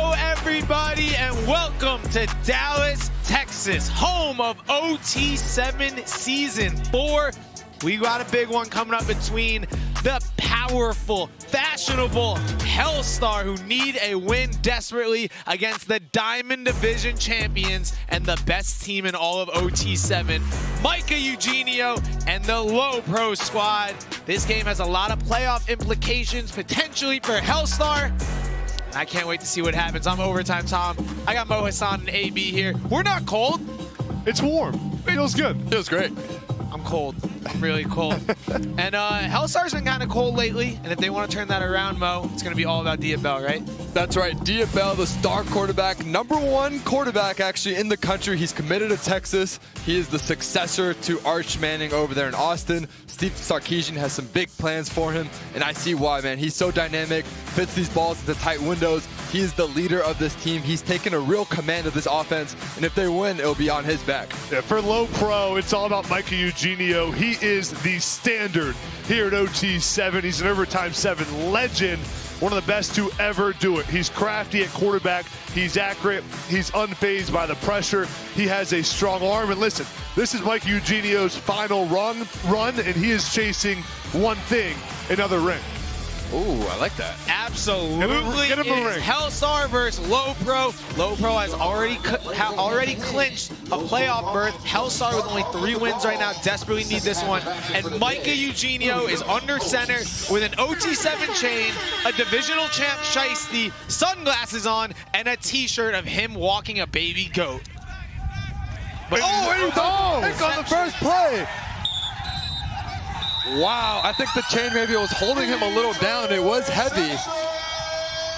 Hello, everybody, and welcome to Dallas, Texas, home of OT7 Season 4. We got a big one coming up between the powerful, fashionable Hellstar, who need a win desperately against the Diamond Division champions and the best team in all of OT7, Micah Eugenio and the Low Pro squad. This game has a lot of playoff implications, potentially for Hellstar. I can't wait to see what happens. I'm Overtime Tom. I got Mo Hassan and AB here. We're not cold. It's warm. It feels good. Feels great. I'm cold. I'm really cold. And Hellstar's been kind of cold lately, and if they want to turn that around, Mo, it's going to be all about Diabel, right? That's right. Diabel, the star quarterback, #1 quarterback actually in the country. He's committed to Texas. He is the successor to Arch Manning over there in Austin. Steve Sarkisian has some big plans for him, and I see why, man. He's so dynamic, fits these balls into tight windows. He is the leader of this team. He's taken a real command of this offense, and if they win, it'll be on his back. Yeah, for Low Pro, it's all about Micah Eugenio. He is the standard here at OT7. He's an Overtime 7 legend, one of the best to ever do it. He's crafty at quarterback. He's accurate. He's unfazed by the pressure. He has a strong arm. And listen, this is Micah Eugenio's final run, and he is chasing one thing, another ring. Ooh, I like that. Absolutely. Get him a ring. Hellstar versus Low Pro. Low Pro has already clinched a playoff berth. Hellstar with only 3 wins right now. Desperately need this one. And Micah Eugenio is under center with an OT7 chain, a divisional champ shiesty, sunglasses on, and a t-shirt of him walking a baby goat. But pick on the first play. Wow, I think the chain maybe was holding him a little down. It was heavy.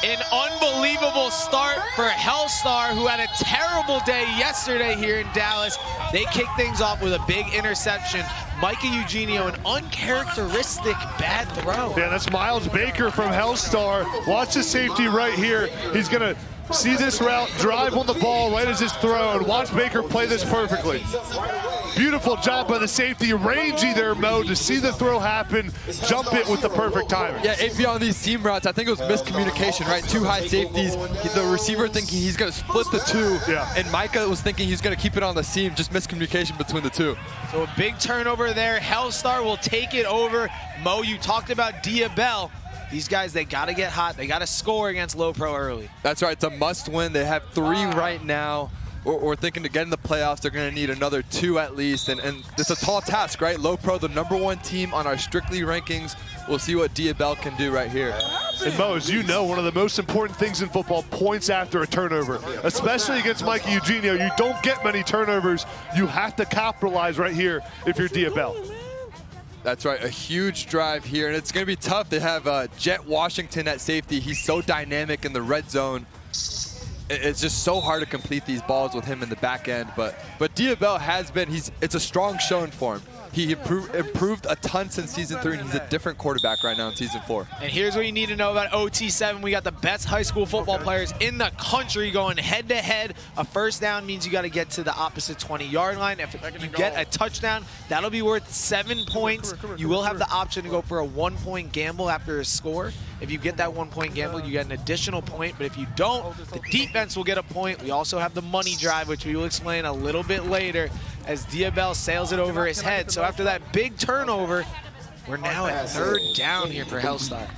An unbelievable start for Hellstar, who had a terrible day yesterday here in Dallas. They kicked things off with a big interception. Micah Eugenio, an uncharacteristic bad throw. Yeah, that's Miles Baker from Hellstar. Watch the safety right here. He's going to see this route, drive on the ball right as it's thrown. Watch Baker play this perfectly. Beautiful job by the safety, rangy there, Mo, to see the throw happen, jump it with the perfect timing. Yeah, AP on these seam routes, I think it was miscommunication, right? 2 high safeties, the receiver thinking he's going to split the 2, and Micah was thinking he's going to keep it on the seam, just miscommunication between the 2. So a big turnover there. Hellstar will take it over. Mo, you talked about Diabel. These guys, they got to get hot. They got to score against Low Pro early. That's right. It's a must win. They have 3 right now. We're thinking to get in the playoffs, they're going to need another 2 at least. And it's a tall task, right? Low Pro, the #1 team on our Strictly rankings. We'll see what Diabel can do right here. And Mo, as you know, one of the most important things in football, points after a turnover. Especially against Micah Eugenio. You don't get many turnovers. You have to capitalize right here if you're Diabel. That's right, a huge drive here, and it's going to be tough. They have Jet Washington at safety. He's so dynamic in the red zone. It's just so hard to complete these balls with him in the back end. But Diabel has been, it's a strong showing for him. He improved a ton since Season 3, and he's a different quarterback right now in Season 4. And here's what you need to know about OT7. We got the best high school football players in the country going head-to-head. A first down means you got to get to the opposite 20-yard line. If you get a touchdown, that'll be worth 7 points. You will have the option to go for a 1-point gamble after a score. If you get that 1-point gamble, you get an additional point. But if you don't, the defense will get a point. We also have the money drive, which we will explain a little bit later, as Diabel sails it over his head. So after that big turnover, we're now at 3rd down here for Hellstar.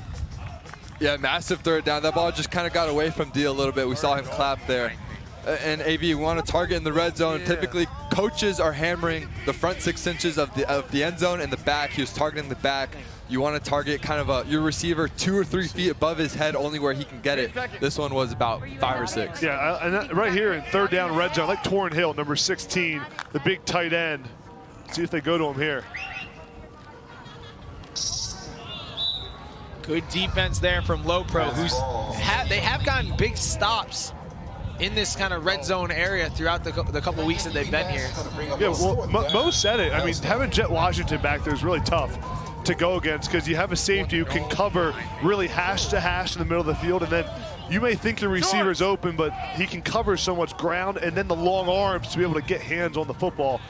Yeah, massive 3rd down. That ball just kind of got away from Dia a little bit. We saw him clap there. And AB, we want to target in the red zone. Typically, coaches are hammering the front 6 inches of the end zone and the back. He was targeting the back. You want to target kind of your receiver 2 or 3 feet above his head, only where he can get it. This one was about 5 or 6. Yeah, and right here in 3rd down red zone, like Torrin Hill, number 16, the big tight end. See if they go to him here. Good defense there from Low Pro, they have gotten big stops in this kind of red zone area throughout the couple weeks that they've been here. Yeah, well, Mo said it. I mean, having Jet Washington back there is really tough to go against, because you have a safety who can cover really hash to hash in the middle of the field, and then you may think the receiver's open, but he can cover so much ground, and then the long arms to be able to get hands on the football.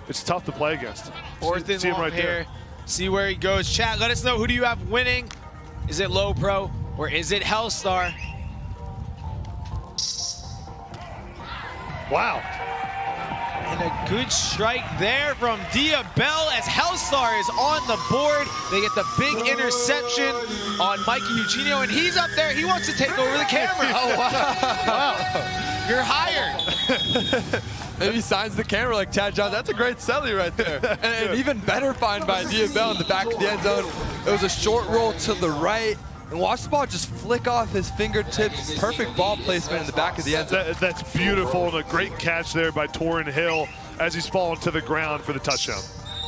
It's tough to play against. 4th and see him long right here. there. See where he goes. Chat, let us know, who do you have winning? Is it Low Pro or is it Hellstar? Wow. And a good strike there from Diabell as Hellstar is on the board. They get the big interception on Mikey Eugenio, and he's up there. He wants to take over the camera. Oh, wow. You're hired. Maybe he signs the camera like Chad Johnson. That's a great celly right there. And an even better find by Diabell in the back of the end zone. It was a short roll to the right. And watch the ball just flick off his fingertips. Perfect ball placement in the back of the end zone. That's beautiful, and a great catch there by Torrin Hill as he's fallen to the ground for the touchdown.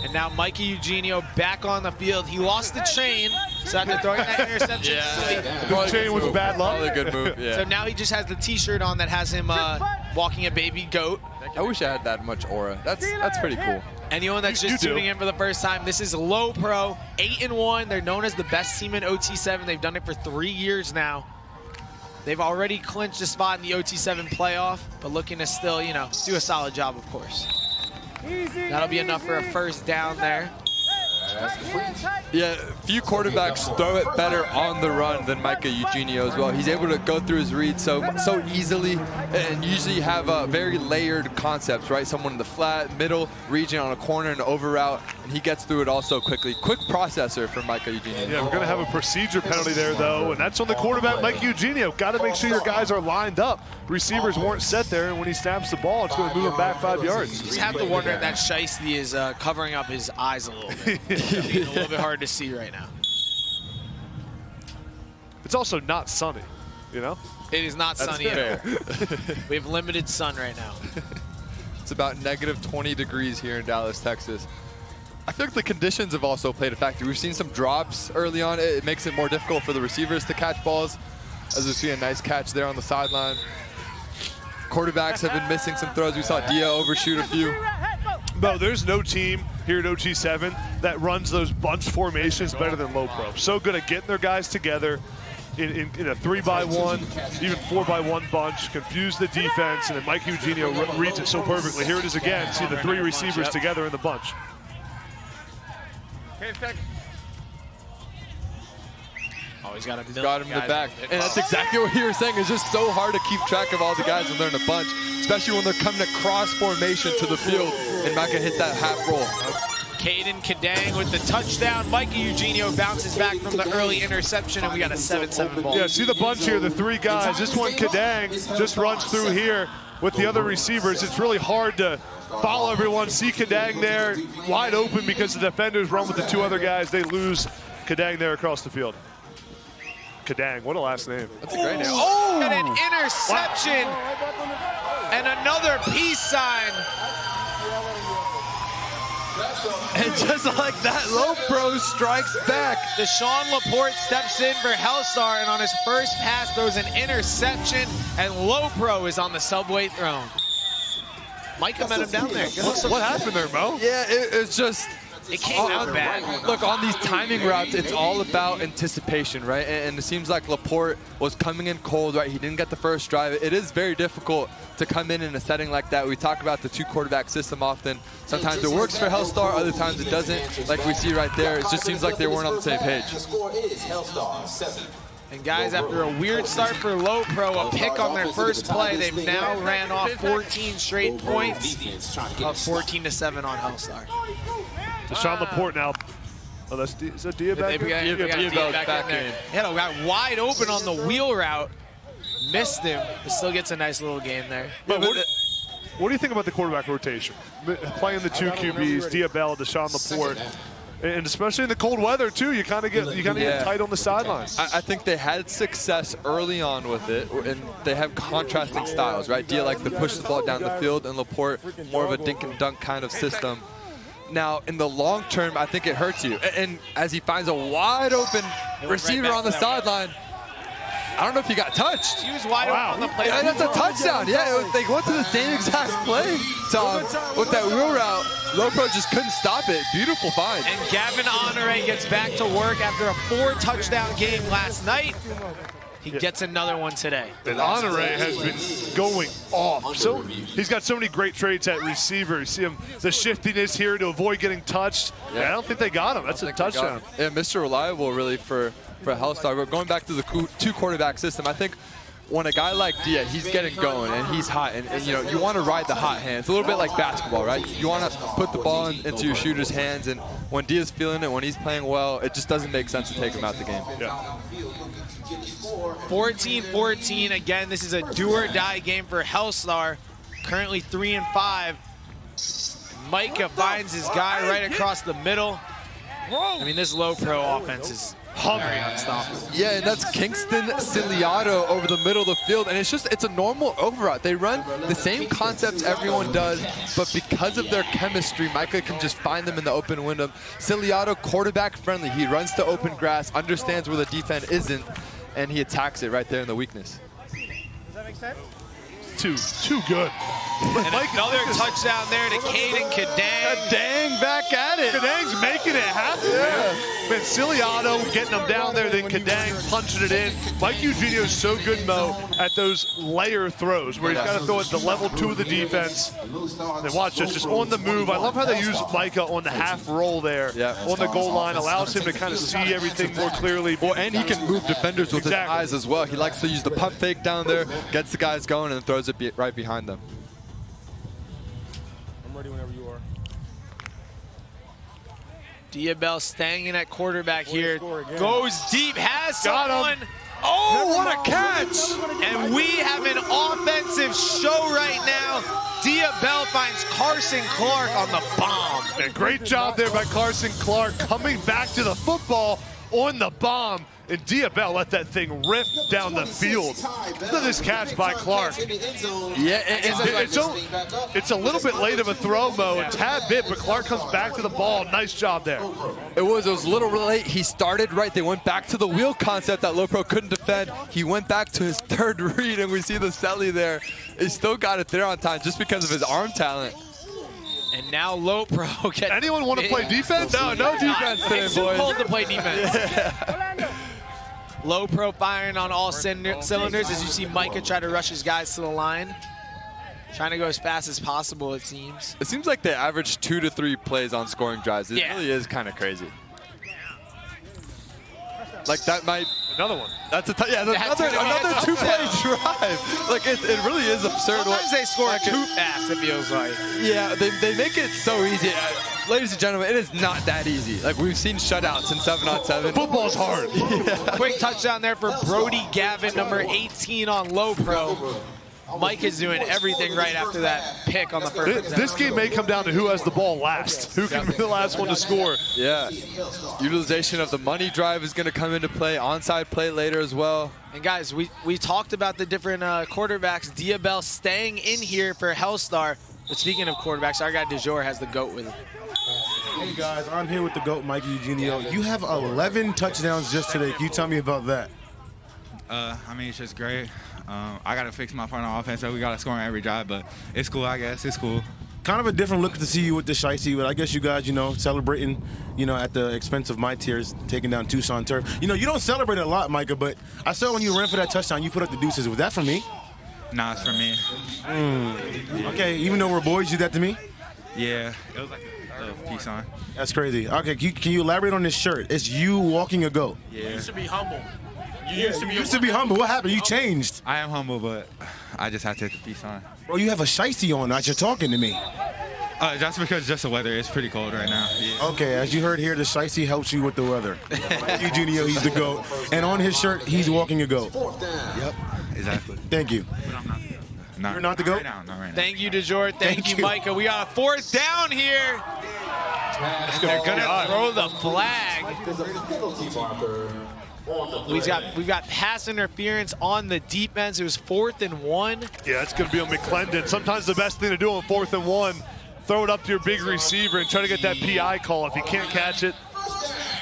And now Mikey Eugenio back on the field. He lost the chain, so after throwing that interception. Good chain with bad luck. Probably a good move, yeah. So now he just has the t-shirt on that has him walking a baby goat. I wish I had that much aura. That's pretty cool. Anyone that's just tuning in for the first time, this is Low Pro, 8-1. They're known as the best team in OT7. They've done it for 3 years now. They've already clinched a spot in the OT7 playoff, but looking to still, you know, do a solid job, of course. That'll be enough for a first down there. Yeah, few quarterbacks throw it better on the run than Micah Eugenio as well. He's able to go through his reads so easily, and usually have very layered concepts, right? Someone in the flat, middle, region on a corner, and over route, and he gets through it all so quickly. Quick processor for Micah Eugenio. Yeah, we're going to have a procedure penalty there, though, and that's on the quarterback, Mike Eugenio. Got to make sure your guys are lined up. Receivers weren't set there, and when he snaps the ball, it's going to move him back 5 yards. You just have to wonder if that Shiesty is covering up his eyes a little bit. It's a little bit hard to see right now. It's also not sunny, you know? It is not sunny at all. We have limited sun right now. It's about -20 degrees here in Dallas, Texas. I feel like the conditions have also played a factor. We've seen some drops early on. It makes it more difficult for the receivers to catch balls. As we see a nice catch there on the sideline. Quarterbacks have been missing some throws. We saw Dia overshoot a few. Bo, there's no team here at OT7 that runs those bunch formations better than Low Pro. So good at getting their guys together in a 3x1, even 4x1 bunch, confuse the defense, and then Mike Eugenio reads it so perfectly. Here it is again. See the 3 receivers together in the bunch. Oh, he's got him in the back. And that's exactly what you were saying. It's just so hard to keep track of all the guys when they're in a bunch, especially when they're coming across formation to the field, and Micah hits that half roll. Caden Kadang with the touchdown. Mikey Eugenio bounces back from the early interception, and we got a 7-7 ball. Yeah, see the bunch here, the 3 guys. This one, Kadang, just runs through here with the other receivers. It's really hard to follow everyone. See Kadang there wide open because the defenders run with the 2 other guys. They lose Kadang there across the field. Kadang, what a last name. That's a great name. Oh! And an interception. Wow. And another peace sign. And just like that, Low Pro strikes back. Deshaun Laporte steps in for Hellstar, and on his first pass throws an interception, and Low Pro is on the subway throne. Micah met him down there. What happened there, Mo? Yeah, it's just... It came out bad. Look, on these timing routes, it's all about anticipation, right? And it seems like Laporte was coming in cold, right? He didn't get the first drive. It is very difficult to come in a setting like that. We talk about the 2 quarterback system often. Sometimes it works for Hellstar, other times it doesn't. Like we see right there, it just seems like they weren't on the same page. And guys, after a weird start for Low Pro, a pick on their first play, they've now ran off 14 straight points of 14-7 on Hellstar. Deshaun Laporte now. Oh, is that Dia back there? Dia back in. He had a guy wide open on the wheel route. Missed him, but still gets a nice little gain there. But what do you think about the quarterback rotation? Playing the 2 QBs, Diabell, Deshaun Laporte. And especially in the cold weather too, you kind of get tight on the sidelines. I think they had success early on with it, and they have contrasting styles, right? Dia like to push the ball down the field, and Laporte more of a dink and dunk kind of system. Now, in the long term, I think it hurts you. And as he finds a wide open receiver on the sideline, I don't know if he got touched. He was wide open on the play. Yeah, that's a touchdown. Yeah, they went to the same exact play. So with that wheel route, Low Pro just couldn't stop it. Beautiful find. And Gavin Honore gets back to work after a 4-touchdown game last night. He gets another one today. And Honore has been going off. So he's got so many great traits at receiver. You see him, the shiftiness here to avoid getting touched. Yeah, I don't think they got him. That's a touchdown. Yeah, Mr. Reliable really for Hellstar. But going back to the 2 quarterback system, I think when a guy like Dia, he's getting going and he's hot, and you know, you want to ride the hot hand. It's a little bit like basketball, right? You want to put the ball into your shooter's hands, and when Dia's feeling it, when he's playing well, it just doesn't make sense to take him out the game. Yeah. 14-14. Again, this is a do-or-die game for Hellstar. Currently 3-5. Micah finds his guy right across the middle. I mean, this low pro offense is very unstoppable. Yeah, and that's Kingston Ciliato over the middle of the field, and it's a normal over-out. They run the same concepts everyone does, but because of their chemistry, Micah can just find them in the open window. Ciliato, quarterback friendly. He runs to open grass, understands where the defense isn't, and he attacks it right there in the weakness. Does that make sense? Too good. And another touchdown there to Caden Kadang. Kadang back at it. Kadang's making it happen. Yeah. Man, Ciliato getting them down there, then Kadang punching it in. Mike Eugenio's so good, Mo, at those layer throws where he's got to throw it to level 2 of the defense. And watch this, just on the move. I love how they use Micah on the half roll there on the goal line. Allows him to kind of see everything more clearly. Well, and he can move defenders with his eyes as well. He likes to use the pump fake down there, gets the guys going, and throws it right behind them. I'm ready whenever you are. Diabel staying in at quarterback here. Goes deep, has someone. Oh, what a catch! And we have an offensive show right now. Diabel finds Carson Clark on the bomb. And great job there by Carson Clark coming back to the football on the bomb. And Diabel let that thing rip down the field. Look at this catch by Clark. Yeah, it's a little bit late of a throw, Mo, a tad bit, but Clark comes back to the ball. Nice job there. It was a little late. He started right. They went back to the wheel concept that Low Pro couldn't defend. He went back to his third read, and we see the Selly there. He still got it there on time just because of his arm talent. And now Low Pro gets... Anyone want to play defense? No defense today, It's too boys. cold to play defense. Yeah. Low Pro firing on all cylinders as you see Micah try to rush his guys to the line. Trying to go as fast as possible, it seems. It seems like they average 2 to 3 plays on scoring drives. It really is kind of crazy. Like that might... Another one. That's another 2-play drive. Like it really is absurd. Sometimes they score too fast, it feels like. Yeah, they make it so easy. Ladies and gentlemen, it is not that easy. Like we've seen shutouts in 7-on-7. Football's hard. Quick touchdown there for Brody Gavin, number 18 on Low Pro. Mike is doing everything right after that pick on the first. This game may come down to who has the ball last. Who can be the last one to score. Yeah. Utilization of the money drive is going to come into play. Onside play later as well. And guys, we talked about the different quarterbacks. Diabel staying in here for Hellstar. But speaking of quarterbacks, our guy DeJour has the GOAT with him. Hey guys, I'm here with the GOAT, Mike Eugenio. You have 11 touchdowns just today. Can you tell me about that? I mean, it's just great. I got to fix my part on offense, so we got to score on every drive, but it's cool, I guess. It's cool. Kind of a different look to see you with the Shiesty, but I guess you guys, celebrating, at the expense of my tears, taking down Tucson Turf. You don't celebrate a lot, Micah, but I saw when you ran for that touchdown, you put up the deuces. Was that for me? Nah, it's for me. Okay, even though we're boys, you did that to me? Yeah, it was like a little peace sign. That's crazy. Okay, can you elaborate on this shirt? It's you walking a goat. Yeah. You used to be humble. You used to be humble. What happened? You changed. I am humble, but I just have to hit the peace sign. Bro, you have a Shiesty on as you're talking to me. That's because just the weather. It's pretty cold right now. Yeah. Okay, as you heard here, the Shiesty helps you with the weather. Eugenio, he's the GOAT. And on his shirt, he's walking a goat. Yep, exactly. Thank you. But I'm not. You're not the GOAT? Right now, not right now. Thank you, DeJour. Thank you, Micah. We got a 4th down here. And they're going to throw the flag. We've got pass interference on the defense. It was 4th and 1. Yeah, it's going to be on McClendon. Sometimes the best thing to do on 4th and 1, throw it up to your big receiver and try to get that PI call. If he can't catch it,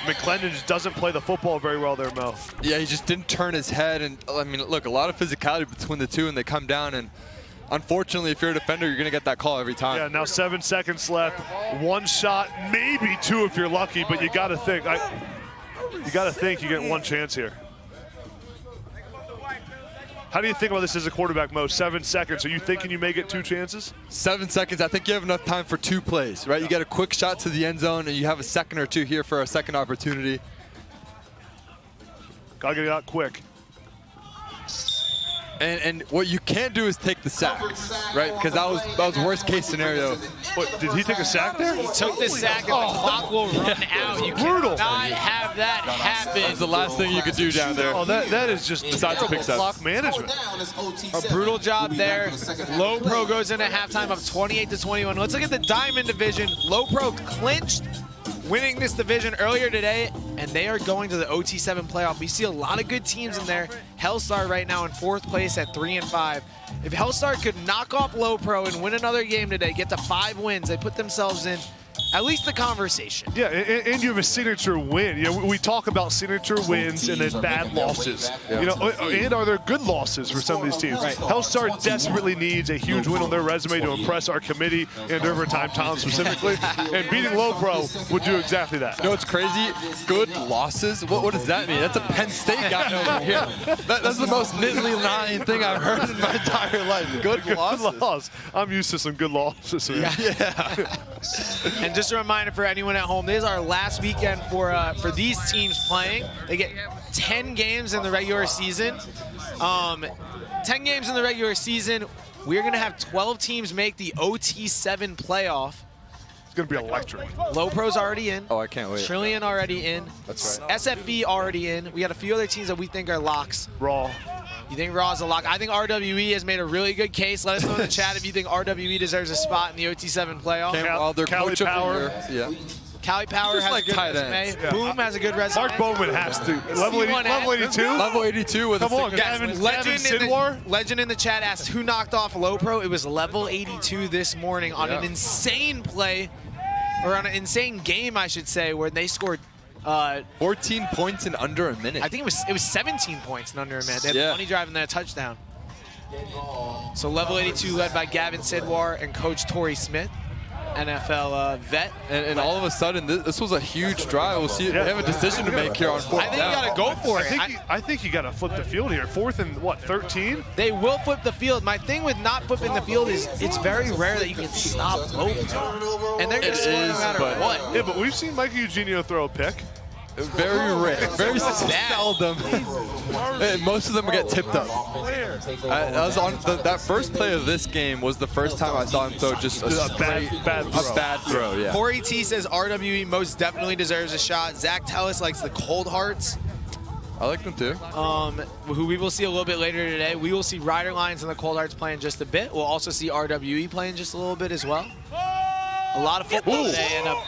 McClendon just doesn't play the football very well there, Mo. Yeah, he just didn't turn his head. And I mean, look, a lot of physicality between the two, and they come down. And unfortunately, if you're a defender, you're going to get that call every time. Yeah, now 7 seconds left. 1 shot, maybe 2 if you're lucky, but you got to think. You got to think you get 1 chance here. How do you think about this as a quarterback, Mo? 7 seconds. Are you thinking you may get 2 chances? 7 seconds. I think you have enough time for 2 plays, right? You get a quick shot to the end zone, and you have a second or 2 here for a second opportunity. Got to get it out quick. And what you can't do is take the sack, right? Because that was worst case scenario. What, did he take a sack there? He took the sack and the clock will run out. You cannot have that happen. That's the last thing you could do down there. Oh, that is just besides clock management. A brutal job there. Low Pro goes into halftime up 28-21. Let's look at the Diamond division. Low Pro clinched winning this division earlier today, and they are going to the OT7 playoff. We see a lot of good teams in there. Hellstar right now in 4th place at 3-5. If Hellstar could knock off Low Pro and win another game today, get to 5 wins, they put themselves in at least the conversation. Yeah, and you have a signature win. You know, we talk about signature wins and then bad losses. You know, and are there good losses for some of these teams? Right. Hellstar desperately needs a huge win on their resume to impress our committee and Overtime Town specifically. And beating Low Pro would do exactly that. You know what's crazy? Good losses? What does that mean? That's a Penn State guy over here. That's the most nittily lying thing I've heard in my entire life. Good losses. Loss. I'm used to some good losses. Man. Yeah. And just a reminder for anyone at home, this is our last weekend for these teams playing. They get 10 games in the regular season. 10 games in the regular season. We're going to have 12 teams make the OT7 playoff. It's going to be electric. Low Pro's already in. Oh, I can't wait. Trillion already in. That's right. SFB already in. We got a few other teams that we think are locks. Raw. You think Raw's a lock? I think RWE has made a really good case. Let us know in the chat if you think RWE deserves a spot in the OT7 playoff. Cali Power. Yeah. Cali Power has a good resume. Yeah. Boom has a good resume. Mark Bowman has to. Level 82? Level 82 with Come a on, signature. Legend in the chat asked who knocked off Low Pro. It was level 82 this morning on an insane play, or on an insane game, I should say, where they scored 14 points in under a minute. I think it was 17 points in under a minute. They had the money drive and then a touchdown. So level 82 led by Gavin Sidwar and Coach Torrey Smith, NFL vet. And all of a sudden, this was a huge drive. We'll see. They have a decision to make here on 4th down. I think you got to go for it. I think you got to flip the field here. 4th and what, 13? They will flip the field. My thing with not flipping the field is it's very rare that you can stop Low Pro. And they're going to score no matter what. Yeah, but we've seen Micah Eugenio throw a pick. Very rare, very seldom. Most of them get tipped up. I was on that first play of this game was the first time I saw him throw just a bad throw. Yeah. Corey T says RWE most definitely deserves a shot. Zach Tellis likes the Cold Hearts. I like them too. Who we will see a little bit later today. We will see Ryder Lyons and the Cold Hearts playing just a bit. We'll also see RWE playing just a little bit as well. A lot of football today and a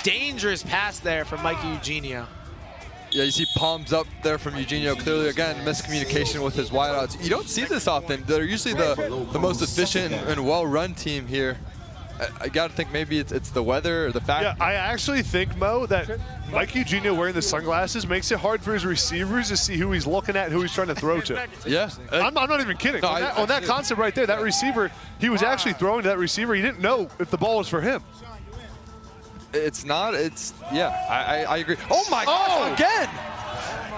dangerous pass there from Mike Eugenio. Yeah, you see palms up there from Eugenio. Clearly, again, miscommunication with his wideouts. You don't see this often. They're usually the most efficient and well-run team here. I got to think maybe it's the weather or the fact. Yeah, I actually think, Mo, that Mike Eugenio wearing the sunglasses makes it hard for his receivers to see who he's looking at and who he's trying to throw to. Yeah. I'm not even kidding. No, on that concept right there, that receiver, he was actually throwing to that receiver. He didn't know if the ball was for him. It's not. Yeah, I agree. Oh, my God, again.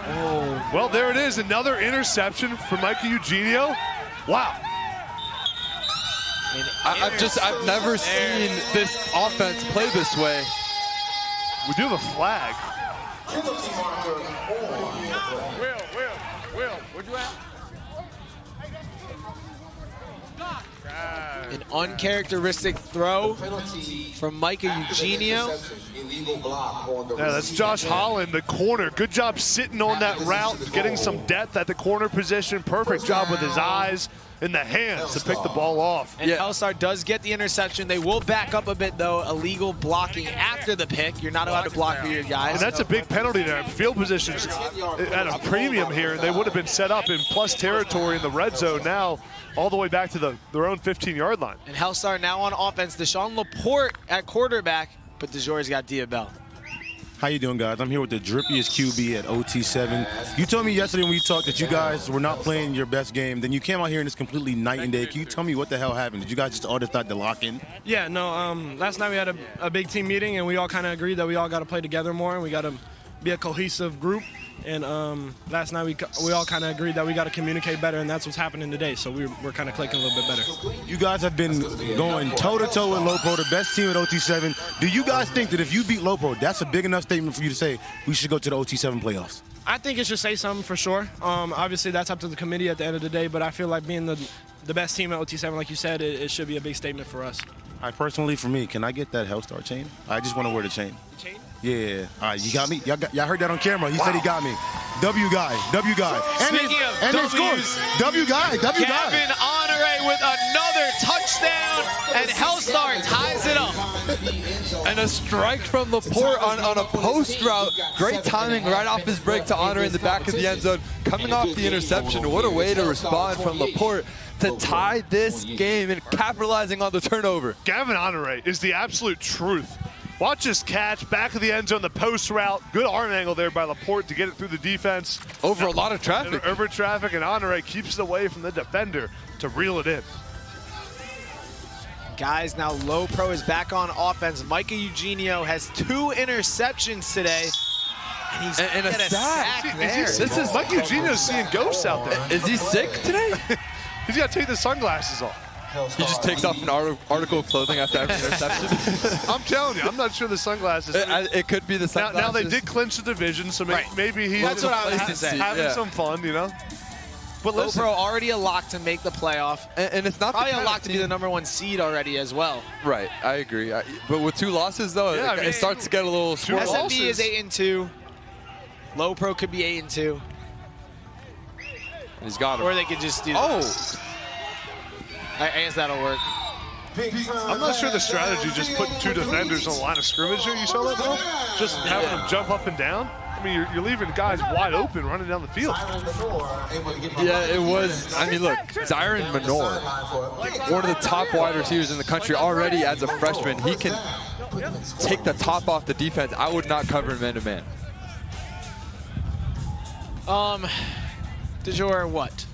Oh. Well, there it is. Another interception for Mike Eugenio. Wow. I've never seen this offense play this way. We do have a flag. Will, where'd you at? An uncharacteristic throw from Micah Eugenio. Yeah, that's Josh Holland, the corner. Good job sitting on that route, getting some depth at the corner position. Perfect job with his eyes and the hands to pick the ball off. And Hellstar does get the interception. They will back up a bit, though. Illegal blocking after the pick. You're not allowed to block for your guys. And that's a big penalty there. Field positions at a premium here. They would have been set up in plus territory in the red zone now, all the way back to their own 15-yard line. And Hellstar now on offense. Deshaun Laporte at quarterback, but DeJour's got Diabel. How you doing, guys? I'm here with the drippiest QB at OT7. You told me yesterday when we talked that you guys were not playing your best game. Then you came out here and it's completely night and day. Can you tell me what the hell happened? Did you guys just all decide to lock in? Yeah, no, last night we had a big team meeting, and we all kind of agreed that we all got to play together more, and we got to be a cohesive group. And last night we all kind of agreed that we got to communicate better, and that's what's happening today. So we're kind of clicking a little bit better. You guys have been going toe-to-toe with Low Pro, the best team at OT7. Do you guys think that if you beat Low Pro, that's a big enough statement for you to say we should go to the OT7 playoffs? I think it should say something for sure. Obviously, that's up to the committee at the end of the day, but I feel like being the best team at OT7, like you said, it should be a big statement for us. Personally, for me, can I get that Hellstar chain? I just want to wear the chain. The chain? Yeah. All right, you got me? Y'all heard that on camera. He said he got me. W guy. Speaking of W's, W guy. Gavin Honore with another touchdown, and Hellstar ties it up. And a strike from Laporte on a post route. Great timing right off his break to Honor in the back of the end zone. Coming off the interception, what a way to respond from Laporte to tie this game and capitalizing on the turnover. Gavin Honore is the absolute truth. Watch this catch, back of the end zone, the post route. Good arm angle there by Laporte to get it through the defense. Over a lot of traffic. Over traffic, and Honore keeps it away from the defender to reel it in. Guys, now Low Pro is back on offense. Micah Eugenio has 2 interceptions today. And he's and a sack. there. This is Mike Eugenio's seeing ghosts out there. Is he sick today? He's got to take the sunglasses off. He just takes off an article of clothing after every interception. I'm telling you, I'm not sure the sunglasses. It could be the sunglasses. Now they did clinch the division, so maybe he's That's what I was gonna say. having some fun, you know. But Low listen, Pro already a lock to make the playoff. And it's not Probably the a lock to be the #1 seed already as well. Right, I agree. But with 2 losses, though, Yeah, I mean, it starts to get a little swirl. SMB is 8-2. Low Pro could be 8-2. He's got him. Or they could just do I guess that'll work. I'm not sure the strategy just putting 2 defenders on the line of scrimmage here. You saw that, though? Just having them jump up and down. I mean, you're leaving guys wide open running down the field. Yeah, it was. I mean, look, Zyron Minor, one of the top wide receivers in the country already as a freshman. He can take the top off the defense. I would not cover him man-to-man. Did you wear what?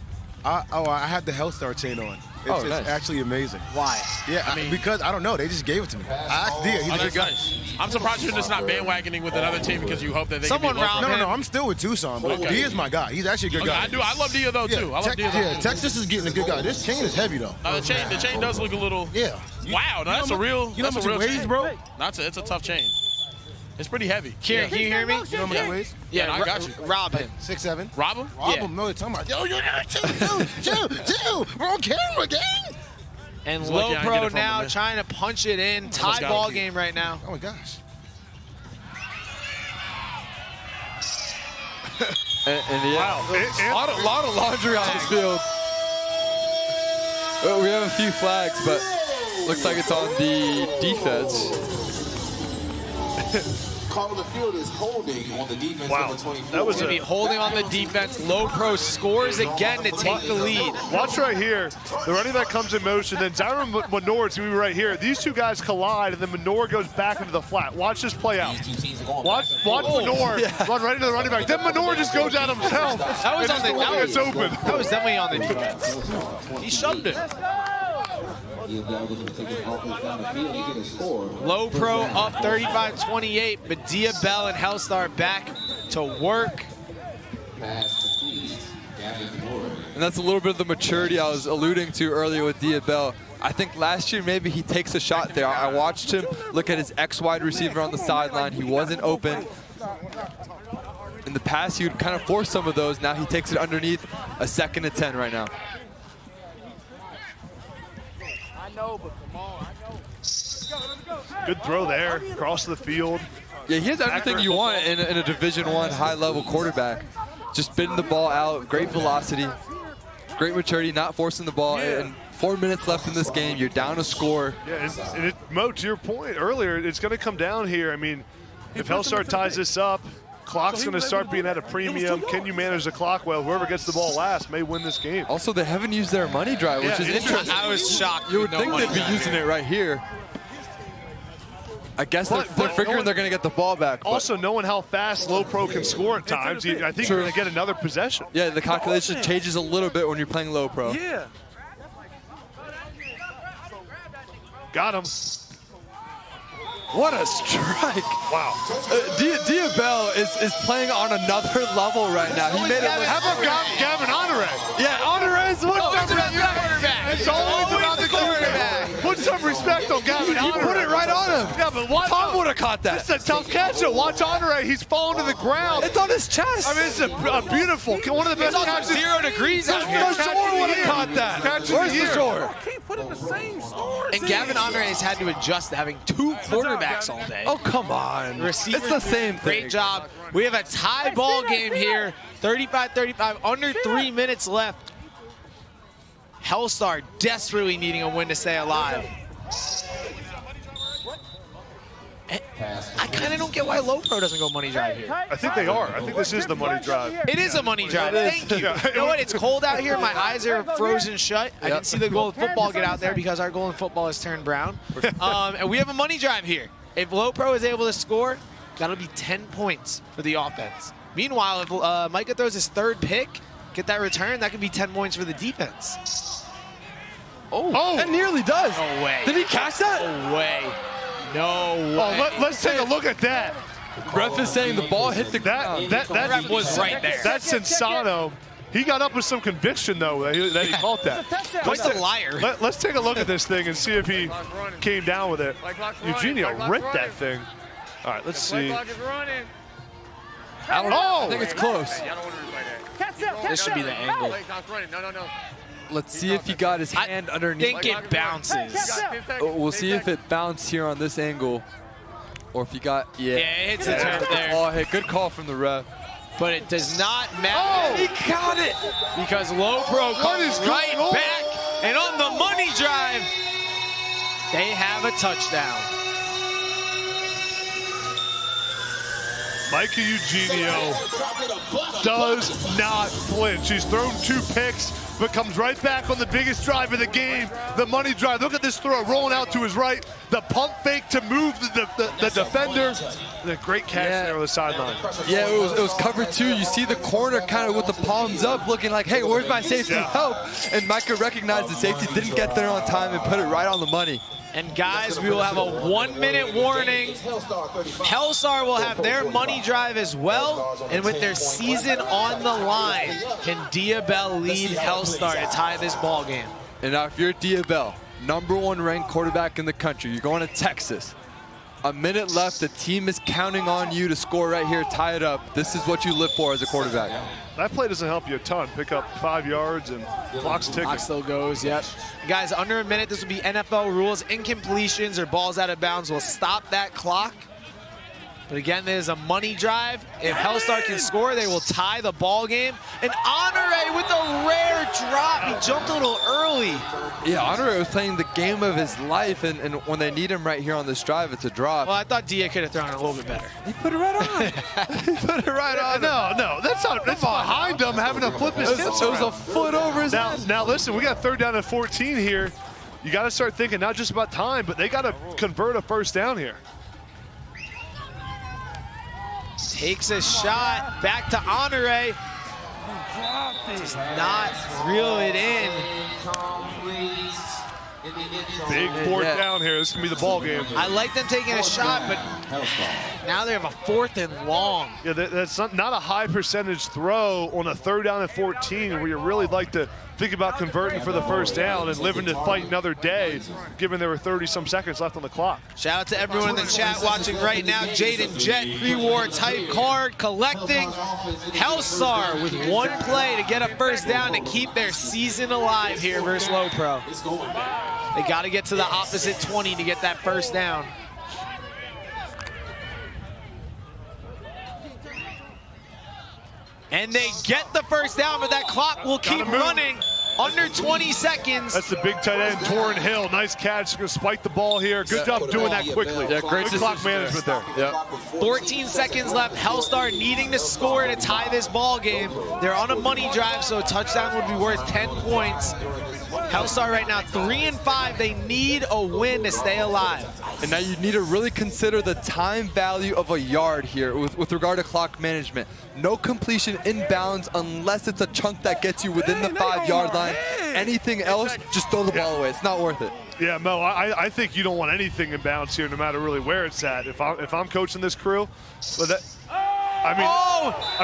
I had the Hellstar chain on. It's nice. actually amazing. Why? Yeah, because I don't know. They just gave it to me. I asked Dia. He's a good guy. I'm surprised you're just not bandwagoning with another team because you hope that they Someone can beat Low Pro. No. I'm still with Tucson, but Dia's my guy. He's actually a good guy. I love Dia though too. I love Dia though. Yeah, Texas is getting a good guy. This chain is heavy though. The chain does look a little. Yeah. Wow, that's a real. You know how much it weighs, chain. bro? It's a tough chain. It's pretty heavy. Can you hear me? You know how much it weighs? Yeah, I got you. Rob him. 6'7". Rob him? Rob him. No, they're talking about. Yo, you're not two. We're on camera, gang. And He's Low lucky I didn't Pro get it from now him, man. trying to punch it in. Tie got ball him. game right now. Oh my gosh. And yeah, Wow. a lot of laundry on this field. Well, we have a few flags, but looks like it's on the defense. Call of the field is holding on the defense. Wow. Number 24. That was Gonna be holding on the defense. Low Pro scores again to take the lead. Watch right here. The running back comes in motion, then Zyron Minor is going to be right here. These 2 guys collide, and then Minor goes back into the flat. Watch this play out. Watch Minor run right into the running back. Then Minor just goes out himself. That was on the It's open. That was definitely on the defense. He shoved it. Low Pro up 35-28, but Dia Bell and Hellstar back to work. And that's a little bit of the maturity I was alluding to earlier with Dia Bell. I think last year maybe he takes a shot there. I watched him look at his ex-wide receiver on the sideline. He wasn't open. In the past, he would kind of force some of those. Now he takes it underneath. A 2nd and 10 right now. Good throw there, across the field. Yeah, he has everything you want in a Division I high-level quarterback. Just spinning the ball out, great velocity, great maturity, not forcing the ball. Yeah. And 4 minutes left in this game. You're down a score. Yeah, and Mo, to your point earlier, it's going to come down here. I mean, if Hellstar ties this up, clock's going to start being at a premium. Can you manage the clock well? Whoever gets the ball last may win this game. Also, they haven't used their money drive, which is interesting. I was shocked. You would think they'd be using it right here. I guess they're figuring they're going to get the ball back. Also, knowing how fast Low Pro can score at times, I think you're going to get another possession. Yeah, the calculation changes a little bit when you're playing Low Pro. Yeah. Got him. What a strike. Wow. Diabel is playing on another level right now. He made it look. How about Gavin Honore? Yeah, Honore's what's up, quarterback. It's always about the quarterback. Put some respect on Gavin Honore. Put it right on him. Yeah, but watch. Tom would have caught that. It's a tough catch. So watch Honore. He's falling to the ground. It's on his chest. I mean, it's a beautiful, one of the best catches. 0 degrees out here. The Shore would have caught that. Where's the Shore? And Gavin Honore has had to adjust to having 2 quarterbacks all day. Oh, come on. Receivers, it's the same thing. Great job. We have a tie ball game here. 35-35, under 3 minutes left. Hellstar desperately needing a win to stay alive. I kind of don't get why Low Pro doesn't go money drive here. I think they are. I think this is the money drive. It is a money drive. Thank you. You know what? It's cold out here. My eyes are frozen shut. I didn't see the Golden Football get out there because our Golden Football has turned brown. And we have a money drive here. If Low Pro is able to score, that'll be 10 points for the offense. Meanwhile, if Micah throws his 3rd pick, get that return, that could be 10 points for the defense. Oh, that nearly does. No way. Did he catch that? No way. No way. Oh, let's take a look at that. Ref is saying the ball hit the ground. That was right there. That's Insano. He got up with some conviction, though, that he caught that. What's a liar? Let's take a look at this thing and see if he came down with it. Eugenio ripped that thing. All right, let's see. I think it's close. This should be the angle. Let's see if he got his hand underneath. I think it bounces. We'll see if it bounced here on this angle. Or if he got, Yeah, it hits the turf there. Oh, hey, good call from the ref. But it does not matter. He got it! Because Low Pro comes right back. And on the money drive, they have a touchdown. Micah Eugenio does not flinch. He's thrown 2 picks, but comes right back on the biggest drive of the game, the money drive. Look at this throw, rolling out to his right. The pump fake to move the defender. And a great catch there on the sideline. Yeah, it was cover 2. You see the corner kind of with the palms up, looking like, hey, where's my safety help? And Micah recognized the safety, didn't get there on time, and put it right on the money. And guys, we will have a 1-minute warning. Hellstar will have their money drive as well. And with their season on the line, can Diabel lead Hellstar to tie this ball game? And now if you're Diabel, #1 ranked quarterback in the country, you're going to Texas. A minute left, the team is counting on you to score right here, tie it up. This is what you live for as a quarterback. That play doesn't help you a ton. Pick up 5 yards and clock's ticking. Clock still goes, yep. Guys, under a minute, this will be NFL rules. Incompletions or balls out of bounds will stop that clock. But again, there's a money drive. If Hellstar can score, they will tie the ball game. And Honore with a rare drop. He jumped a little early. Yeah, Honore was playing the game of his life, and when they need him right here on this drive, it's a drop. Well, I thought Dia could have thrown it a little bit better. He put it right on. He put it right on. No, that's not. That's behind him having to flip his hips. It was a foot over his head. Now listen, we got 3rd down and 14 here. You got to start thinking not just about time, but they got to convert a 1st down here. Takes a shot, back to Honore. Does not reel it in. Big 4th down here. This is going to be the ball game. I like them taking a shot, but now they have a 4th and long. Yeah, that's not a high percentage throw on a 3rd down and 14 where you really like to think about converting for the 1st down and living to fight another day, given there were 30-some seconds left on the clock. Shout out to everyone in the chat watching right now. Jaden Jet, pre-war type card collecting. Hellstar with 1 play to get a 1st down to keep their season alive here versus Low Pro. They got to get to the opposite 20 to get that 1st down. And they get the 1st down, but that clock will keep running. Under 20 seconds. That's the big tight end, Torrin Hill. Nice catch. Going to spike the ball here. Good job doing that quickly. Yeah, great clock management there. Yep. 14 seconds left. Hellstar needing to score to tie this ball game. They're on a money drive, so a touchdown would be worth 10 points. Hellstar right now 3-5. They need a win to stay alive. And now you need to really consider the time value of a yard here with regard to clock management. No completion inbounds unless it's a chunk that gets you within the 5-yard line. Anything else, just throw the ball away. It's not worth it. Yeah, Mo, I think you don't want anything in bounds here, no matter really where it's at. If I'm coaching this crew, but that, I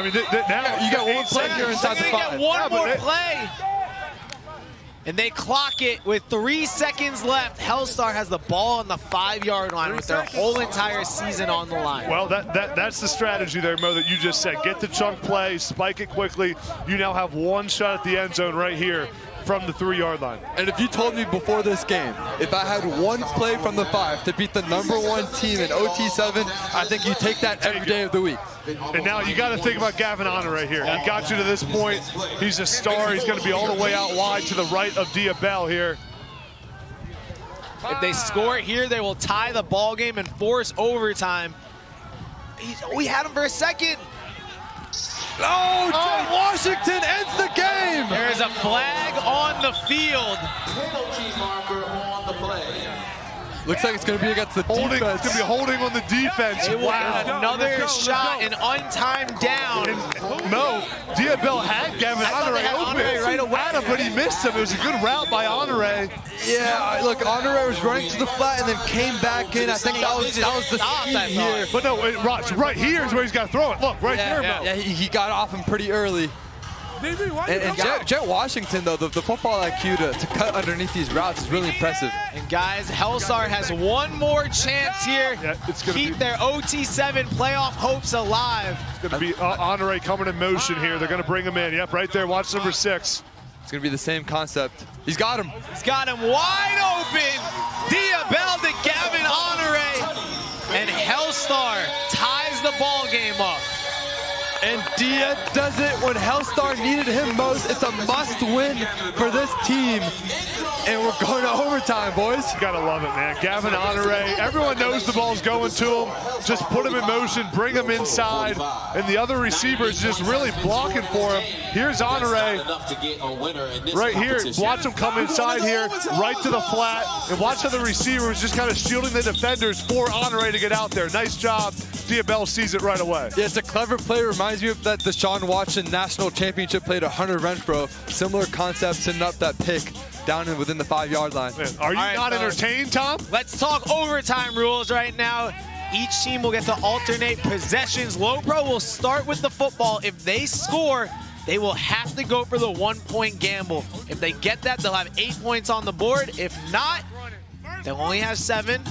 mean, now you got one play here inside the 5. Get one more play. And they clock it with 3 seconds left. Hellstar has the ball on the 5-yard line with their whole entire season on the line. Well, that's the strategy there, Mo, that you just said. Get the chunk play, spike it quickly. You now have one shot at the end zone right here from the 3-yard line. And if you told me before this game, if I had one play from the 5 to beat the #1 team in OT7, I think you take that every day of the week. And now you got to think about Gavin Honor right here. He got you to this point. He's a star. He's going to be all the way out wide to the right of Diabel here. If they score here, they will tie the ball game and force overtime. We had him for a second. Oh, Washington ends the game. There is a flag on the field. Penalty marker on the play. Looks like it's going to be against the It's defense. going to be holding on the defense. It will Wow. another shot, an untimed down. And Mo, Diabel had Gavin thought Honore they had open. Honore right away. Had him, but he missed him. It was a good route by Honore. Yeah, look, Honore was running to the flat and then came back in. I think that was the speed here. But no, right here is where he's got to throw it. Look, right here, Mo. Yeah, he got off him pretty early. And Jet Washington, though, the football IQ to cut underneath these routes is really impressive. And guys, Hellstar has one more chance here. Yeah, it's gonna keep be their OT7 playoff hopes alive. It's going to be Honore coming in motion here. They're going to bring him in. Yep, right there. Watch number 6. It's going to be the same concept. He's got him. He's got him wide open. Diabel to Gavin Honore. And Hellstar ties the ball game up. And Dia does it when Hellstar needed him most. It's a must-win for this team. And we're going to overtime, boys. You gotta love it, man. Gavin Honore, everyone knows the ball's going to him. Just put him in motion, bring him inside, and the other receivers just really blocking for him. Here's Honore right here. Watch him come inside here, right to the flat, and watch how the receivers just kind of shielding the defenders for Honore to get out there. Nice job. Diabel sees it right away. Yeah, it's a clever play. Reminds me of that Deshaun Watson National Championship play to Hunter Renfro. Similar concept, setting up that pick down and within the 5-yard line. Man, are you not entertained, Tom? Let's talk overtime rules right now. Each team will get to alternate possessions. Low Pro will start with the football. If they score, they will have to go for the 1-point gamble. If they get that, they'll have 8 points on the board. If not, they'll only have 7.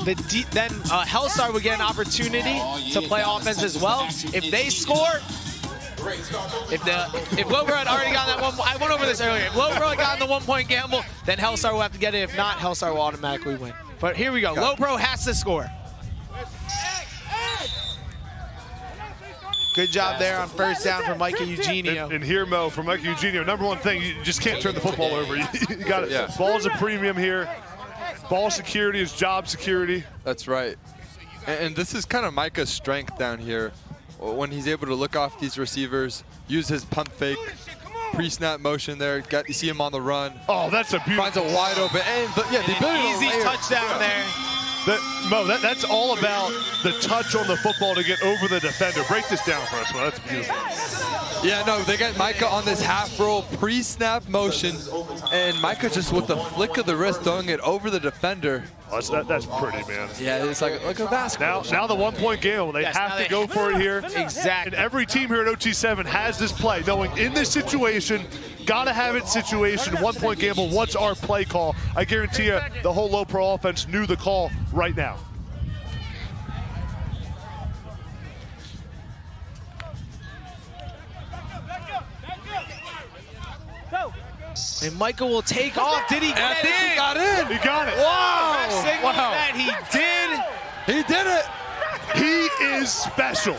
Then Hellstar would get an opportunity to play offense as well. If they score, if Low Pro had already gotten that one, I went over this earlier. If Low Pro had gotten the 1-point gamble, then Hellstar will have to get it. If not, Hellstar will automatically win. But here we go. Low Pro has to score. Good job there on first down from Micah Eugenio. And here, Mo, from Micah Eugenio, #1 thing, you just can't turn the football over. You got it. Yeah. Ball's a premium here. Ball security is job security. That's right. And this is kind of Micah's strength down here. When he's able to look off these receivers, use his pump fake, pre-snap motion there. You see him on the run. Oh, that's a beautiful. Finds a wide open end. But yeah, the ability Easy to layer. touchdown there. Mo, that's all about the touch on the football to get over the defender. Break this down for us, Mo. That's beautiful. Yeah, no, they got Micah on this half roll pre-snap motion, and Micah just with the flick of the wrist throwing it over the defender. Oh, that's pretty, man. Yeah, it's like a basketball. Now the 1-point gamble. They Yes, have now to they- go for it here. Exactly. And every team here at OT7 has this play, knowing in this situation, gotta have it situation, 1-point gamble, what's our play call? I guarantee you the whole Low Pro offense knew the call right now. And Michael will take off. Did he get it in? He got in. He got it. Wow. Signal that he did. He did it. He is special.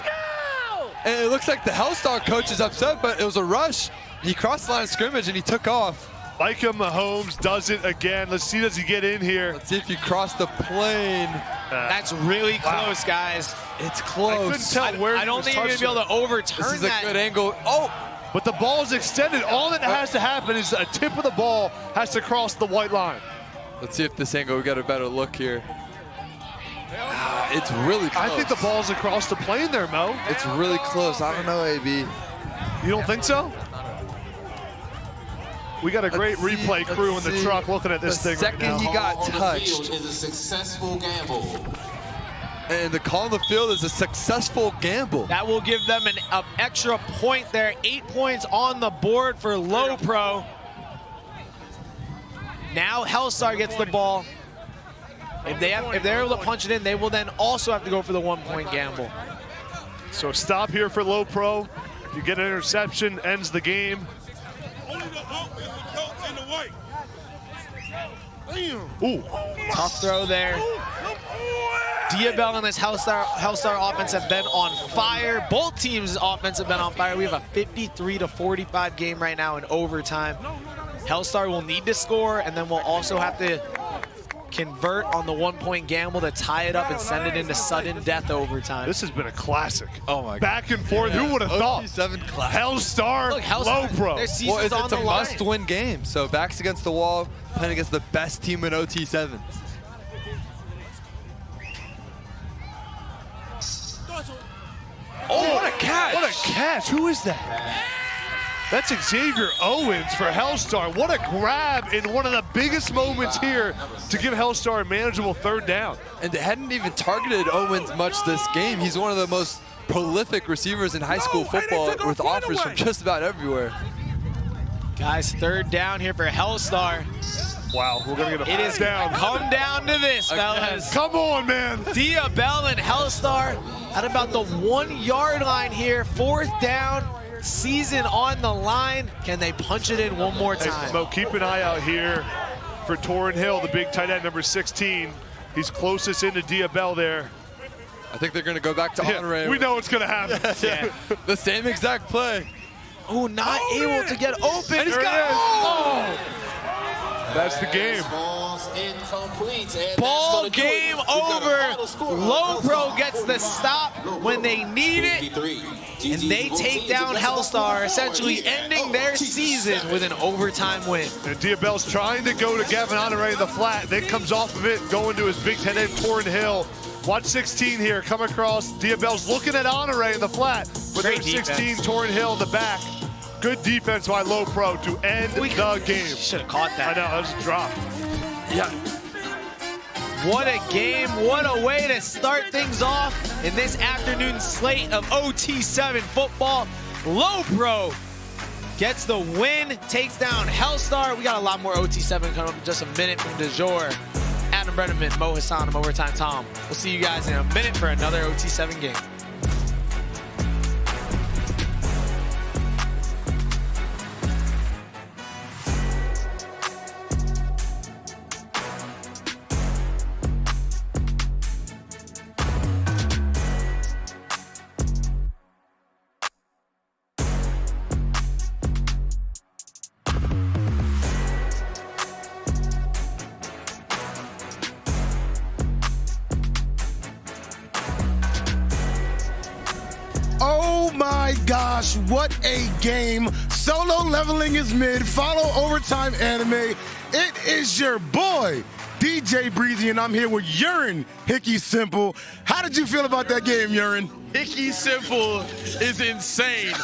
And it looks like the Hellstar coach is upset, but it was a rush. He crossed the line of scrimmage and he took off. Micah Mahomes does it again. Let's see, does he get in here? Let's see if you cross the plane. That's really close, guys. It's I close. couldn't tell where I don't think you're going to be able to overturn This is a that. good angle. Oh, but the ball is extended. All that has to happen is a tip of the ball has to cross the white line. Let's see if this angle, we got a better look here. It's really close. I think the ball's across the plane there, Mo. It's really close. I don't know, AB. You don't think so? We got a great replay crew in the truck looking at this thing right now. The second he got touched. Is a successful gamble. And the call on the field is a successful gamble. That will give them an extra point there. 8 points on the board for Low Pro. Now Hellstar gets the ball. If they're able to punch it in, they will then also have to go for the 1 point gamble. So stop here for Low Pro. If you get an interception, ends the game. Ooh. Tough throw there. Diabel and this Hellstar offense have been on fire. Both teams' offense have been on fire. We have a 53-45 game right now in overtime. Hellstar will need to score, and then we'll also have to convert on the 1 point gamble to tie it up and send it into sudden death overtime. This has been a classic. Oh my God. Back and forth. Who would have thought? OT7 classic. Hellstar, Look, Hellstar, Low Pro. their season's Well, on it's the a line. must-win game. So backs against the wall, playing against the best team in OT7. Oh, what a catch! What a catch! Who is that? That's Xavier Owens for Hellstar. What a grab in one of the biggest moments here to give Hellstar a manageable third down. And they hadn't even targeted Owens much this game. He's one of the most prolific receivers in high school football with offers from just about everywhere. Guys, third down here for Hellstar. Wow, we're gonna get a It is down. come down to this, fellas. Come on, man. Diabel and Hellstar at about the 1 yard line here. Fourth down, season on the line. Can they punch it in one more Hey, time? Mo, keep an eye out here for Torrin Hill, the big tight end, number 16. He's closest into Diabel there. I think they're going to go back to Honore. We know what's gonna happen. Yeah. The same exact play. Oh, not able to get open. And he's got Oh! That's the game. Ball's incomplete. And Ball that's gonna do it. game We've got a over. final score. Low Pro gets the stop when they need it. 53. And they take down Hellstar, essentially ending their season with an overtime win. And Diabel's trying to go to Gavin Honore in the flat, then comes off of it, going to his big tight end, Torrin Hill. Watch 16 here, come across. Diabel's looking at Honore in the flat, but Great there's 16, defense. Torrin Hill in the back. Good defense by Low Pro to end the game. Should have caught I that. know, that was a drop. Yeah. What a game, what a way to start things off in this afternoon slate of OT7 football. Low Pro gets the win, takes down Hellstar. We got a lot more OT7 coming up in just a minute from DeJour. Adam Brenneman, Mo Hassan, I'm Overtime Tom. We'll see you guys in a minute for another OT7 game. Oh my gosh, what a game. Solo leveling is mid. Follow Overtime Anime. It is your boy, DJ Breezy, and I'm here with Urine Hickey Simple. How did you feel about that game, Urine? Hickey Simple is insane.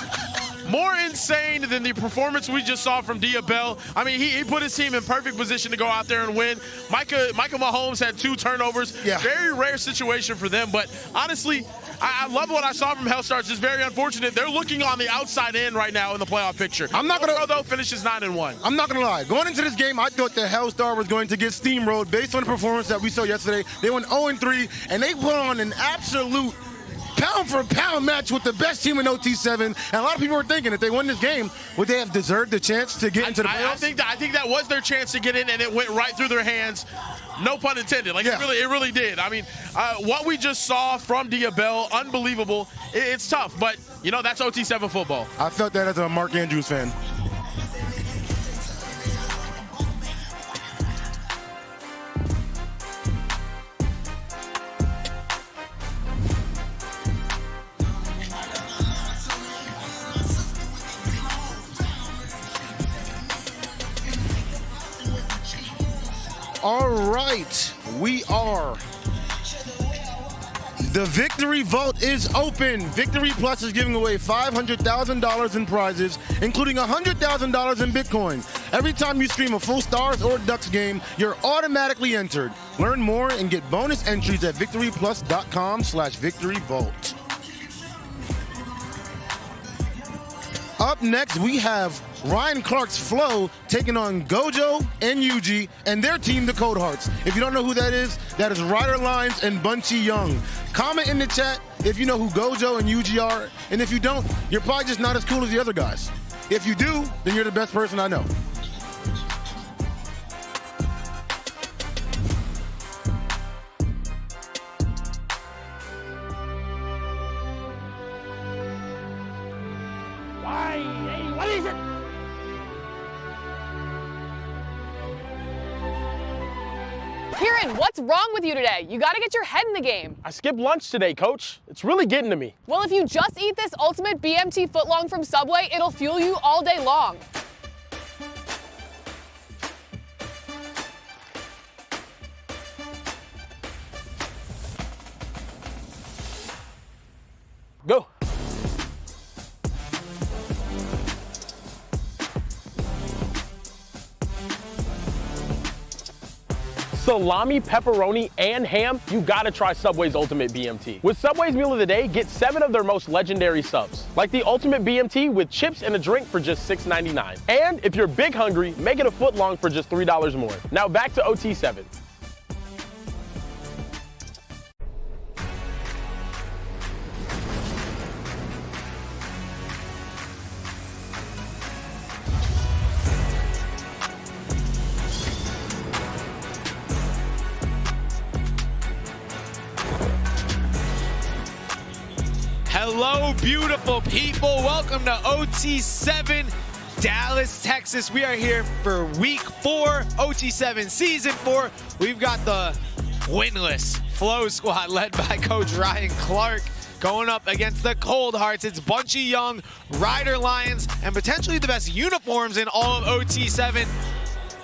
More insane than the performance we just saw from Diabel. I mean, he put his team in perfect position to go out there and win. Michael Mahomes had 2 turnovers. Yeah. Very rare situation for them, but honestly, I love what I saw from Hellstar. It's just very unfortunate. They're looking on the outside in right now in the playoff picture. I'm not gonna- though finishes 9-1. I'm not gonna lie. Going into this game, I thought the Hellstar was going to get steamrolled based on the performance that we saw yesterday. They went 0-3, and they put on an absolute pound-for-pound match with the best team in OT7. And a lot of people were thinking if they won this game, would they have deserved the chance to get into the playoffs? I think that was their chance to get in, and it went right through their hands. No pun intended. Like, Yeah. it really did. I mean, what we just saw from Diabel, unbelievable. It's tough, but, you know, that's OT7 football. I felt that as a Mark Andrews fan. right, we are. The Victory Vault is open. Victory Plus is giving away $500,000 in prizes, including $100,000 in Bitcoin. Every time you stream a full Stars or Ducks game, you're automatically entered. Learn more and get bonus entries at victoryplus.com/victoryvault. Up next, we have Ryan Clark's Fleaux taking on Gojo and Yuji and their team, the Cold Hearts. If you don't know who that is Ryder Lyons and Bunchy Young. Comment in the chat if you know who Gojo and Yuji are, and if you don't, you're probably just not as cool as the other guys. If you do, then you're the best person I know. What is it? Kieran, what's wrong with you today? You gotta get your head in the game. I skipped lunch today, Coach. It's really getting to me. Well, if you just eat this ultimate BMT footlong from Subway, it'll fuel you all day long. Go. Salami, pepperoni, and ham, you gotta try Subway's Ultimate BMT. With Subway's Meal of the Day, get 7 of their most legendary subs, like the Ultimate BMT with chips and a drink for just $6.99. And if you're big hungry, make it a foot long for just $3 more. Now back to OT7. Hello, beautiful people. Welcome to OT7 Dallas, Texas. We are here for week 4, OT7 season 4. We've got the winless Fleaux squad led by Coach Ryan Clark going up against the Cold Hearts. It's Bunchy Young, Ryder Lyons, and potentially the best uniforms in all of OT7.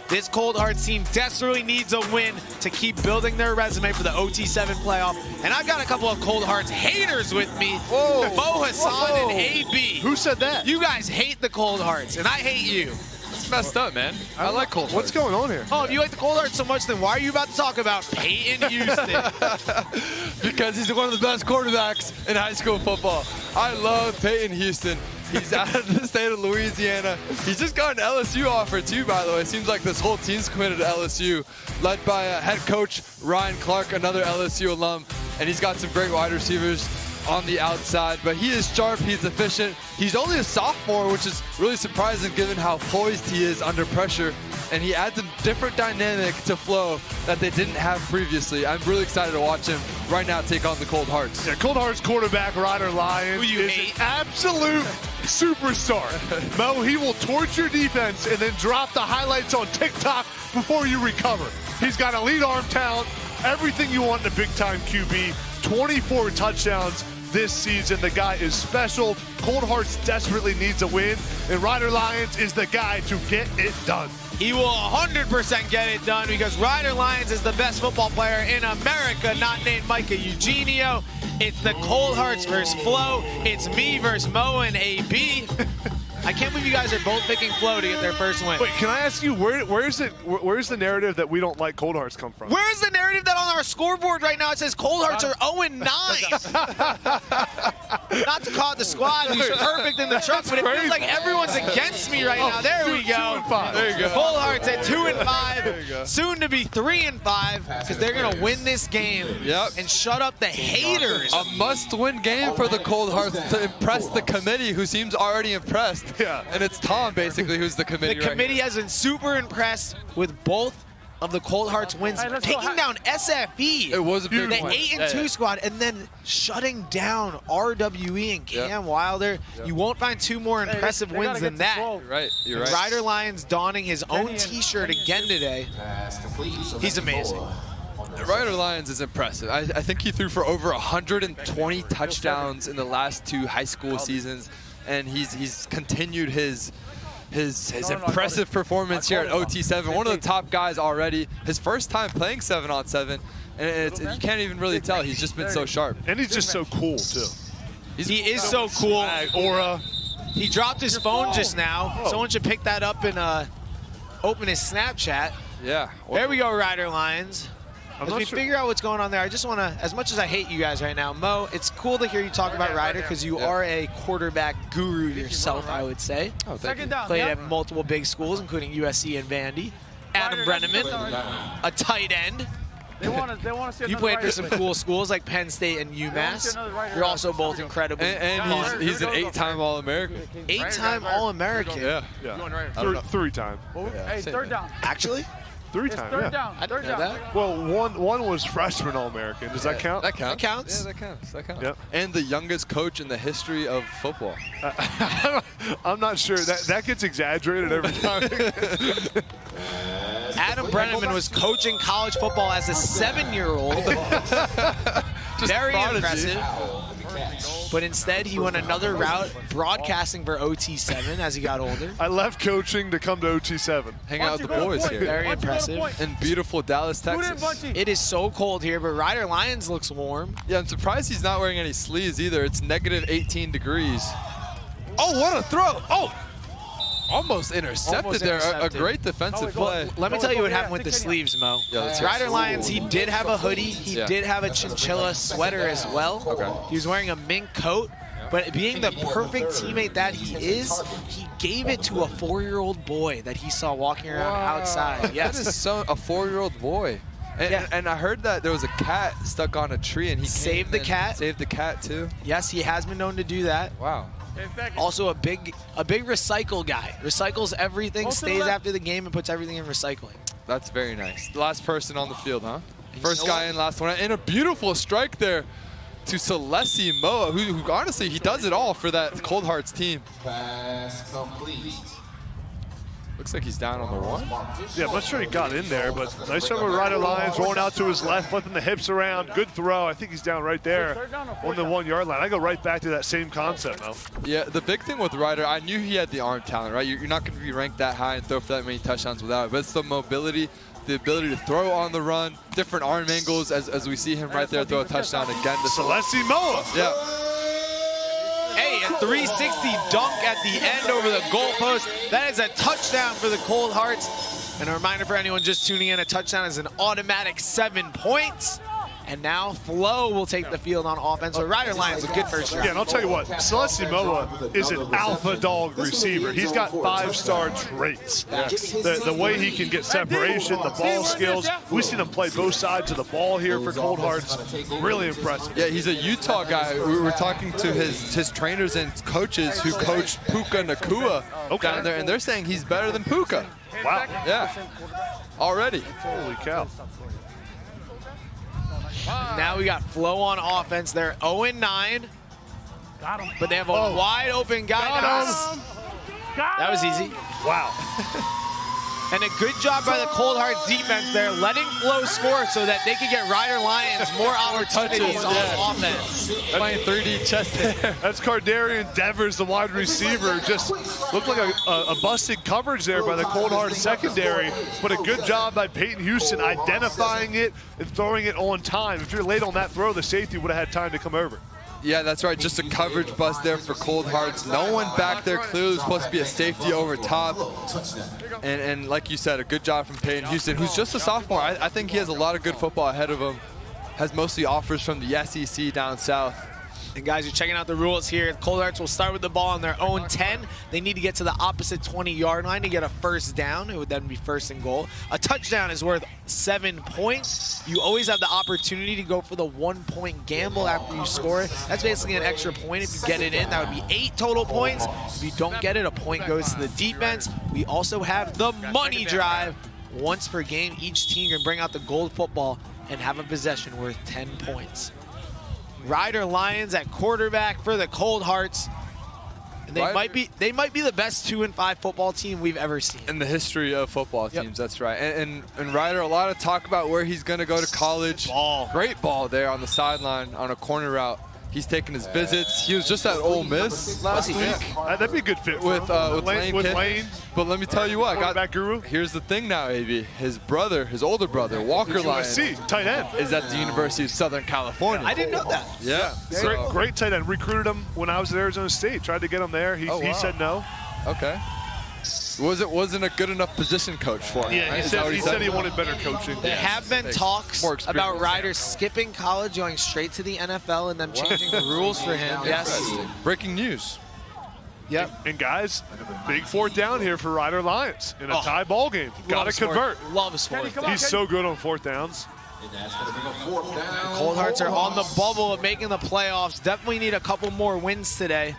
This Cold Hearts team desperately needs a win to keep building their resume for the OT7 playoff. And I've got a couple of Cold Hearts haters with me. Whoa. Mo Hassan and AB. Who said that? You guys hate the Cold Hearts, and I hate you. It's messed up, man. I like Cold Hearts. What's going on here? Oh, if you like the Cold Hearts so much, then why are you about to talk about Peyton Houston? Because he's one of the best quarterbacks in high school football. I love Peyton Houston. He's out of the state of Louisiana. He's just got an LSU offer too, by the way. It seems like this whole team's committed to LSU, led by head coach Ryan Clark, another LSU alum, and he's got some great wide receivers on the outside, but he is sharp, he's efficient. He's only a sophomore, which is really surprising given how poised he is under pressure, and he adds a different dynamic to Fleaux that they didn't have previously. I'm really excited to watch him right now take on the Cold Hearts. Yeah, Cold Hearts quarterback Ryder Lyons is an absolute superstar. Mo, he will torch your defense and then drop the highlights on TikTok before you recover. He's got elite arm talent, everything you want in a big-time QB, 24 touchdowns this season. The guy is special. Cold Hearts desperately needs a win, and Ryder Lyons is the guy to get it done. He will 100% get it done because Ryder Lyons is the best football player in America, not named Micah Eugenio. It's the Cold Hearts versus Fleaux. It's me versus Mo and AB. I can't believe you guys are both picking Fleaux to get their first win. Wait, can I ask you, where's the narrative that we don't like Cold Hearts come from? Where's the narrative that on our scoreboard right now it says Cold Hearts are 0-9? Not to call it the squad who's perfect in the truck, but it feels like everyone's against me right now. There we go. 2-5. There you go. Cold Hearts at 2-5. There you go. Soon to be 3-5 because they're going to win this game and shut up the haters. A must-win game for the Cold Hearts to impress the committee, who seems already impressed. Yeah. And it's Tom, basically, who's the committee. The committee has been super impressed with both of the Cold Hearts wins, taking down SFE. It was a big the win. 8-2 squad, and then shutting down RWE and Cam Wilder. You won't find two more impressive wins than that. You're right. You're right. Ryder Lyons donning his own T-shirt again today. He's amazing. Ryder Lyons is impressive. I think he threw for over 120 touchdowns in the last 2 high school seasons, and he's continued his his impressive performance here at OT7. One of the top guys already. His first time playing 7-on-7, and you can't even really tell. He's just been so sharp. And he's just so cool, too. He is so cool. Aura. He dropped his phone just now. Someone should pick that up and open his Snapchat. Yeah. There we go, Ryder Lyons. As we sure. figure out what's going on there, I just want to, as much as I hate you guys right now, Mo, it's cool to hear you talk about Ryder because you are a quarterback guru yourself, I would say. Oh, thank you. Played at multiple big schools, including USC and Vandy. Adam Brenneman, a tight end. They want to see You played for some cool schools like Penn State and UMass. You're also both incredible. And he's an 8-time All-American. 8-time All-American. Yeah. Three-time. Hey, third down. Actually? 3-time, Third yeah. down. I didn't know that. Well, one was freshman All-American. Does that count? That counts. That counts. Yeah, that counts. That counts. Yep. And the youngest coach in the history of football. I'm not sure. That gets exaggerated every time. Adam Brenneman was coaching college football as a 7-year-old. Very impressive. But instead, he went another route, broadcasting for OT7 as he got older. I left coaching to come to OT7. Hang out with the boys here. Very impressive. In beautiful Dallas, Texas. It is so cold here, but Ryder Lyons looks warm. Yeah, I'm surprised he's not wearing any sleeves either. It's negative 18 degrees. Oh, what a throw! Oh! Almost intercepted there. A great defensive play. Let me tell you what happened with the sleeves, Mo. Yeah, let's hear it. Ryder Lyons, he did have a hoodie. He did have a chinchilla sweater as well. Okay. He was wearing a mink coat. But being the perfect teammate that he is, he gave it to a 4-year-old boy that he saw walking around outside. Yes. That is so a 4-year-old boy. And I heard that there was a cat stuck on a tree and he saved the cat. Saved the cat too. Yes, he has been known to do that. Wow. Also a big recycle guy. Recycles everything, stays after the game, and puts everything in recycling. That's very nice. The last person on the field, huh? First know guy in, last one out. And a beautiful strike there to Celessi Moa, who honestly, he does it all for that Cold Hearts team. Pass complete. Looks like he's down on the one. Yeah, I'm not sure he got in there, but nice job with Ryder Lyons, rolling out to his left, flipping the hips around. Good throw. I think he's down right there on the 1-yard line. I go right back to that same concept, though. Yeah, the big thing with Ryder, I knew he had the arm talent, right? You're not going to be ranked that high and throw for that many touchdowns without it, but it's the mobility, the ability to throw on the run, different arm angles, as we see him right there throw a touchdown again. Celessi Moa. Yeah. Hey, a 360 dunk at the end over the goalpost. That is a touchdown for the Cold Hearts. And a reminder for anyone just tuning in, a touchdown is an automatic 7 points. And now Fleaux will take the field on offense. So Ryder Lyons a good first round. Yeah, and I'll tell you what, Celessi Moa is an alpha dog receiver. He's got 5-star traits. The way he can get separation, the ball skills. We've seen him play both sides of the ball here for Cold Hearts. Really impressive. Yeah, he's a Utah guy. We were talking to his trainers and coaches who coach Puka Nakua down there, and they're saying he's better than Puka. Wow. Yeah. Already. Holy cow. Now we got Fleaux on offense. They're 0-9. Got him. But they have a wide open guy. That was easy. Wow. And a good job by the Cold Hearts defense there, letting Fleaux score so that they could get Ryder Lyons more opportunities on offense. Playing 3D chest. That's Cardarian Devers, the wide receiver. Just looked like a busted coverage there by the Cold Hearts secondary. But a good job by Peyton Houston identifying it and throwing it on time. If you're late on that throw, the safety would have had time to come over. Yeah, that's right. Just a coverage bust there for Cold Hearts. No one back there. Clearly supposed to be a safety over top. And like you said, a good job from Peyton Houston, who's just a sophomore. I think he has a lot of good football ahead of him. Has mostly offers from the SEC down south. And guys, you're checking out the rules here. Cold Hearts will start with the ball on their own 10. They need to get to the opposite 20-yard line to get a first down. It would then be 1st and goal. A touchdown is worth 7 points. You always have the opportunity to go for the 1-point gamble after you score it. That's basically an extra point. If you get it in, that would be 8 total points. If you don't get it, a point goes to the defense. We also have the money drive. Once per game, each team can bring out the gold football and have a possession worth 10 points. Ryder Lyons at quarterback for the Cold Hearts. And they might be the best 2-5 football team we've ever seen. In the history of football teams, that's right. And Ryder, a lot of talk about where he's going to go to college. Ball. Great ball there on the sideline on a corner route. He's taking his visits. He was just at Ole Miss last week. That'd be a good fit with Lane. But let me tell you what, back guru. Here's the thing now, AB. His older brother, Walker Lyons, tight end, is at the University of Southern California. I didn't know that. Yeah. Great tight end. Recruited him when I was at Arizona State. Tried to get him there. He said no. Okay. Wasn't a good enough position coach for him. Yeah, right? he said he wanted better coaching. There have been talks about Ryder skipping college, going straight to the NFL, and them changing the rules for him. Yes. Breaking news. Yep. And guys, big fourth down here for Ryder Lyons in a tie ball game. Got to convert. Love a sport. He's so good on fourth downs. The Cold Hearts are on the bubble of making the playoffs. Definitely need a couple more wins today.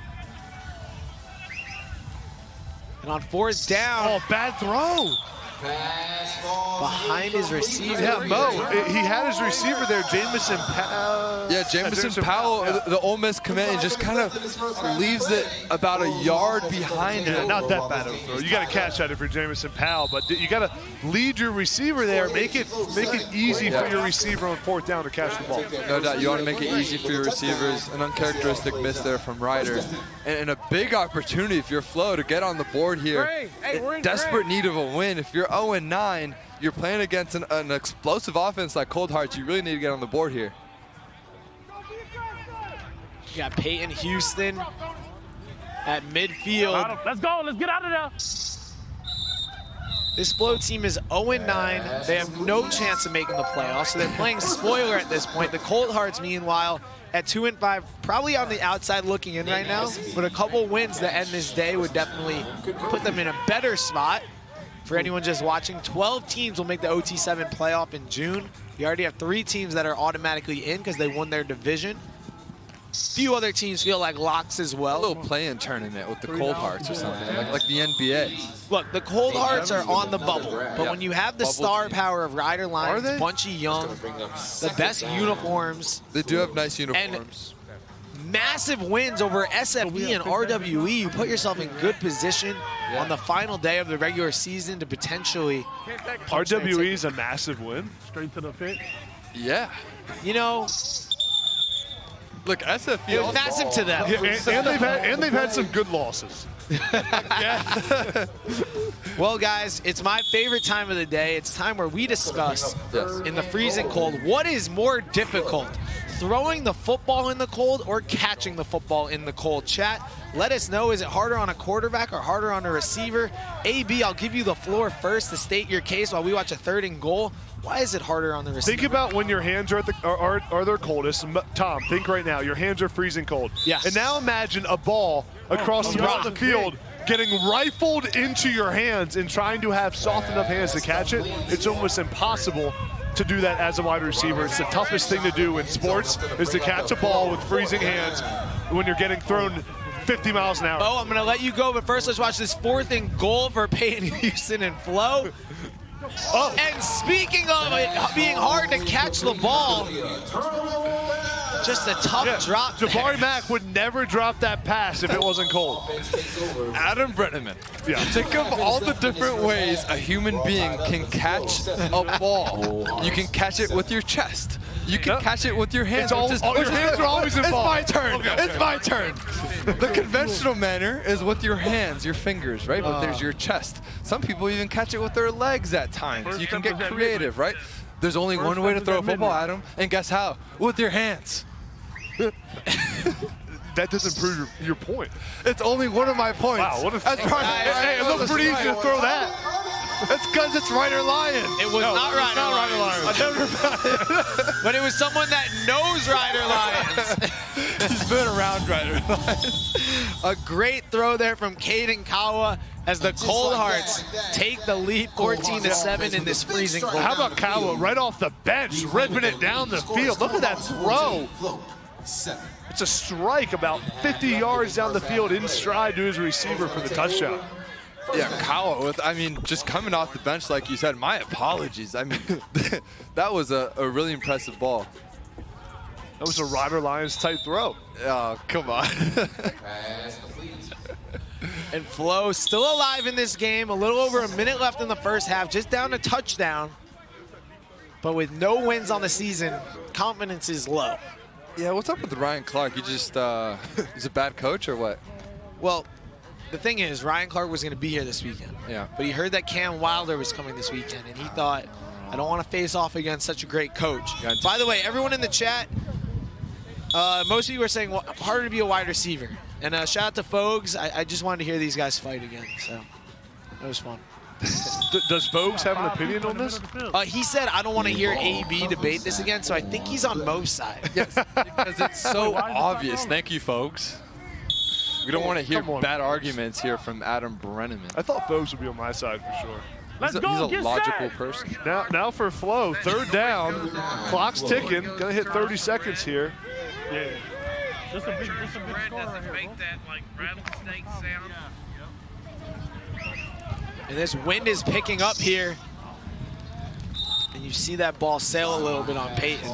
And on fourth down. Oh, bad throw. Behind his receiver. Yeah, Mo. He had his receiver there, Jamison Powell. Yeah, Jamison Powell, the Ole Miss commit, and just kind of leaves it about a yard behind him. Not that bad of a throw. You got to catch that if you're Jamison Powell, but you got to lead your receiver there. Make it easy for your receiver on fourth down to catch the ball. No doubt, you want to make it easy for your receivers. An uncharacteristic miss there from Ryder, and a big opportunity if you're Fleaux to get on the board here. Desperate need of a win. If you're 0-9, you're playing against an explosive offense like Cold Hearts. You really need to get on the board here. You got Peyton Houston at midfield. Let's go. Let's get out of there. This Fleaux team is 0-9. They have no chance of making the playoffs, so they're playing spoiler at this point. The Cold Hearts, meanwhile, at 2-5, probably on the outside looking in right now, but a couple wins to end this day would definitely put them in a better spot. For anyone just watching, 12 teams will make the OT7 playoff in June. You already have 3 teams that are automatically in because they won their division. Few other teams feel like locks as well. A little play-in tournament with the Cold Hearts or something, like the NBA. Look, the Cold Hearts are on the bubble, but when you have the star power of Ryder Lyons, Bunchy Young, the best uniforms. They do have nice uniforms. Massive wins over SFE and RWE. You put yourself in good position on the final day of the regular season to potentially. RWE is a massive win. Straight to the pit. Yeah. You know, look, SFE. It was massive to them. Yeah, and they've had some good losses. Well, guys, it's my favorite time of the day. It's time where we discuss in the freezing cold what is more difficult, throwing the football in the cold or catching the football in the cold. Chat, let us know, is it harder on a quarterback or harder on a receiver? AB, I'll give you the floor first to state your case while we watch a 3rd and goal. Why is it harder on the receiver? Think about when your hands are are their coldest. Tom, think right now, your hands are freezing cold. Yeah. And now imagine a ball across the field getting rifled into your hands and trying to have soft enough hands to catch it. It's almost impossible to do that as a wide receiver. It's the toughest thing to do in sports, is to catch a ball with freezing hands when you're getting thrown 50 miles an hour. Oh, I'm going to let you go, but first let's watch this 4th and goal for Peyton Houston and Fleaux. Oh. And speaking of it being hard to catch the ball, just a tough drop. Jabari Mack would never drop that pass if it wasn't cold. Adam Brenneman. Yeah. Think of all the different ways a human being can catch a ball. You can catch it with your chest. You can catch it with your hands. Your hands are always involved. It's my turn. It's my turn. The conventional manner is with your hands, your fingers, right? But there's your chest. Some people even catch it with their legs at times. You can get creative, right? There's only one way to throw a football at them, and guess how? With your hands. That doesn't prove your point. It's only one of my points. Wow, what a hey, it looks pretty easy to throw that. It's because it's Ryder Lyons. It was not Ryder Lyons. But it was someone that knows Ryder Lyons. He's been around Ryder Lyons. A great throw there from Caden Kawa as the Cold Hearts take the lead 14-7 in this freezing cold. How about Kawa right off the bench, ripping it down the field? Look at that throw. It's a strike about 50 yards down the field in stride to his receiver for the touchdown. Yeah, Kawa just coming off the bench, like you said, my apologies. I mean, that was a really impressive ball. That was a Ryder Lyons type throw. Oh, come on. And Fleaux still alive in this game. A little over a minute left in the first half, just down a touchdown. But with no wins on the season, confidence is low. Yeah, what's up with Ryan Clark? He just, he's a bad coach or what? Well, the thing is, Ryan Clark was going to be here this weekend. Yeah. But he heard that Cam Wilder was coming this weekend, and he thought, I don't want to face off against such a great coach. By the way, everyone in the chat, most of you were saying harder to be a wide receiver. And shout out to Fogues. I just wanted to hear these guys fight again, so it was fun. Does Fogues have an opinion on this? He said, I don't want to hear AB debate this again, so I think he's on Mo's side. Yes, because it's so obvious. Thank you, folks. We don't want to hear bad arguments here from Adam Brenneman. I thought Fogues would be on my side for sure. He's a logical person. Now for Fleaux, 3rd down. Clock's ticking. Gonna hit 30 seconds here. Yeah. Just a big score Doesn't right make here, that like rattlesnake sound. And this wind is picking up here. And you see that ball sail a little bit on Peyton.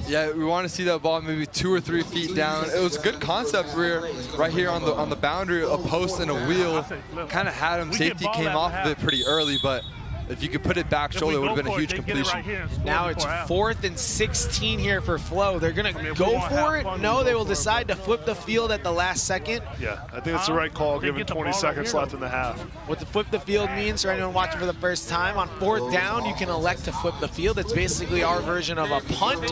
Yeah, we want to see that ball maybe 2 or 3 feet down. It was a good concept right here on the boundary, a post and a wheel. Kind of had him. Safety came off of it pretty early, but if you could put it back shoulder, it would have been a huge completion. Now it's 4th and 16 here for Fleaux. They're going to go for it. No, they will decide to flip the field at the last second. Yeah, I think it's the right call, given 20 seconds left in the half. What the flip the field means for anyone watching for the first time, on 4th down, you can elect to flip the field. It's basically our version of a punt.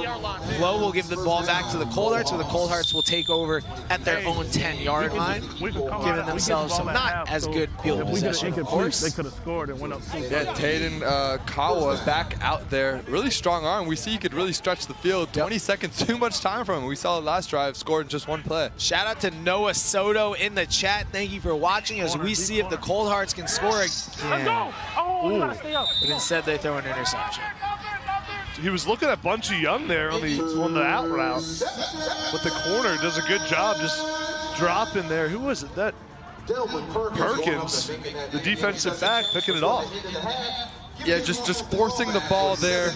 Fleaux will give the ball back to the Cold Hearts, or the Cold Hearts will take over at their own 10-yard line, giving themselves some not as good field possession, of course. They could have scored and went up 2. Yeah, Taden Kawa back out there. Really strong arm. We see he could really stretch the field. 20 seconds, too much time for him. We saw the last drive, scored in just 1 play. Shout out to Noah Soto in the chat. Thank you for watching as we see if the Cold Hearts can score again. Let's go! Oh, you gotta stay up. But instead they throw an interception. He was looking at Bunchy Young there on the out route. But the corner does a good job just dropping there. Who was it? That Perkins, the defensive back, picking it off. Yeah, just forcing the ball there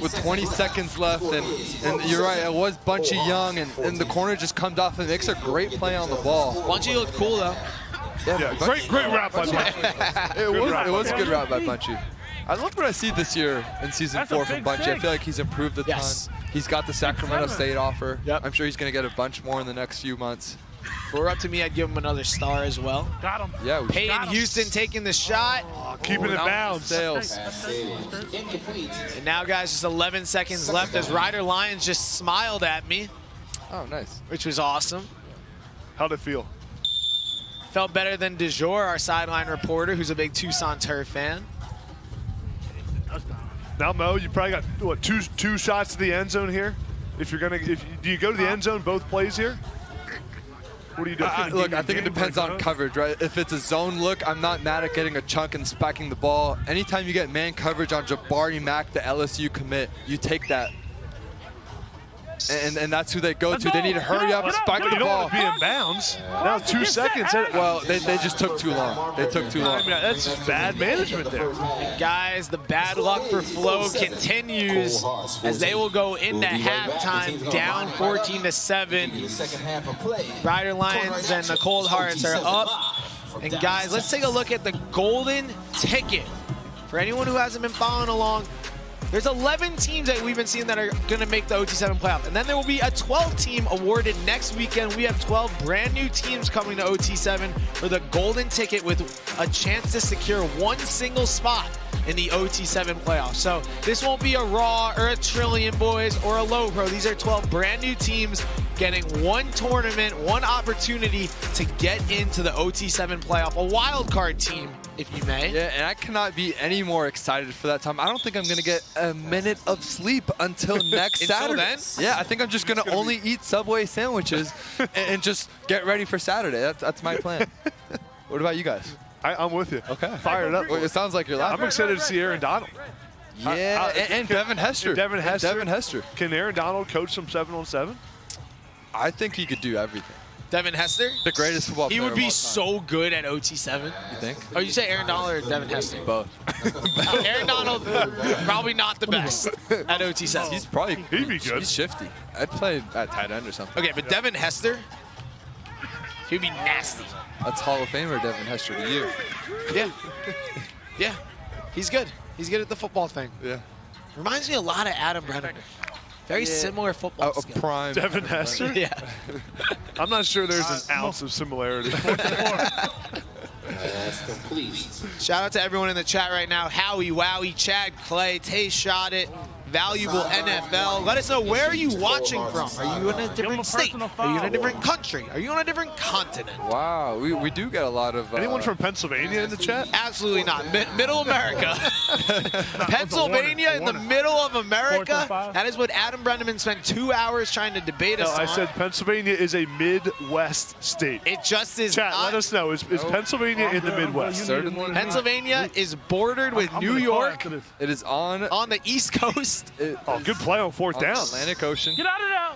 with 20 seconds left. And you're right, it was Bunchy Young, and the corner just comes off and makes a great play on the ball. Bunchy looked cool, though. Yeah, great route by Bunchy. It was a good route by Bunchy. I love what I see this year in Season 4 from Bunchy. I feel like he's improved a ton. He's got the Sacramento State offer. I'm sure he's going to get a bunch more in the next few months. If it were up to me, I'd give him another star as well. Got him. Yeah, Peyton Houston taking the shot. Keeping it bounds. Sails. And now, guys, just 11 seconds left as Ryder Lyons just smiled at me. Oh, nice. Which was awesome. How'd it feel? Felt better than De Jour, our sideline reporter, who's a big Tucson Turf fan. Now, Mo, you probably got what, two shots to the end zone here. If you're gonna, do you go to the end zone both plays here? What do you do? Look, I think it depends on coverage, right? If it's a zone look, I'm not mad at getting a chunk and spiking the ball. Anytime you get man coverage on Jabari Mack, the LSU commit, you take that. And that's who they go to. They need to hurry up and spike the ball. You don't want to be in bounds. Now 2 seconds. Well, they just took too long. They took too long. I mean, that's just bad management there. And guys, the bad luck for Fleaux continues as they will go into halftime down 14-7. Ryder Lyons and the Cold Hearts are up. And guys, let's take a look at the golden ticket. For anyone who hasn't been following along, there's 11 teams that we've been seeing that are going to make the OT7 playoff. And then there will be a 12 team awarded next weekend. We have 12 brand new teams coming to OT7 for the golden ticket with a chance to secure one single spot in the OT7 playoff. So this won't be a Raw or a Trillion Boys or a Low Pro. These are 12 brand new teams getting one tournament, one opportunity to get into the OT7 playoff, a wild card team, if you may. Yeah, and I cannot be any more excited for that time. I don't think I'm going to get a minute of sleep until next Saturday. Then? Yeah, I think I'm just going to only eat Subway sandwiches and just get ready for Saturday. That's my plan. What about you guys? I'm with you. Okay. Fired up. Well, it sounds like you're laughing. I'm excited to see Aaron Donald. Yeah, and Devin Hester. Devin Hester. Hester. Can Aaron Donald coach some 7-on-7? I think he could do everything. Devin Hester? The greatest football player He would be of all time. so good at OT7. You think? Oh, you say Aaron Donald or Devin Hester? Both. Aaron Donald, probably not the best at OT7. He'd be good. He's shifty. I'd play at tight end or something. Okay, but Devin Hester, he'd be nasty. That's Hall of Famer Devin Hester to you. Yeah. Yeah. He's good. He's good at the football thing. Yeah. Reminds me a lot of Adam Brenneman. Very similar football A skill. prime. Devin Hester? Yeah. I'm not sure there's an ounce of similarity. Pass complete. Shout out to everyone in the chat right now. Howie, Wowie, Chad, Clay, Tay shot it. Valuable NFL. Let us know, where are you watching from? Are you in a different state? Are you in a different country? Are you on a different continent? Wow, we do get a lot of... Anyone from Pennsylvania in the chat? Absolutely not. Middle America. Pennsylvania in the middle of America. That is what Adam Brenneman spent 2 hours trying to debate us on. I said Pennsylvania is a Midwest state. It just is Chat, not. let us know. Is Pennsylvania in the Midwest? Certainly. Pennsylvania is bordered with New York It is on the East Coast. Oh, good play on fourth down. Atlantic Ocean. Get out of there.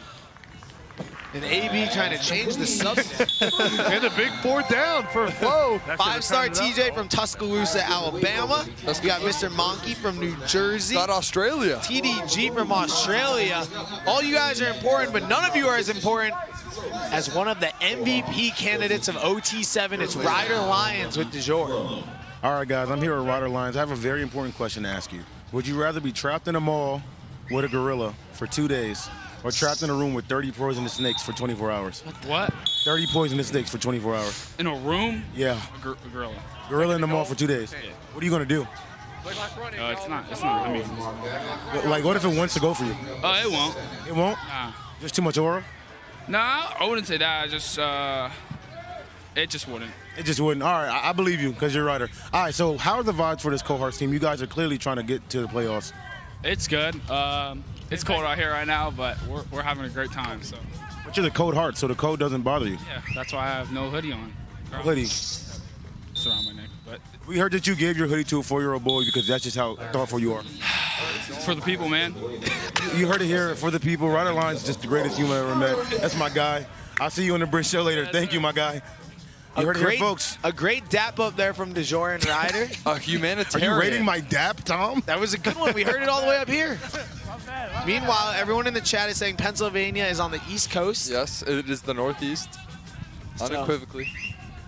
And AB trying to change the subject. And a big fourth down for Fleaux. Five-star TJ from Tuscaloosa, Alabama. We got Mr. Monkey from New Jersey. Got Australia. TDG from Australia. All you guys are important, but none of you are as important as one of the MVP candidates of OT7. It's Ryder Lyons with du jour. All right, guys, I'm here with Ryder Lyons. I have a very important question to ask you. Would you rather be trapped in a mall with a gorilla for 2 days or trapped in a room with 30 poisonous snakes for 24 hours? What? 30 poisonous snakes for 24 hours. In a room? Yeah. A gorilla. Gorilla in the mall for 2 days. What are you going to do? It's not, I mean. Like, what if it wants to go for you? It won't. It won't? Nah. Just too much aura? Nah, I wouldn't say that. It just wouldn't. It just wouldn't. All right, I believe you because you're Ryder. All right, so how are the vibes for this Cohorts team? You guys are clearly trying to get to the playoffs. It's good. It's cold out here right now, but we're having a great time. So. But you're the Code Heart, so the code doesn't bother you. Yeah, that's why I have no hoodie on. No hoodie. It's around my neck, but. We heard that you gave your hoodie to a 4-year-old boy because that's just how thoughtful you are. It's for the people, man. You heard it here for the people. Ryder Lyons is just the greatest human I ever met. That's my guy. I'll see you on the Bridge Show later. Thank you, my guy. You heard it here, folks. A great dap up there from du jour and Ryder. A humanitarian. Are you rating my dap, Tom? That was a good one. We heard it all the way up here. Meanwhile, everyone in the chat is saying Pennsylvania is on the East Coast. Yes, it is the Northeast. Unequivocally.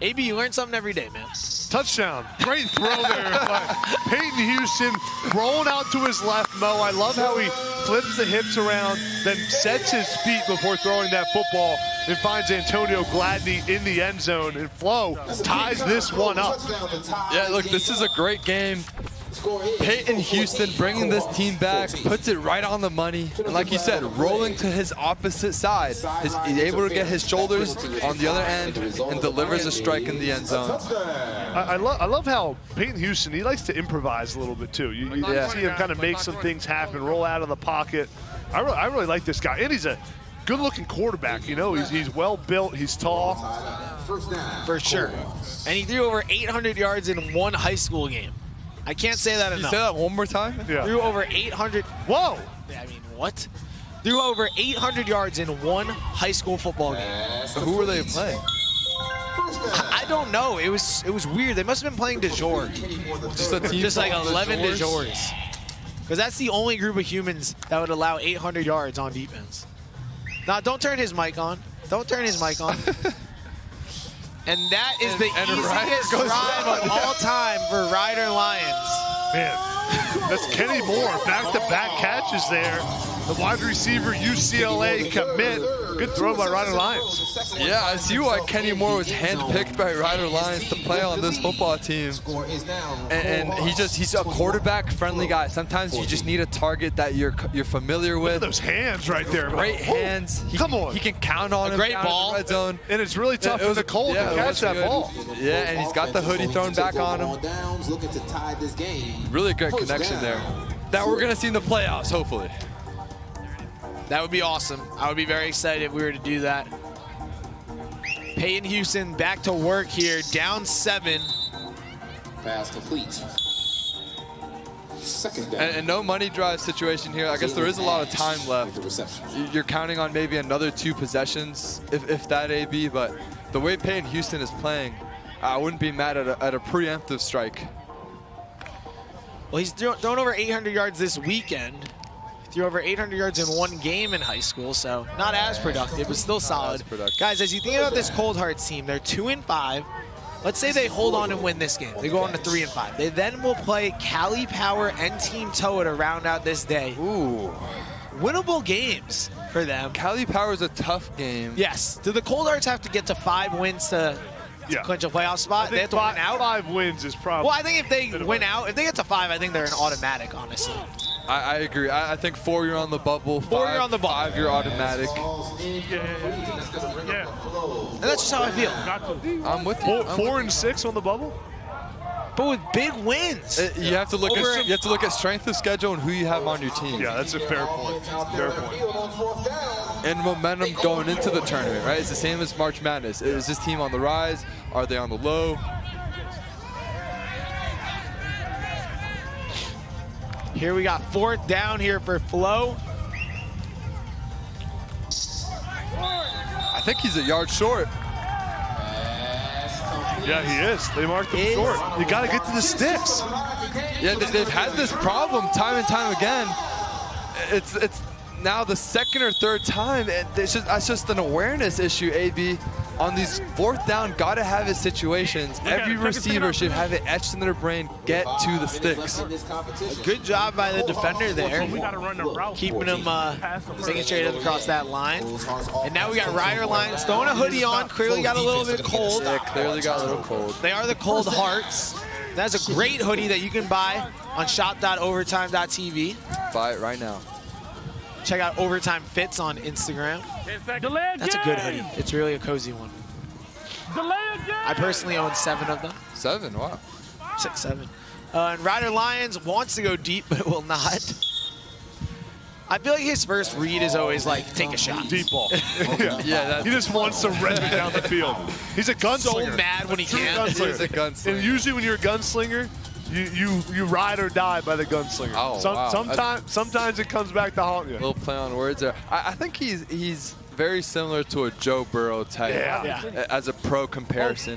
AB, you learn something every day, man. Touchdown. Great throw there by Peyton Houston. Rolling out to his left, Mo. I love how he flips the hips around, then sets his feet before throwing that football and finds Antonio Gladney in the end zone. And Fleaux ties this one up. Yeah, look, this is a great game. Peyton Houston bringing this team back, puts it right on the money, and like you said, rolling to his opposite side. He's able to get his shoulders on the other end and delivers a strike in the end zone. I love how Peyton Houston, he likes to improvise a little bit too. You see him kind of make some things happen, roll out of the pocket. I really like this guy, and he's a good-looking quarterback. You know, he's well built, he's tall. For sure. And he threw over 800 yards in one high school game. I can't say that enough. Can you say that one more time? Yeah. Threw over 800. Whoa! I mean, what? Threw over 800 yards in one high school football game. So who were they playing? I don't know. It was weird. They must have been playing du jour. Just like 11 du jours. Because that's the only group of humans that would allow 800 yards on defense. Now, don't turn his mic on. Don't turn his mic on. And that is the easiest drive of all time for Ryder Lyons. Man, that's Kenny Moore. Back-to-back catches there. The wide receiver, UCLA commit. Good throw by Ryder Lyons. Yeah, I see why Kenny Moore was handpicked by Ryder Lyons to play on this football team. And he's a quarterback-friendly guy. Sometimes you just need a target that you're familiar with. Look at those hands right there. Great hands. Come on. He can count on a great ball. Red zone. And it's really tough for the Colt to catch that ball. Yeah, and he's got the hoodie thrown back on him. Really great connection there. That we're going to see in the playoffs, hopefully. That would be awesome. I would be very excited if we were to do that. Peyton Houston back to work here, down 7. Pass complete. Second down. And no money drive situation here. I guess there is a lot of time left. You're counting on maybe another 2 possessions, if that AB, but the way Peyton Houston is playing, I wouldn't be mad at a preemptive strike. Well, he's thrown over 800 yards this weekend. Threw over 800 yards in one game in high school, so not as productive, but still solid. Guys, as you think about this Cold Hearts team, they're 2-5. Let's say they hold on and win this game. They go on to 3-5. They then will play Cali Power and Team Toa to round out this day. Ooh. winnable games for them. Cali Power is a tough game. Yes. Do the Cold Hearts have to get to 5 wins to clinch a playoff spot? They have to win out? 5 wins is probably... Well, I think if they win out, if they get to 5, I think they're an automatic, honestly. I agree. I think 4 you're on the bubble. 4 you're on the bubble. 5 you're automatic. Yeah. And that's just how I feel. I'm with you. 4 and 6 on the bubble? But with big wins. You have to look at strength of schedule and who you have on your team. Yeah, that's a fair point. Fair point. And momentum going into the tournament, right? It's the same as March Madness. Is this team on the rise? Are they on the low? Here we got 4th down here for Fleaux. I think he's a yard short. Yeah, he is. They marked him short. You got to get to the sticks. Yeah, they've had this problem time and time again. It's now the 2nd or 3rd time. That's just an awareness issue, AB. On these 4th down, gotta have it situations. Every receiver should have it etched in their brain, get to the sticks. Good job by the defender there. We got to run the route. Keeping him, making sure he doesn't cross that line. And now we got Ryder Lyons throwing a hoodie on. Clearly got a little bit cold. Yeah, clearly got a little cold. They are the Cold Hearts. That's a great hoodie that you can buy on shop.overtime.tv. Buy it right now. Check out Overtime Fits on Instagram. That's a good hoodie. It's really a cozy one. I personally own 7 of them. 7, wow. 6, 7. And Ryder Lyons wants to go deep, but will not. I feel like his first read is always like, take a shot. Deep ball. Yeah, he just wants to rip it down the field. He's a gunslinger. So mad when he can. He's a gunslinger. And usually when you're a gunslinger, you ride or die by the gunslinger. Oh, wow. Sometimes it comes back to haunt you. A little play on words there. I think he's very similar to a Joe Burrow type as a pro comparison.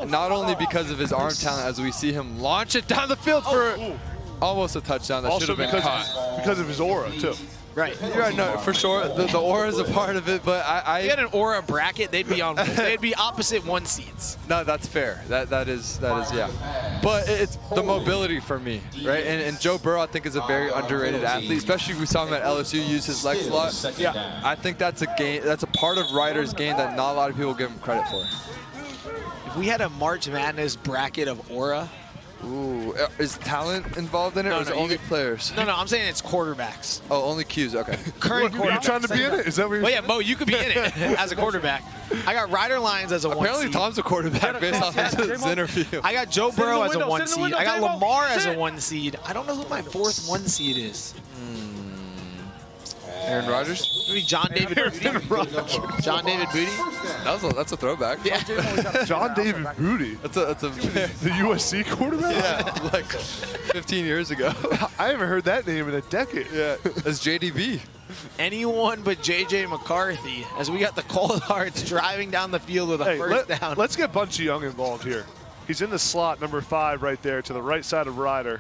Not only because of his arm talent, as we see him launch it down the field for almost a touchdown that should have been caught. Because of his aura, too. Right. You're right, no, for sure. The aura is a part of it, but If you had an aura bracket, they'd be opposite 1 seeds. No, that's fair. That is, yeah. But it's the mobility for me, right? And Joe Burrow, I think, is a very underrated athlete, especially if we saw him at LSU use his leg slot. Yeah. I think that's a part of Ryder's game that not a lot of people give him credit for. If we had a March Madness bracket of aura. Ooh, is talent involved in it, or is it only players? No, I'm saying it's quarterbacks. Oh, only Qs, okay. Current quarterbacks. Are you trying to be in it? Is that what you're saying? Well, yeah, Mo, you could be in it as a quarterback. I got Ryder Lyons as a 1 seed. Apparently Tom's a quarterback based off his interview. I got Joe Burrow as a 1 seed. I got Lamar as a 1 seed. I don't know who my 4th 1 seed is. Aaron Rodgers? Maybe John David Booty. John David Booty? That's a throwback. Yeah. John David Booty. That's a the USC quarterback? Yeah, like 15 years ago. I haven't heard that name in a decade. Yeah, that's JDB. Anyone but JJ McCarthy, as we got the Cold Hearts driving down the field with a 1st down. Let's get Bunchy Young involved here. He's in the slot, number 5 right there, to the right side of Ryder.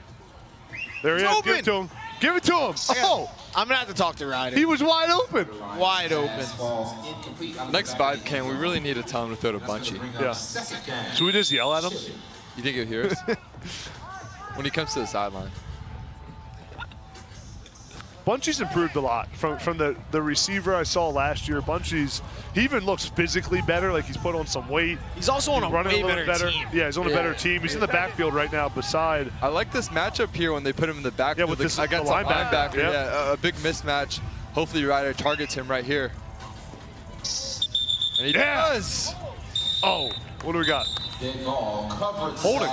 There he is. Give it to him. Give it to him. Oh! I'm going to have to talk to Ryder. He was wide open. Wide open. Next 5, Ken, we really need a time to throw to Bunchy. Yeah. Should we just yell at him? You think he'll hear us? When he comes to the sideline. Bunchy's improved a lot from the receiver I saw last year. Bunchy's, he even looks physically better, like he's put on some weight. He's also on a way better team. Yeah, he's on a better team. He's in the backfield right now beside. I like this matchup here when they put him in the backfield against a linebacker. Yep. Yeah, a big mismatch. Hopefully Ryder targets him right here. And he does. Oh, what do we got? Holding.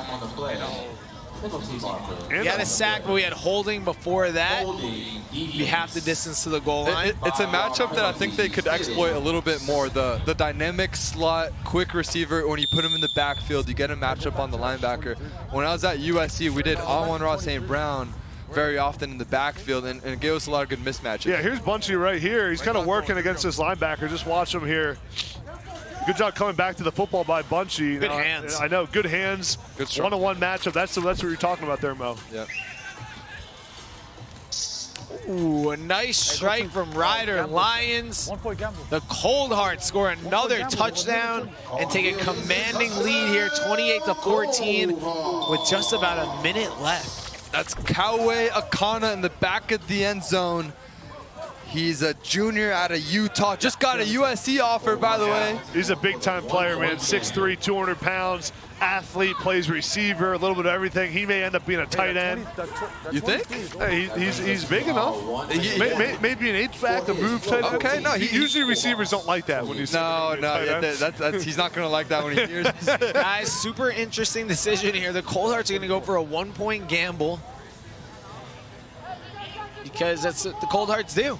We had a sack, but we had holding before that. We have the distance to the goal line. It's a matchup that I think they could exploit a little bit more. The dynamic slot, quick receiver, when you put him in the backfield, you get a matchup on the linebacker. When I was at USC, we did Amon-Ra St. Brown very often in the backfield, and it gave us a lot of good mismatches. Yeah, here's Bunchy right here. He's kind of working against this linebacker. Just watch him here. Good job coming back to the football by Bunchy. Good hands. I know, good hands. Good one-on-one matchup. That's what you're talking about there, Mo. Yep. Ooh, a nice strike from Ryder Lyons. 1 point gamble. The Cold Hearts score another touchdown and take a commanding lead here, 28-14, with just about a minute left. That's Kawe Akana in the back of the end zone. He's a junior out of Utah. Just got a USC offer, by the way. He's a big-time player, man. 6'3", 200 pounds, athlete, plays receiver, a little bit of everything. He may end up being a tight end. You think? Hey, he's big enough. Maybe an H-back, a move tight end. Okay, no. Usually receivers don't like that when you say he's not going to like that when he hears it. Guys, super interesting decision here. The Cold Hearts are going to go for a 1-point gamble because that's what the Cold Hearts do.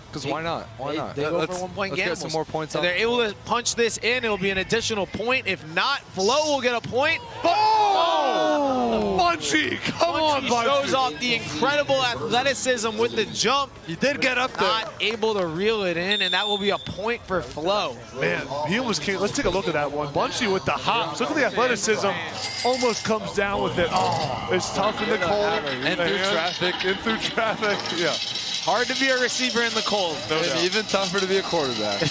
Because why not? Why not? They go for 1-point gambles. Let's get some more points If on. they're able to punch this in, it'll be an additional point. If not, Fleaux will get a point. Oh! Bunchy, come on, Bunchy. Shows off the incredible athleticism with the jump. He did get up there. Not able to reel it in, and that will be a point for Fleaux. Man, he almost came. Let's take a look at that one. Bunchy with the hops. Look at the athleticism. Almost comes down with it. Oh, it's tough in the cold. And through traffic. And through traffic, yeah. Hard to be a receiver in the cold. No doubt. And even tougher to be a quarterback.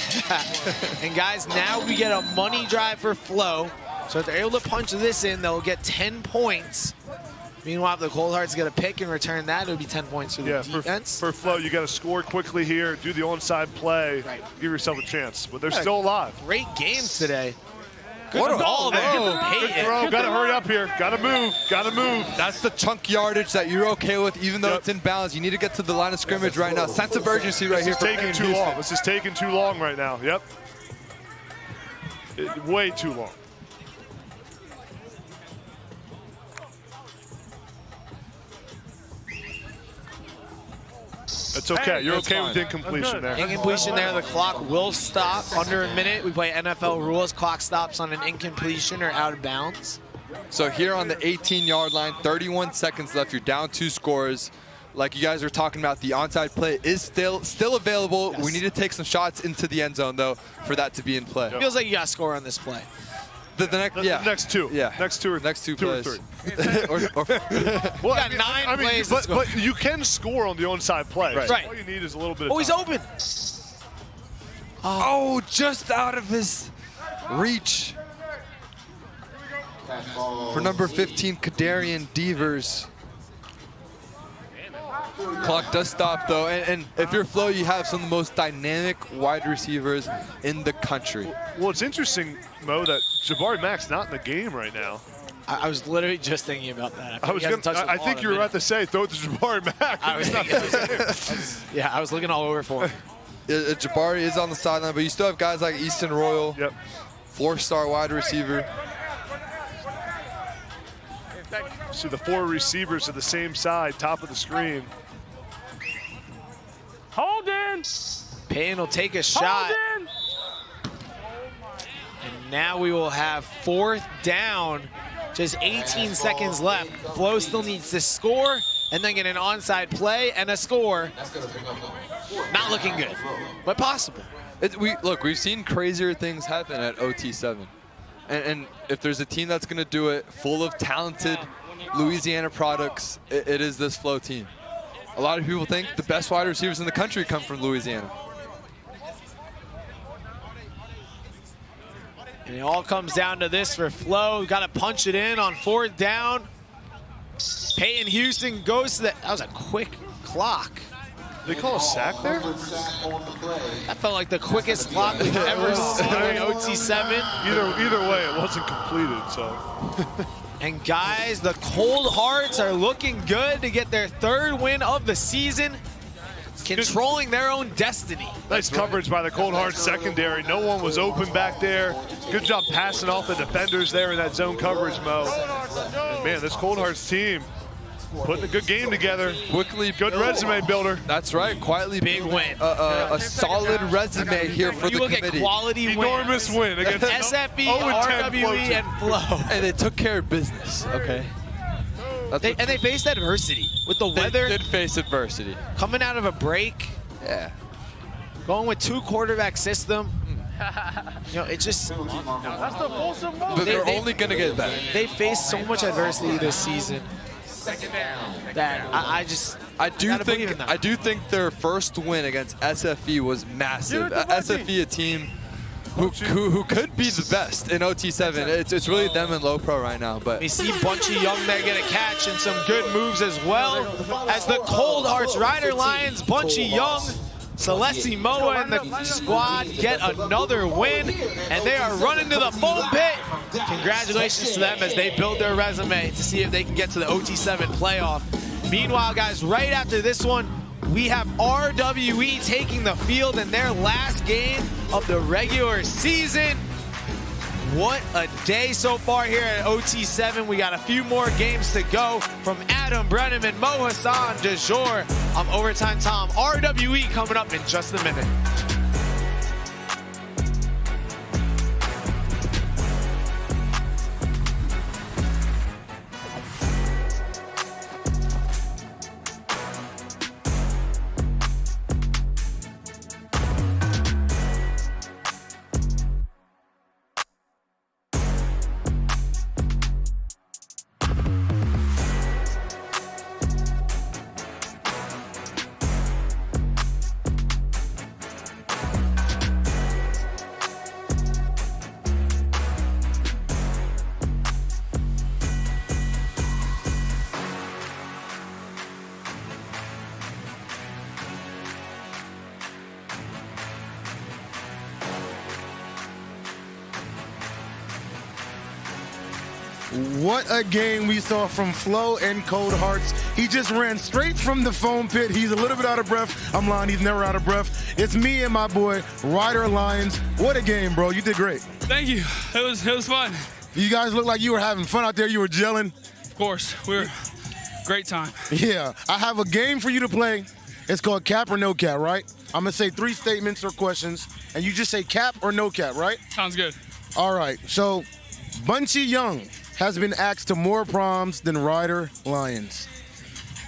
And guys, now we get a money drive for Fleaux. So if they're able to punch this in, they'll get 10 points. Meanwhile, if the Cold Hearts get a pick and return that, it'll be 10 points for the defense. For Fleaux, you got to score quickly here, do the onside play, give yourself a chance. But they're still alive. Great games today. What a ball there. Good throw. Got to hurry up here. Got to move. Got to move. That's the chunk yardage that you're okay with, even though it's in bounds. You need to get to the line of scrimmage right now. Sense of urgency right here. This is taking too long. This is taking too long right now. Yep. Way too long. It's okay. You're okay with incompletion there. Incompletion there. The clock will stop under a minute. We play NFL rules. Clock stops on an incompletion or out of bounds. So here on the 18-yard line, 31 seconds left. You're down 2 scores. Like you guys were talking about, the onside play is still available. Yes. We need to take some shots into the end zone, though, for that to be in play. Feels like you got to score on this play. The next two. Yeah. Next two plays. Or 3. Well, got 9 plays. But you can score on the onside play. Right. All you need is a little bit of he's time. open. Oh, just out of his reach. For number 15, Kadarian Devers. Clock does stop, though. And if you're Fleaux, you have some of the most dynamic wide receivers in the country. Well, it's interesting, Mo, that Jabari Mack's not in the game right now. I was literally just thinking about that. I think you were about to say, throw it to Jabari Mack. I was looking all over for him. Jabari is on the sideline, but you still have guys like Easton Royal, 4-star wide receiver. See the 4 receivers at the same side, top of the screen. Hold in. Payne will take a shot. Hold in. And now we will have 4th down. Just 18 seconds left. Fleaux still needs to score and then get an onside play and a score. Not looking good, but possible. We've seen crazier things happen at OT7. And if there's a team that's going to do it, full of talented Louisiana products, it is this Fleaux team. A lot of people think the best wide receivers in the country come from Louisiana. And it all comes down to this for Fleaux. Got to punch it in on 4th down. Peyton Houston goes to that was a quick clock. They call a sack there? That felt like the quickest clock we've ever seen in OT7. Either way, it wasn't completed, so. And guys, the Cold Hearts are looking good to get their 3rd win of the season, controlling their own destiny. Nice coverage by the Cold Hearts secondary. No one was open back there. Good job passing off the defenders there in that zone coverage, Mo. And man, this Cold Hearts team putting a good game together. Quickly good resume builder. That's right. Quietly big win. A solid resume here for the committee. You look at quality enormous win against SFE, RWE, and Fleaux. And they took care of business. Okay. They faced adversity with the weather. They did face adversity. Coming out of a break. Yeah. Going with 2 quarterback system. You know, it's just. That's the Folsom move. But they're only going to get better. They faced so much adversity this season that I do think their first win against SFE was massive. SFE, a team who could be the best in OT7. It's really them and Low Pro right now. But we see Bunchy Young there get a catch and some good moves as well. As the Cold Hearts, Ryder Lyons, Bunchy Young Celeste Moa and the squad get another win, and they are running to the foam pit. Congratulations to them as they build their resume to see if they can get to the OT7 playoff. Meanwhile, guys, right after this one, we have RWE taking the field in their last game of the regular season. What a day so far here at OT7. We got a few more games to go from Adam Brennan and Mo Hassan de Jour. I'm Overtime Tom. RWE coming up in just a minute. What a game we saw from Fleaux and Cold Hearts. He just ran straight from the foam pit. He's a little bit out of breath. I'm lying, he's never out of breath. It's me and my boy, Ryder Lyons. What a game, bro. You did great. Thank you. It was fun. You guys look like you were having fun out there. You were gelling. Of course. Great time. Yeah. I have a game for you to play. It's called cap or no cap, right? I'm going to say 3 statements or questions, and you just say cap or no cap, right? Sounds good. All right. So, Bunchy Young has been asked to more proms than Ryder Lyons.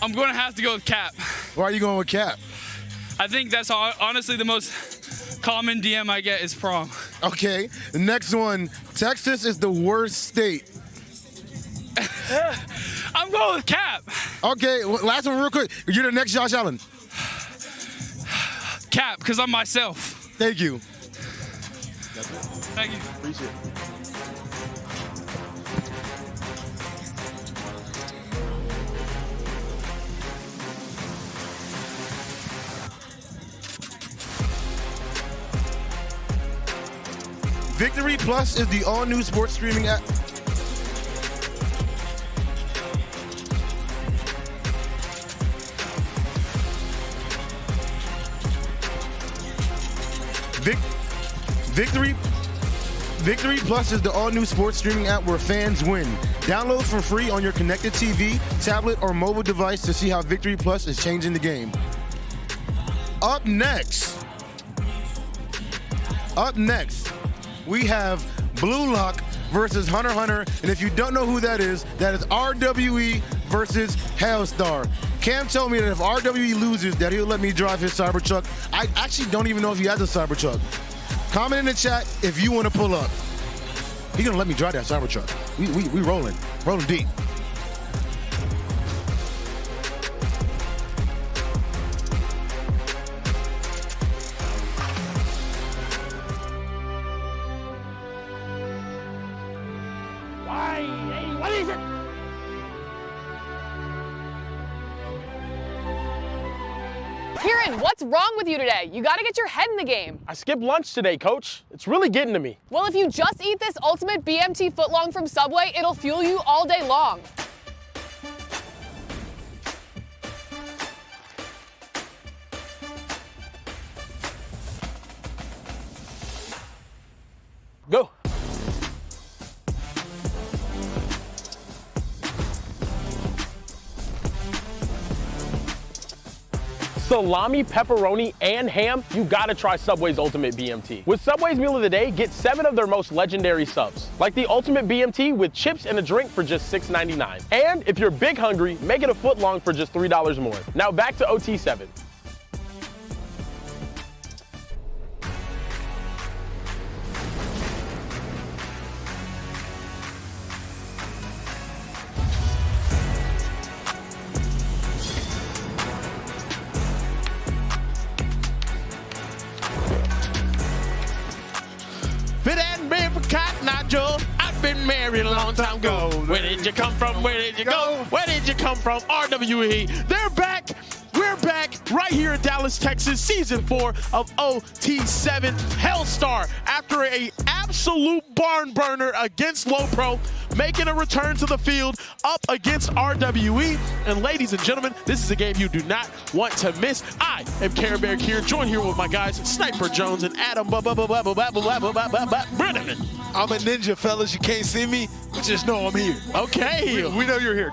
I'm going to have to go with cap. Why are you going with cap? I think that's honestly the most common DM I get is prom. Okay, the next one. Texas is the worst state. I'm going with cap. Okay, last one real quick. You're the next Josh Allen. Cap, because I'm myself. Thank you. Thank you. Appreciate it. Victory Plus is the all-new sports streaming app. Victory Plus is the all-new sports streaming app where fans win. Download for free on your connected TV, tablet, or mobile device to see how Victory Plus is changing the game. Up next, we have Blue Lock versus Hunter Hunter, and if you don't know who that is RWE versus Hellstar. Cam told me that if RWE loses, that he'll let me drive his Cybertruck. I actually don't even know if he has a Cybertruck. Comment in the chat if you want to pull up. He's gonna let me drive that Cybertruck. We rolling deep. What is it? Kieran, what's wrong with you today? You gotta get your head in the game. I skipped lunch today, Coach. It's really getting to me. Well, if you just eat this ultimate BMT footlong from Subway, it'll fuel you all day long. Go. Salami, pepperoni, and ham, you gotta try Subway's Ultimate BMT. With Subway's Meal of the Day, get 7 of their most legendary subs, like the Ultimate BMT with chips and a drink for just $6.99. And if you're big hungry, make it a foot long for just $3 more. Now back to OT7. If it hadn't been for Cotton Eye Joe, I'd been married a long time ago. Where did you come from? Where did you go? Where did you come from? RWE. They're back. We're back. right here in Dallas, Texas, season 4 of OT7 Hellstar. After a absolute barn burner against Low Pro, making a return to the field up against RWE. And ladies and gentlemen, this is a game you do not want to miss. I am Care Bear here, joined here with my guys, Sniper Jones and Adam Brenneman. I'm a ninja, fellas. You can't see me, but just know I'm here. Okay. We know you're here.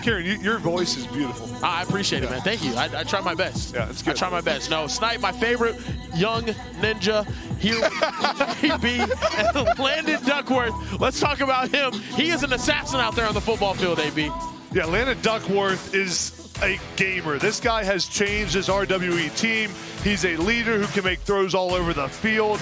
Kieran, your voice is beautiful. I appreciate it, man. Thank you. I try my best. Yeah, it's good. I try my best. No, Snipe, my favorite young ninja here with AB and Landon Duckworth. Let's talk about him. He is an assassin out there on the football field, AB. Yeah, Landon Duckworth is a gamer. This guy has changed his RWE team. He's a leader who can make throws all over the field.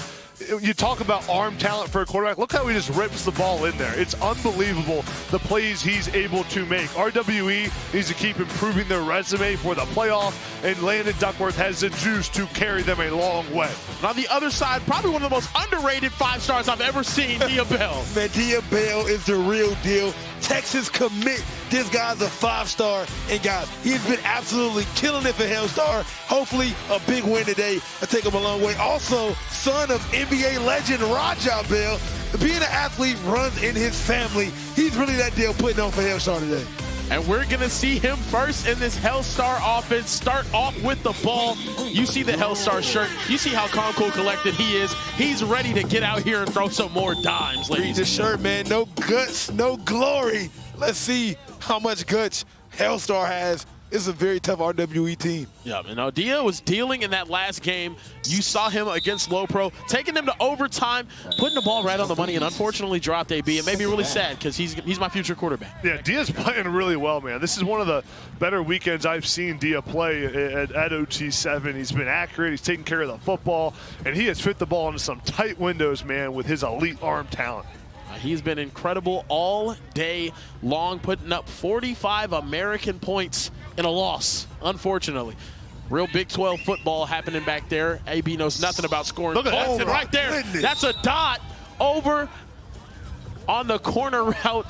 You talk about arm talent for a quarterback. Look how he just rips the ball in there. It's unbelievable the plays he's able to make. RWE needs to keep improving their resume for the playoff, and Landon Duckworth has the juice to carry them a long way. And on the other side, probably one of the most underrated 5-stars I've ever seen, Dia Bell. Man, Dia Bell is the real deal. Texas commit. This guy's a 5-star. And guys, he's been absolutely killing it for Hellstar. Hopefully a big win today will take him a long way. Also, son of NBA legend Ryder Bell. Being an athlete runs in his family. He's really that deal putting on for Hellstar today. And we're going to see him first in this Hellstar offense start off with the ball. You see the Hellstar shirt. You see how calm, cool, collected he is. He's ready to get out here and throw some more dimes, ladies. Read the shirt, man. No guts, no glory. Let's see how much guts Hellstar has. It's a very tough RWE team. Yeah, and Dia was dealing in that last game. You saw him against Low Pro, taking them to overtime, putting the ball right on the money, and unfortunately dropped AB. It made me really sad because he's my future quarterback. Yeah, Dia's playing really well, man. This is one of the better weekends I've seen Dia play at OT7. He's been accurate. He's taking care of the football, and he has fit the ball into some tight windows, man, with his elite arm talent. He's been incredible all day long, putting up 45 American points in a loss, unfortunately. Real Big 12 football happening back there. AB knows nothing about scoring. Look at that. And right there, that's a dot over on the corner route.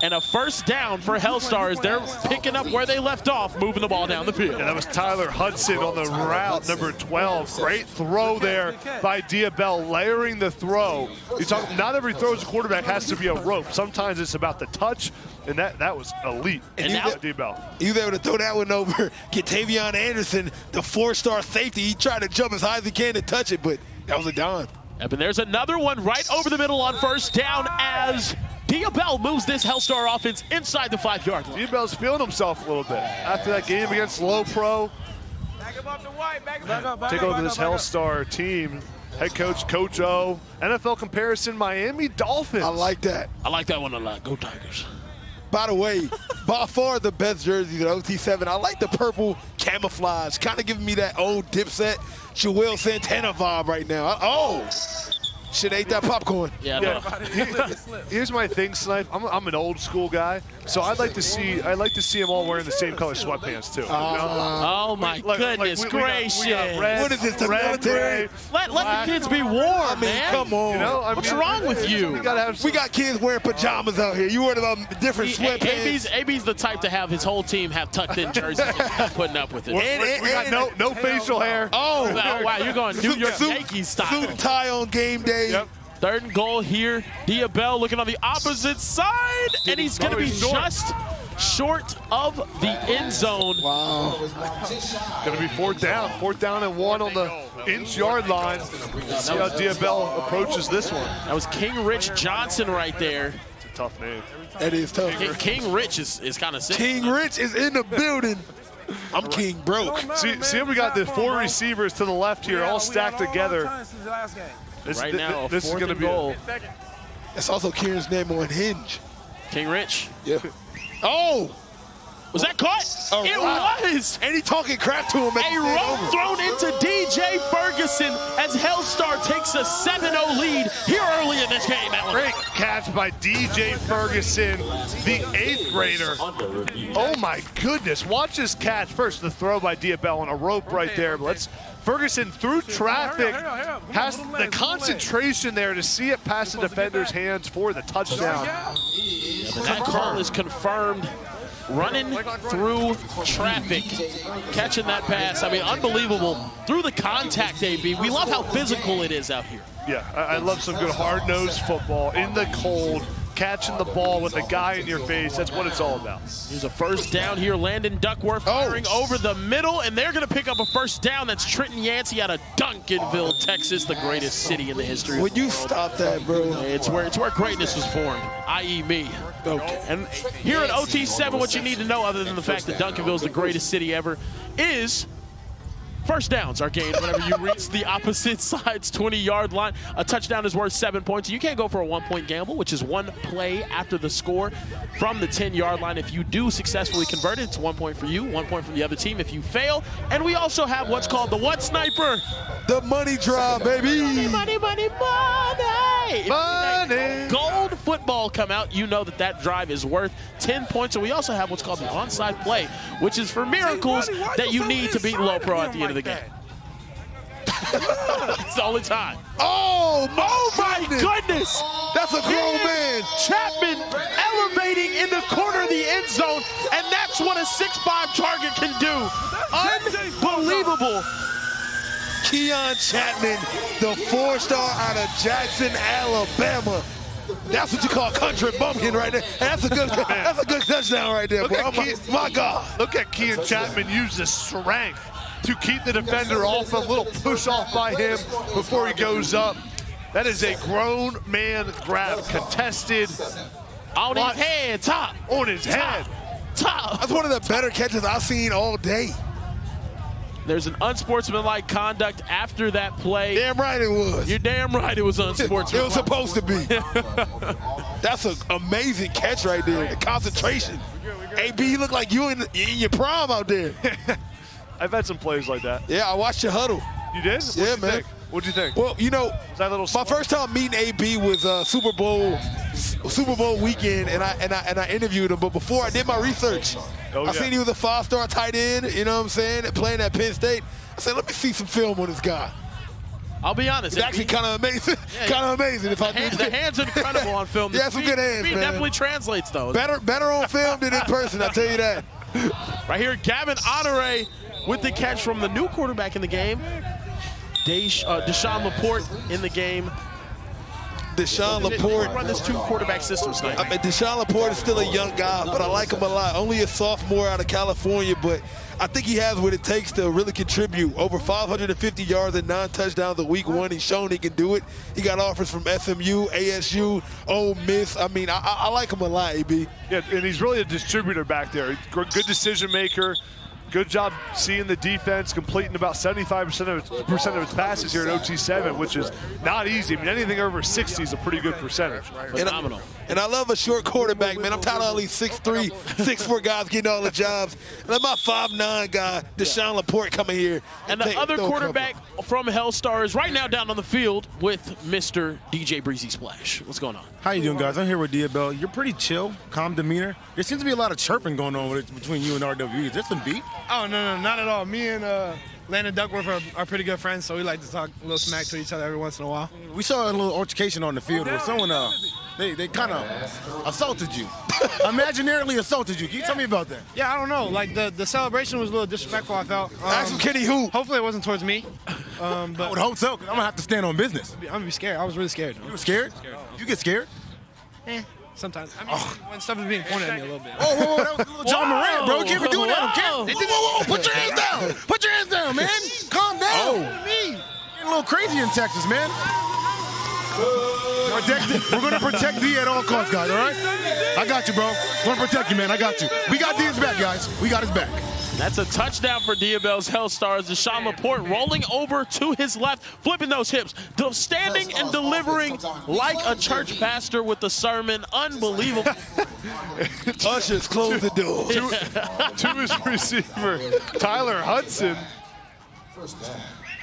And a first down for Hellstars. They're picking up where they left off, moving the ball down the field. Yeah, that was Tyler Hudson on the route, number 12. Great throw there by Dia Bell, layering the throw. You talk, not every throw as a quarterback has to be a rope. Sometimes it's about the touch, and that was elite. And now Dia Bell. He was able to throw that one over. Get Tavion Anderson, the 4-star safety. He tried to jump as high as he can to touch it, but that was a dime. Yep, and there's another one right over the middle on first down as Dia Bell moves this Hellstar offense inside the 5-yard line. Dia Bell's feeling himself a little bit. After that game against Low Pro, take over this Hellstar team. Head coach, Coach O. NFL comparison, Miami Dolphins. I like that. I like that one a lot. Go Tigers. By the way, by far the best jerseys at OT7. I like the purple camouflage. Kind of giving me that old Dipset, Joel Santana vibe right now. Should ate that popcorn. Yeah, no. Here's my thing, Snipe. I'm an old school guy, so I'd like to see them all wearing the same color sweatpants too. Oh my goodness gracious! We got red, what is this, the red, military? Let the kids be warm, man. Come on. You know, What's wrong with you? We got kids wearing pajamas out here. You worried about different sweatpants? AB's the type to have his whole team have tucked in jerseys and putting up with it. We got no facial hair. Oh, wow, you're going New York Yankees style. Suit and tie on game day. Yep. Third and goal here. Dia Bell looking on the opposite side, and he's going to be just short of the end zone. Wow. Going to be fourth down and 1 on the inch-yard line. See how Dia Bell approaches this one. That was King Rich Johnson right there. It's a tough name. That is tough. King Rich is kind of sick. King Rich is in the building. I'm King Broke. See, we got the 4 receivers to the left here, all stacked together. This is going to be goal. That's also Kieran's name on Hinge. King Rich. Yeah. Oh! Was that caught? It was! And he talking crap to him. A rope thrown into DJ Ferguson as Hellstar takes a 7-0 lead here early in this game, Alan. Great catch by DJ Ferguson, the 8th grader. Oh my goodness, watch this catch. First, the throw by Dia Bell on a rope right there. But Ferguson through traffic has the concentration there to see it pass the defender's hands for the touchdown. That call is confirmed running through traffic, catching that pass. I mean, unbelievable. Through the contact, AB. We love how physical it is out here. Yeah, I love some good hard-nosed football in the cold, catching the ball with a guy in your face. That's what it's all about. Here's a first down here. Landon Duckworth firing over the middle, and they're going to pick up a first down. That's Trenton Yancey out of Duncanville, Texas, the greatest city in the history. Would you stop that, bro? It's where greatness was formed, i.e. me. Okay. And here at OT7, what you need to know, other than the fact that Duncanville is the greatest city ever, is first downs are gained whenever you reach the opposite side's 20-yard line. A touchdown is worth 7 points. You can't go for a one-point gamble, which is one play after the score from the 10-yard line. If you do successfully convert it, it's 1 point for you, 1 point for the other team if you fail. And we also have what's called the what sniper? The money drive, baby. Money, money, money, money. Money. Gold football come out, you know that drive is worth 10 points. And we also have what's called the onside play, which is for miracles that you need to beat low pro at the end of the game. It's the only time. Oh my goodness! That's a grown man. Chapman elevating in the corner of the end zone, and that's what a 6'5" target can do. Unbelievable. Keon Chapman, the 4-star out of Jackson, Alabama. That's what you call country bumpkin right there. That's a good touchdown right there, bro. My God. Look at Keon Chapman use his strength to keep the defender off, a little push off by him before he goes up. That is a grown man grab, contested. On his head, top. On his head. Top. That's one of the better catches I've seen all day. There's an unsportsmanlike conduct after that play. Damn right it was. You're damn right it was unsportsmanlike. It was supposed to be. That's an amazing catch right there. The concentration. AB, you look like you in your prime out there. I've had some plays like that. Yeah, I watched your huddle. You did? Yeah, man. What'd you think? Well, you know, my first time meeting AB was Super Bowl weekend, and I interviewed him. But before I did my research, I seen he was a 5-star tight end. You know what I'm saying? Playing at Penn State. I said, let me see some film on this guy. I'll be honest. It's actually kind of amazing. Kind of amazing. If I did. The hands are incredible on film. Yeah, some good hands, man. Definitely translates though. Better on film than in person. I tell you that. Right here, Gavin Honore with the catch from the new quarterback in the game. Deshaun Laporte in the game. Deshaun Laporte. Run this 2-quarterback system tonight. I mean, Deshaun Laporte is still a young guy, but I like him a lot. Only a sophomore out of California, but I think he has what it takes to really contribute. Over 550 yards and 9 touchdowns in week 1. He's shown he can do it. He got offers from SMU, ASU, Ole Miss. I mean, I like him a lot, AB. Yeah, and he's really a distributor back there. Good decision maker. Good job seeing the defense, completing about 75% of its passes here at OT7, which is not easy. I mean, anything over 60 is a pretty good percentage. Phenomenal. And I love a short quarterback, man. I'm tired of all these 6'3", 6'4" guys getting all the jobs. Let my 5'9" guy, Deshaun Laporte, come in here. And the other quarterback from Hellstar is right now down on the field with Mr. DJ Breezy Splash. What's going on? How you doing, guys? I'm here with Diabel. You're pretty chill, calm demeanor. There seems to be a lot of chirping going on between you and RWE. Is there some beef? Oh, no, not at all. Me and Landon Duckworth are pretty good friends, so we like to talk a little smack to each other every once in a while. We saw a little altercation on the field where someone, they kind of assaulted you. Imaginarily assaulted you. Can you tell me about that? Yeah, I don't know. Like, the celebration was a little disrespectful, I felt. Ask him, Kenny, who? Hopefully it wasn't towards me. But I would hope so, because I'm going to have to stand on business. I'm going to be scared. I was really scared. You were scared? You get scared? Sometimes. I mean, when stuff is being pointed at me a little bit. Whoa, that was a little John Moran, bro. You can't be doing that. Whoa, put your hands down. Put your hands down, man. Calm down. Getting a little crazy in Texas, man. We're going to protect D at all costs, guys, all right? I got you, bro. We're going to protect you, man. I got you. We got D's back, guys. We got his back. That's a touchdown for Diabel's Hellstars. Deshaun Laporte rolling over to his left, flipping those hips, standing and delivering like a church pastor with the sermon. Unbelievable. Ushers, close the door. To his receiver, Tyler Hudson.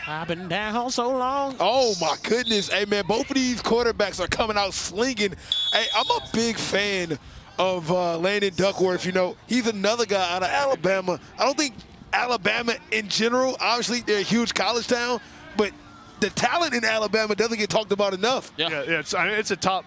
I've been down so long. Oh, my goodness. Hey, man, both of these quarterbacks are coming out slinging. Hey, I'm a big fan of Landon Duckworth. You know, he's another guy out of Alabama. I don't think Alabama in general, obviously they're a huge college town, but the talent in Alabama doesn't get talked about enough. Yeah, it's a top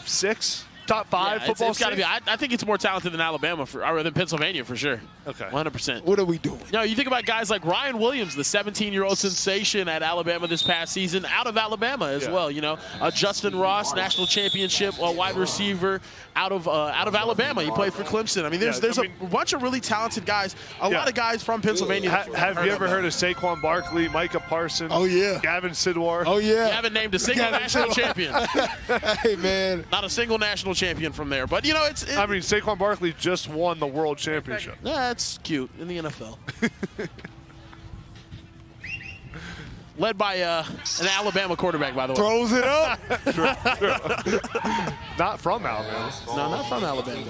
6 top 5 football it's got to be. I think it's more talented than Alabama or than Pennsylvania for sure. Okay. 100%. What are we doing? No, you think about guys like Ryan Williams, the 17-year-old sensation at Alabama this past season, out of Alabama as well. You know, Justin Ross, national championship wide receiver out of Alabama. He played for Clemson. I mean, there's a bunch of really talented guys. A lot of guys from Pennsylvania. Have you ever heard of Saquon Barkley, Micah Parsons? Oh yeah. Gavin Sidwar. Oh yeah. You haven't named a single national champion. Hey man. Not a single national champion from there. But you know, I mean, Saquon Barkley just won the world championship. That's cute in the NFL. Led by an Alabama quarterback, by the way. Throws it up. Not from Alabama. No, not from Alabama.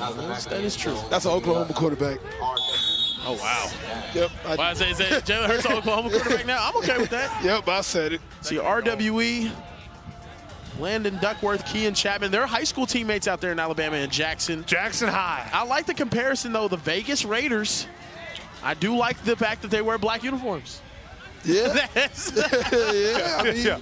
That is true. That's an Oklahoma quarterback. Oh, wow. Yep. Well, I say, is that Jalen Hurts, Oklahoma quarterback now? I'm okay with that. Yep, I said it. See, RWE, Landon Duckworth, Kean Chapman. They're high school teammates out there in Alabama and Jackson. Jackson High. I like the comparison, though. The Vegas Raiders, I do like the fact that they wear black uniforms. Yeah. Yeah.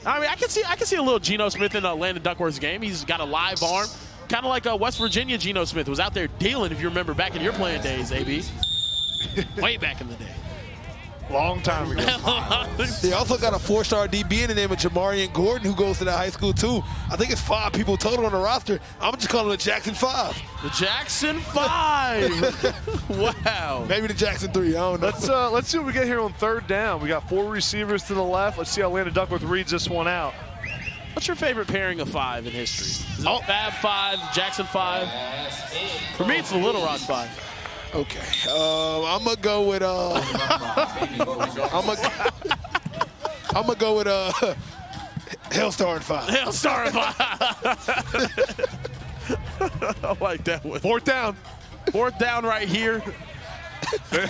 I mean, I can see a little Geno Smith in Landon Duckworth's game. He's got a live arm. Kind of like West Virginia Geno Smith was out there dealing, if you remember, back in your playing days, AB. Way back in the day. Long time ago. They also got a 4-star DB in the name of Jamarian Gordon, who goes to that high school too. I think it's 5 people total on the roster. I'm just calling it Jackson 5. The Jackson 5. Wow. Maybe the Jackson 3. I don't know. Let's see what we get here on 3rd down. We got 4 receivers to the left. Let's see how Landon Duckworth reads this one out. What's your favorite pairing of 5 in history? Is it Fab 5, Jackson 5? For me, it's the Little Rock 5. Okay, I'm gonna go with I'm gonna go with Hellstar and 5. Hellstar and 5. I like that one. 4th down. 4th down right here. Hey,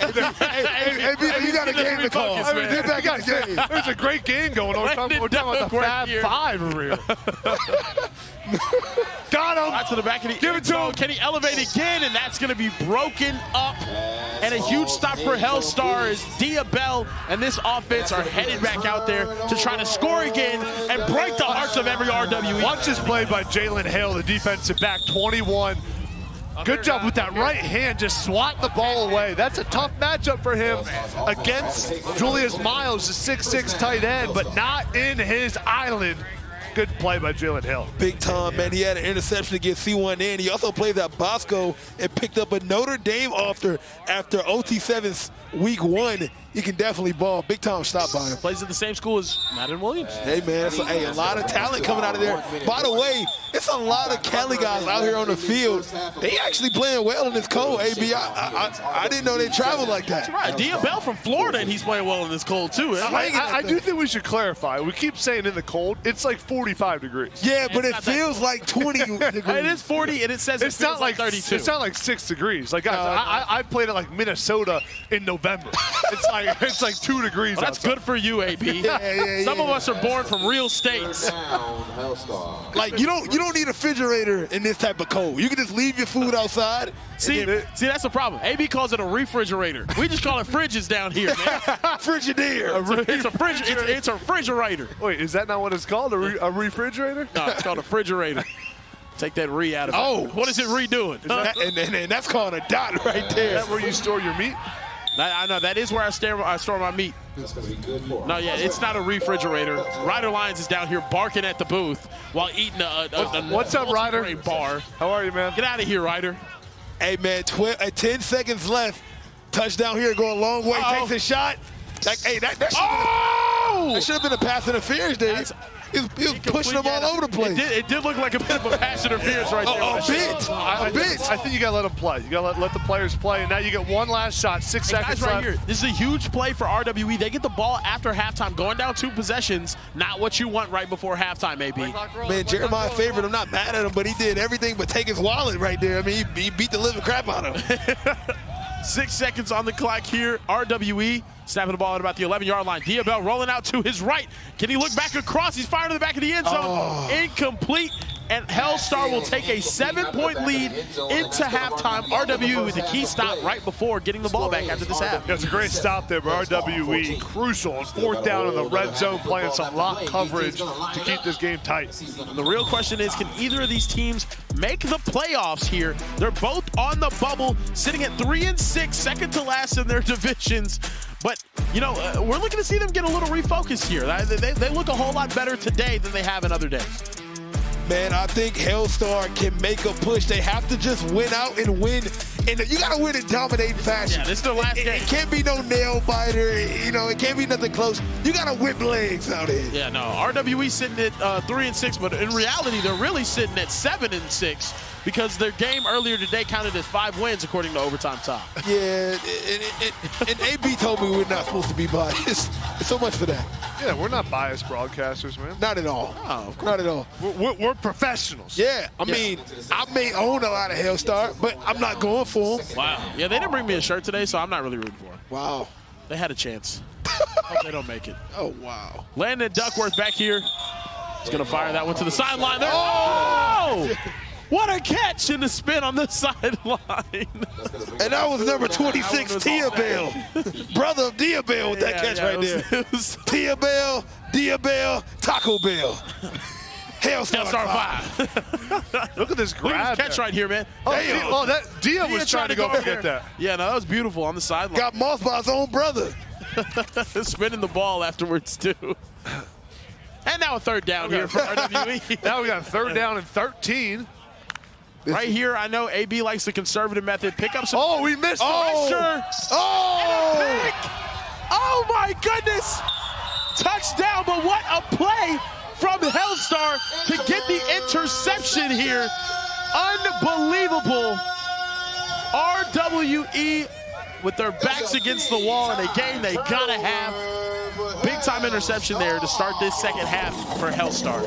you got a game to call. I mean, there's a great game going on. We're talking about the Fab 5 over here. Got him. Right to the back of the Give it to him. Can he elevate again? And that's going to be broken up. And a huge stop for Hellstar as Diabell and this offense are headed back out there to try to score again and break the hearts of every RWE. Watch this play by Jalen Hale, the defensive back, 21. Good job with that right hand, just swat the ball away. That's a tough matchup for him against Julius Miles, the 6'6" tight end, but not in his island. Good play by Jalen Hill. Big time, man. He had an interception against C1N. He also played at Bosco and picked up a Notre Dame after OT7's week 1. He can definitely ball. Big time stop by him. Plays at the same school as Madden Williams. Hey, man, a lot of talent coming out of there. By the way, it's a lot of Cali guys out here on the field. They actually playing well in this cold, AB. I didn't know they traveled like that. That's right. Diabell from Florida, and he's playing well in this cold, too. I do think we should clarify. We keep saying in the cold, it's like 45 degrees. Yeah, but it feels like 20 degrees. It is 40, and it says it's not like 32. It's not like 6 degrees. Like, I played at like Minnesota in November. It's like 2 degrees. Well, that's good for you, AB. Some of us are born from real states. Like you don't need a refrigerator in this type of cold. You can just leave your food outside. See, that's the problem. AB calls it a refrigerator. We just call it fridges down here, man. Frigidaire. It's a refrigerator. Wait, is that not what it's called? A refrigerator? No, it's called a refrigerator. Take that re out of it. Oh, what is it redoing? And that's called a dot right there. Is that where you store your meat? I know, that is where I store my meat. That's going to be good for No, yeah, it's not a refrigerator. Ryder Lyons is down here barking at the booth while eating What's up, Ryder? Bar. How are you, man? Get out of here, Ryder. Hey, man, 10 seconds left. Touchdown here, go a long way, takes a shot. That should have been a pass interference there. He was pushing them all over the place. It did look like a bit of a pass interference right there. A bit. I think you got to let them play. You got to let the players play, and now you get one last shot, 6 seconds left. Here, this is a huge play for RWE. They get the ball after halftime, going down 2 possessions, not what you want right before halftime, AB. Man, Jeremiah favored. I'm not mad at him, but he did everything but take his wallet right there. I mean, he beat the living crap out of him. 6 seconds on the clock here. RWE Snapping the ball at about the 11-yard line. Diabel rolling out to his right. Can he look back across? He's firing to the back of the end zone. Incomplete. And Hellstar will take a 7-point lead into halftime. RWE with a key stop right before getting the ball back after this half. Yeah, it's a great stop there by RWE. Crucial on 4th down in the red zone, playing some lock coverage to keep this game tight. The real question is, can either of these teams make the playoffs here? They're both on the bubble, sitting at 3-6, second to last in their divisions. But, you know, we're looking to see them get a little refocused here. They look a whole lot better today than they have in other days. Man, I think Hellstar can make a push. They have to just win out and win. And you got to win in dominating fashion. Yeah, this is their last game. It can't be no nail biter. You know, it can't be nothing close. You got to whip legs out here. Yeah, no. RWE sitting at 3-6, but in reality, they're really sitting at 7-6 because their game earlier today counted as 5 wins according to Overtime Top. Yeah, and AB told me we're not supposed to be biased. So much for that. Yeah, we're not biased broadcasters, man. Not at all. Oh, of course. Not at all. We're professionals. Yeah, I mean, I may own a lot of Hellstar, but I'm not going for them. Wow. Yeah, they didn't bring me a shirt today, so I'm not really rooting for them. Wow. They had a chance. Hope they don't make it. Oh, wow. Landon Duckworth back here. He's going to fire that one to the sideline there. Oh! What a catch in the spin on the sideline. And that was number 26, Diabel. Brother of Diabel with that catch right there. Diabel, Taco Bell. Hellstar 5. Look at this grab. Look at this catch right here, man. Oh, that Dia was trying to go get that. Yeah, no, that was beautiful on the sideline. Got mossed by his own brother. Spinning the ball afterwards, too. And now a 3rd down here for RWE. Now we got 3rd down and 13. Right here, I know AB likes the conservative method. Pick up some. Oh, we missed pressure. Oh! Oh, my goodness. Touchdown, but what a play from Hellstar to get the interception here. Unbelievable. RWE with their backs against the wall in a game they gotta have. Big time interception there to start this second half for Hellstar.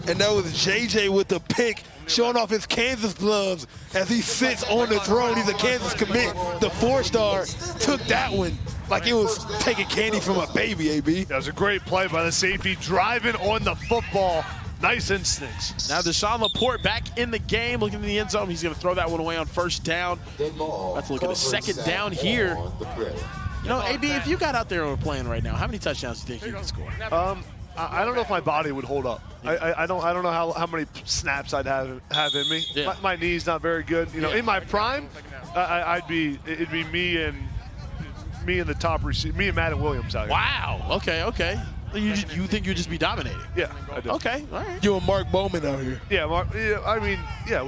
And that was JJ with the pick, showing off his Kansas gloves as he sits on the throne. He's a Kansas commit. The 4-star took that one like it was taking candy from a baby, AB. That was a great play by the safety, driving on the football. Nice instincts. Now Deshaun Laporte back in the game, looking in the end zone. He's going to throw that one away on 1st down. Let's look at the 2nd down here. You know, AB, if you got out there and were playing right now, how many touchdowns do you think you could score? I don't know if my body would hold up. I don't know how many snaps I'd have in me. Yeah. My knee's not very good. You know, in my prime, it'd be me and the top receiver, me and Madden Williams out here. Wow. Okay. You think you'd just be dominating? Yeah, I do. Okay, all right. You and Mark Bowman out here. Yeah, Mark. Yeah, I mean, yeah,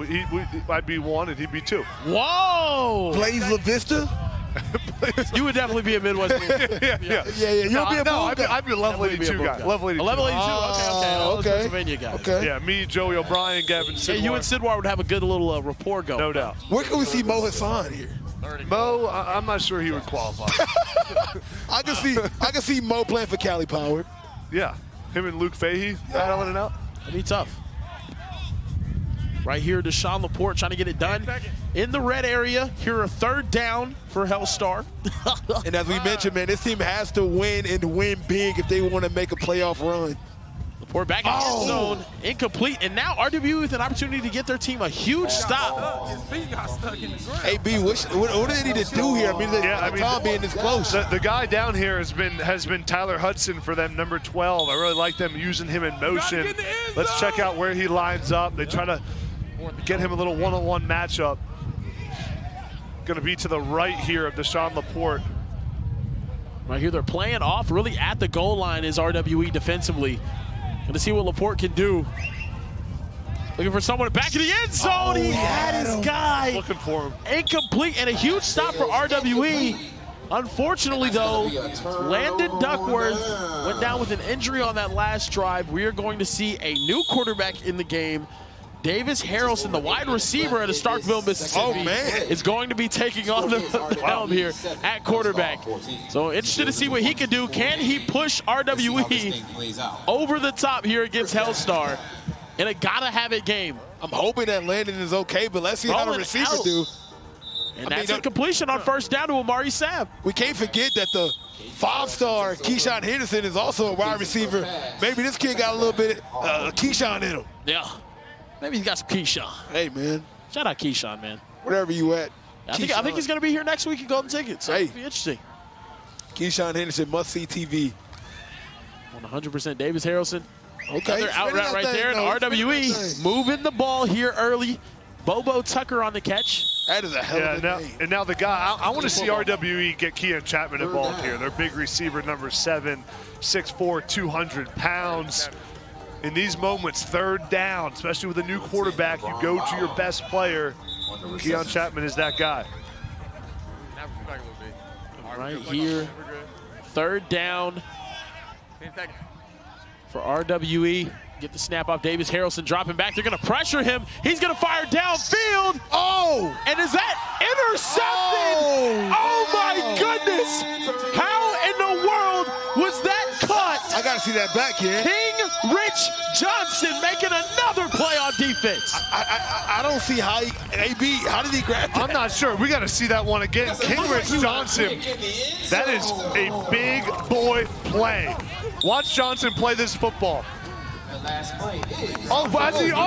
I'd be 1 and he'd be 2. Whoa! Blaze La Vista? You would definitely be a Midwest movie. Yeah. You'll be a no, I'd be a level 82 guy. Level 82. Level 82. Okay. Pennsylvania guy. Okay. Yeah, me, Joey O'Brien, Gavin Sidwar. Yeah, you and Sidwar would have a good little rapport going. No doubt. Where can we see Mo Hassan here? Mo, I'm not sure he would qualify. I can see Mo playing for Cali Power. Yeah, him and Luke Fahey battling it out. That'd be tough. Right here, Deshaun Laporte trying to get it done in the red area. Here, a 3rd down for Hellstar. And as we mentioned, man, this team has to win and win big if they want to make a playoff run. Laporte back in the end zone, incomplete. And now RWE with an opportunity to get their team a huge stop. His feet got stuck in the ground. AB, what do they need to do here? I mean, Tom being this close. The guy down here has been Tyler Hudson for them, number 12. I really like them using him in motion. Let's check out where he lines up. They try to get him a little one-on-one matchup. Going to be to the right here of Deshaun Laporte. Right here, they're playing off really at the goal line is RWE defensively. Going to see what Laporte can do. Looking for someone back in the end zone. He had his guy. Looking for him. Incomplete and a huge stop for RWE. Unfortunately, though, Landon Duckworth went down with an injury on that last drive. We are going to see a new quarterback in the game. Davis Harrelson, the wide receiver at Starkville, Mississippi, is going to be taking on the helm here at quarterback. So interested to see what he can do. Can he push RWE over the top here against Hellstar in a gotta-have-it game? I'm hoping that Landon is okay, but let's see how the receiver do. And that's a completion on first down to Amari Sabb. We can't forget that the 5-star Keyshawn Henderson is also a wide receiver. Maybe this kid got a little bit of Keyshawn in him. Yeah. Maybe he's got some Keyshawn. Hey, man. Shout out Keyshawn, man. Wherever you at. I think he's going to be here next week in Golden Ticket, so it'll be interesting. Keyshawn Henderson, must-see TV. 100% Davis Harrelson. Okay. Another out route right there, and RWE moving the ball here early. Bobo Tucker on the catch. That is a hell of a name. And now the guy, I want to see RWE get Keon Chapman involved here. Their big receiver, number 7, 6'4", 200 pounds. In these moments, third down, especially with a new quarterback, you go to your best player. Keon Chapman is that guy. Right here, third down for RWE. Get the snap off. Davis Harrelson dropping back. They're going to pressure him. He's going to fire downfield. Oh! And is that intercepted? Oh my goodness! How in the world was that cut? I got to see that back here. King Rich Johnson making another play on defense. I don't see how he, AB, how did he grab that? I'm not sure. We got to see that one again. King Rich Johnson, that is a big boy play. Watch Johnson play this football. Oh,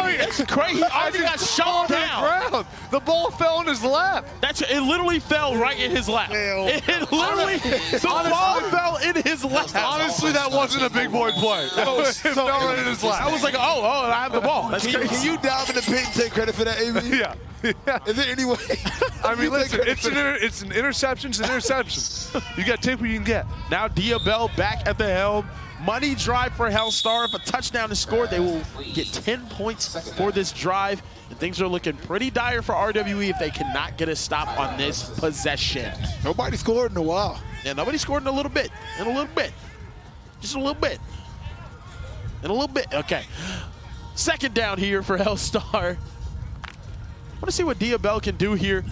it's crazy. He already got shot down. The ball fell in his lap. It literally fell right in his lap. It literally, the ball fell in his lap. Honestly, that wasn't a big boy play. It fell right in his lap. I was like, oh, I have the ball. That's crazy. Can you dive in the pit and take credit for that, AB? Yeah. Is there any way? I mean, listen, it's an interception. You got to take what you can get. Now Diabel back at the helm. Money drive for Hellstar. If a touchdown is scored, they will get 10 points for this drive. And things are looking pretty dire for RWE if they cannot get a stop on this possession. Nobody scored in a while. Yeah, nobody scored in a little bit. Just a little bit. Okay. Second down here for Hellstar. I want to see what Diabel can do here.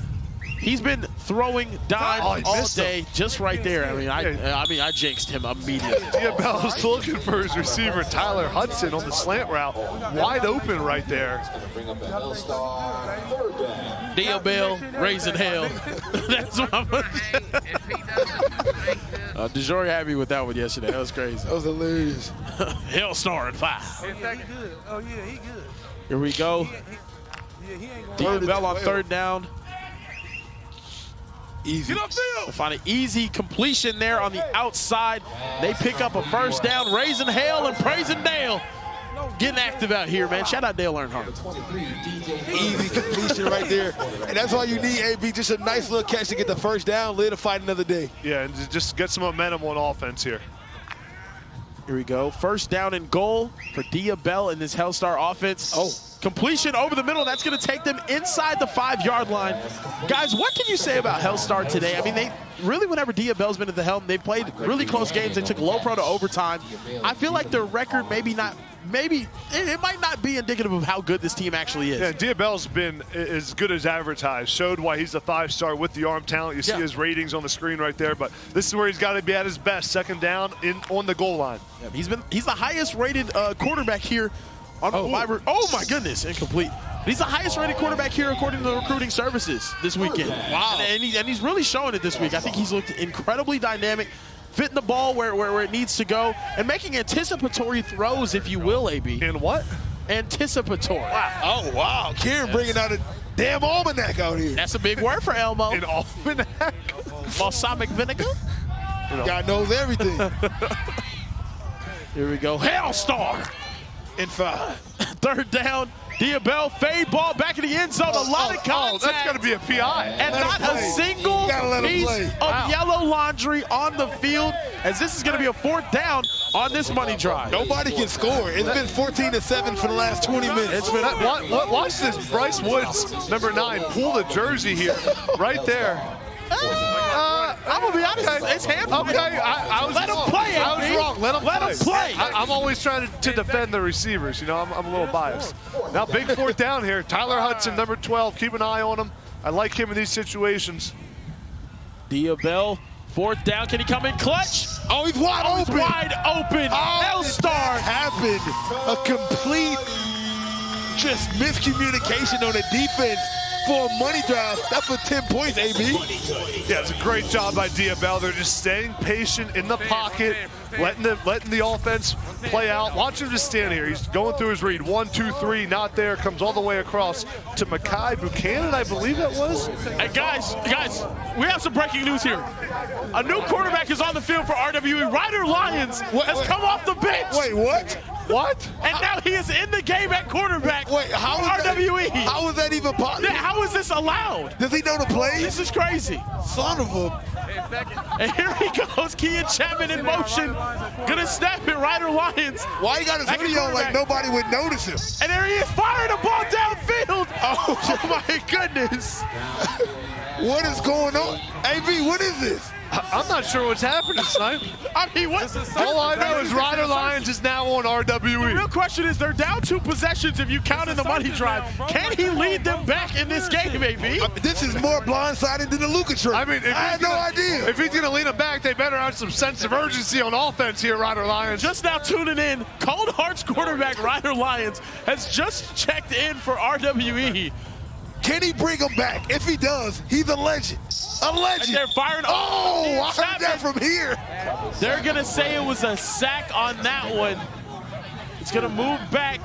He's been throwing dimes all day, just right there. I jinxed him immediately. Diabel's looking for his receiver, Tyler Hudson, on the slant route. Wide open right there. Diabel raising hell. That's what I'm DeJory had me with that one yesterday. That was crazy. That was hilarious. Hellstar at 5. Oh, yeah, he good. Here we go. Diabel on third down. Easy. We'll find an easy completion there on the outside. They pick up a first down, raising hell and praising Dale. Getting active out here, man. Shout out Dale Earnhardt. Easy completion right there. And that's all you need, AB. Just a nice little catch to get the first down, live to fight another day. Yeah, and just get some momentum on offense here. Here we go. First down and goal for Diabel in this Hellstar offense. Oh, completion over the middle. That's going to take them inside the 5-yard line. Guys, what can you say about Hellstar today? I mean, they really, whenever Diabel's been at the helm, they played really close games. They took low pro to overtime. I feel like their record it might not be indicative of how good this team actually is. Yeah, Diabel's been as good as advertised. Showed why he's a 5-star with the arm talent. You see his ratings on the screen right there. But this is where he's got to be at his best. Second down on the goal line. Yeah, he's the highest rated quarterback here. Oh my goodness, incomplete. He's the highest rated quarterback here according to the recruiting services this weekend. Wow. And he's really showing it this week. I think he's looked incredibly dynamic, fitting the ball where it needs to go, and making anticipatory throws, if you will, AB. And what? Anticipatory. Wow. Oh, wow. Kieran bringing out a damn almanac out here. That's a big word for Elmo. An almanac? Balsamic vinegar? God knows everything. Here we go. Hellstar. In 5. Third down. Diabel, fade ball back in the end zone. A lot of contact. That's going to be a PI. And not a single piece of yellow laundry on the field, as this is going to be a fourth down on this money drive. Nobody can score. It's been 14-7 for the last 20 minutes. It's been, watch this. Bryce Woods, number 9, pull the jersey here, right there. I'm going to be honest, it's handful. Okay, I was Let him play, I was wrong. Let him play. I'm always trying to defend the receivers. You know, I'm a little biased. Now, big fourth down here. Tyler Hudson, number 12. Keep an eye on him. I like him in these situations. Diabel, fourth down. Can he come in clutch? Oh, he's wide open. Wide open. Hellstar. Happened. A complete just miscommunication on the defense for a money drive. That's for 10 points, AB. Yeah, it's a great job by Diabel. They're just staying patient in the pocket, letting the offense play out. Watch him just stand here. He's going through his read. 1, 2, 3, not there. Comes all the way across to Mekhi Buchanan, I believe that was. Hey, guys, we have some breaking news here. A new quarterback is on the field for RWE. Ryder Lyons has come off the bench. Wait, what? What? And now he is in the game at quarterback. Wait, how is RWE. How is that even possible? How is this allowed? Does he know the plays? This is crazy. Son of a... And here he goes, Kean Chapman in motion. Gonna snap it, Ryder Lyons. Why he got his video like nobody would notice him? And there he is, firing a ball downfield. Oh my goodness. What is going on? AB, what is this? I'm not sure what's happening, Snipe. I mean, what? All I know is Ryder Lyons is now on RWE. The real question is, they're down 2 possessions if you count in the money drive. Can he lead them back in this game, AB? This is more blindsided than the Luka trip. I mean, I had no idea. If he's going to lead them back, they better have some sense of urgency on offense here, Ryder Lyons. Just now tuning in, Cold Hearts quarterback Ryder Lyons has just checked in for RWE. Can he bring him back? If he does, he's a legend. A legend. And they're firing. Oh, I heard that from here. They're going to say it was a sack on that one. It's going to move back.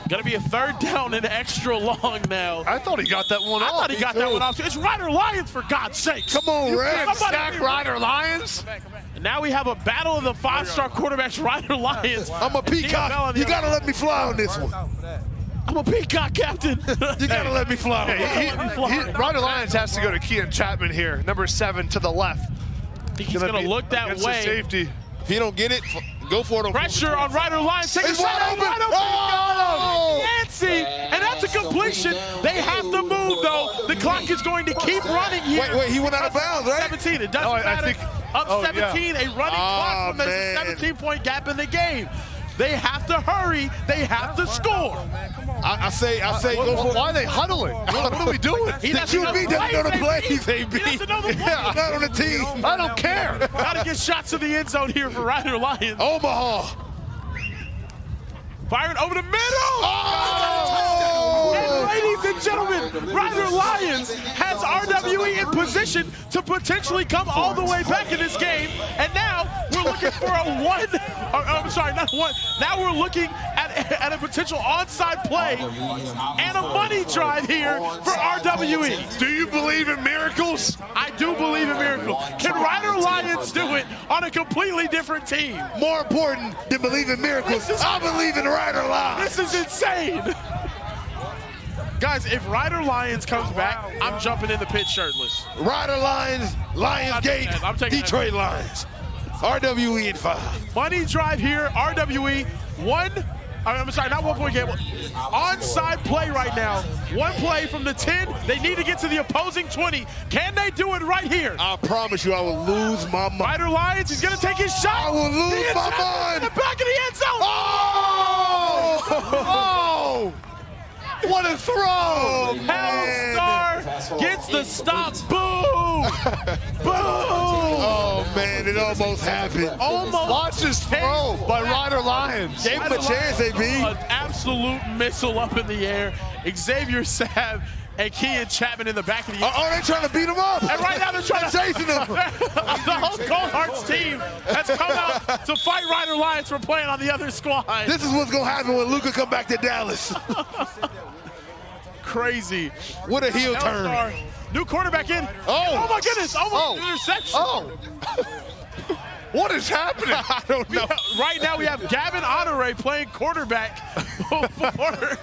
Going to be a 3rd down and extra long now. I thought he got that one off. I thought he got that one off. It's Ryder Lyons, for God's sake. Come on, Red. Sack Ryder Lyons. And now we have a battle of the 5-star quarterbacks, Ryder Lyons. I'm a peacock. You got to let me fly on this one. I'm a peacock, Captain. You got to let me fly. Ryder Lyons has to go to Kean Chapman here, number 7 to the left. He's going to look that way. Safety. If he don't get it, go for it. Pressure on Ryder Lyons. Take a shot. Wide open. Oh! Nancy. And that's a completion. They have to move, though. The clock is going to keep running here. Wait, he went out of bounds, right? 17. It doesn't matter. Up 17, a running clock from the 17-point gap in the game. They have to hurry. They have to score. I say, go for it. Why are they huddling? What are we doing? The QB doesn't know the plays, AB. He doesn't know the plays. Yeah, not on the team. I don't care. Got to get shots to the end zone here for Ryder Lyons. Omaha. Firing over the middle. Oh! And ladies and gentlemen, Ryder Lyons has RWE in position to potentially come all the way back in this game. And now we're looking for a one. I'm sorry, not one. Now we're looking at a potential onside play and a money drive here for RWE. Do you believe in miracles? I do believe in miracles. Can Ryder Lyons do it on a completely different team? More important than believing miracles, I believe in Ryder Lyons. This is insane. Guys, if Ryder Lyons comes back, I'm jumping in the pit shirtless. Ryder Lyons, Lionsgate, Detroit Lions. RWE in 5. Money drive here, RWE, I'm sorry, not 1 point game. Onside play right now. 1 play from the 10. They need to get to the opposing 20. Can they do it right here? I promise you I will lose my mind. Ryder Lyons, he's going to take his shot. I will lose my mind. In the back of the end zone. Oh! Oh! What a throw! Hellstar gets the stop. Boom! Boom! Oh, man, it almost happened. Almost. Watch this throw by Ryder Lyons. Gave him a chance, AB. An absolute missile up in the air. Xavier Sabb and Kean Chapman in the back of the end. Oh, they're trying to beat him up. And right now they're trying to chasing him. The whole Cold Hearts team has come out to fight Ryder Lyons for playing on the other squad. This is what's going to happen when Luka come back to Dallas. Crazy. What a heel turn. New quarterback in. Oh my goodness. Almost an interception. Oh. What is happening? I don't know. Right now we have Gavin Honore playing quarterback.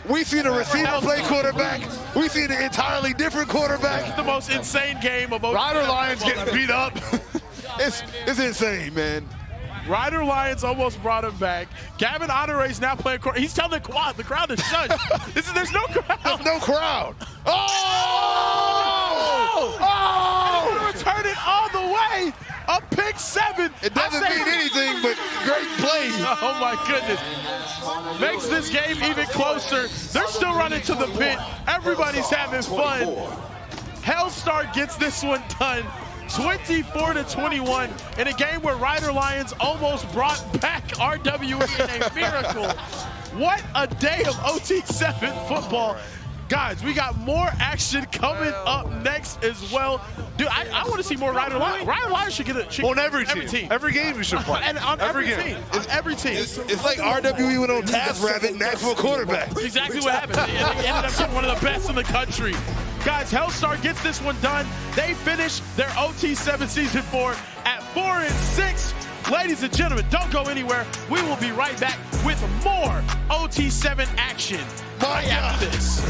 We see the receiver play quarterback. We see the entirely different quarterback. The most insane game of Ryder Lyons getting beat up. It's insane, man. Ryder Lyons almost brought him back. Gavin Honore's now playing quarterback. He's telling the crowd to shut. There's no crowd. There's no crowd. Oh! Oh! Return it all the way. A pick 7. It doesn't mean anything but great play. Oh my goodness. Makes this game even closer. They're still running to the pit. Everybody's having fun. Hellstar gets this one done. 24-21 in a game where Ryder Lyons almost brought back RWE in a miracle. What a day of OT7 football. Guys, we got more action coming up next as well. Dude, I want to see more Ryder Lyons. Ryder Lyons should get a on every team. Every game we should play. And on every team. On every team. It's like RWE went on TaskRabbit and asked for a quarterback. Exactly what happened. They ended up getting one of the best in the country. Guys, Hellstar gets this one done. They finish their OT7 Season 4 at 4-6. Ladies and gentlemen, don't go anywhere. We will be right back with more OT7 action right after this.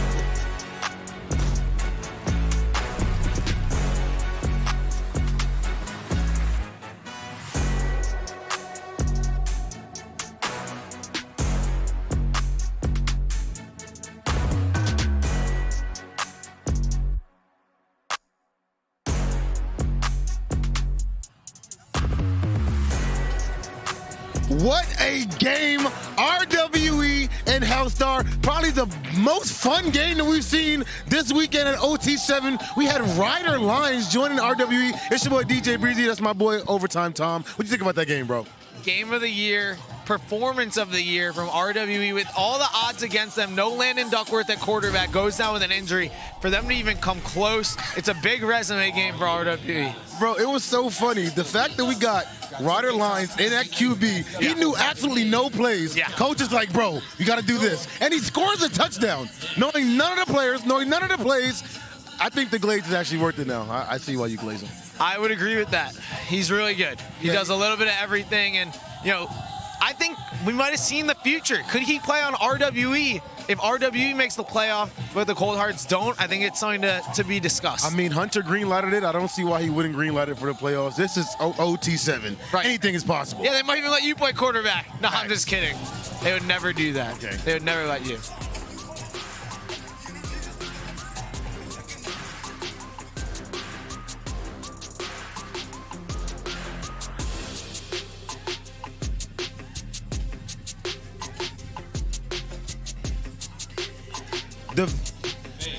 What a game. RWE and Hellstar, probably the most fun game that we've seen this weekend at OT7. We had Ryder Lyons joining RWE. It's your boy DJ Breezy. That's my boy Overtime Tom. What do you think about that game, bro? Game of the year, performance of the year from RWE with all the odds against them. No Landon Duckworth at quarterback, goes down with an injury. For them to even come close, it's a big resume game for RWE. Bro, it was so funny. The fact that we got Ryder Lyons in at QB, he knew absolutely no plays. Coach is like, bro, you got to do this. And he scores a touchdown, knowing none of the players, knowing none of the plays. I think the glaze is actually worth it now. I see why you glaze him. I would agree with that. He's really good. He does a little bit of everything, and, you know, I think we might have seen the future. Could he play on RWE? If RWE makes the playoff, but the Cold Hearts don't, I think it's something to be discussed. I mean, Hunter greenlighted it. I don't see why he wouldn't greenlight it for the playoffs. This is OT7. Right. Anything is possible. Yeah, they might even let you play quarterback. No, I'm just kidding. They would never do that. Okay. They would never let you.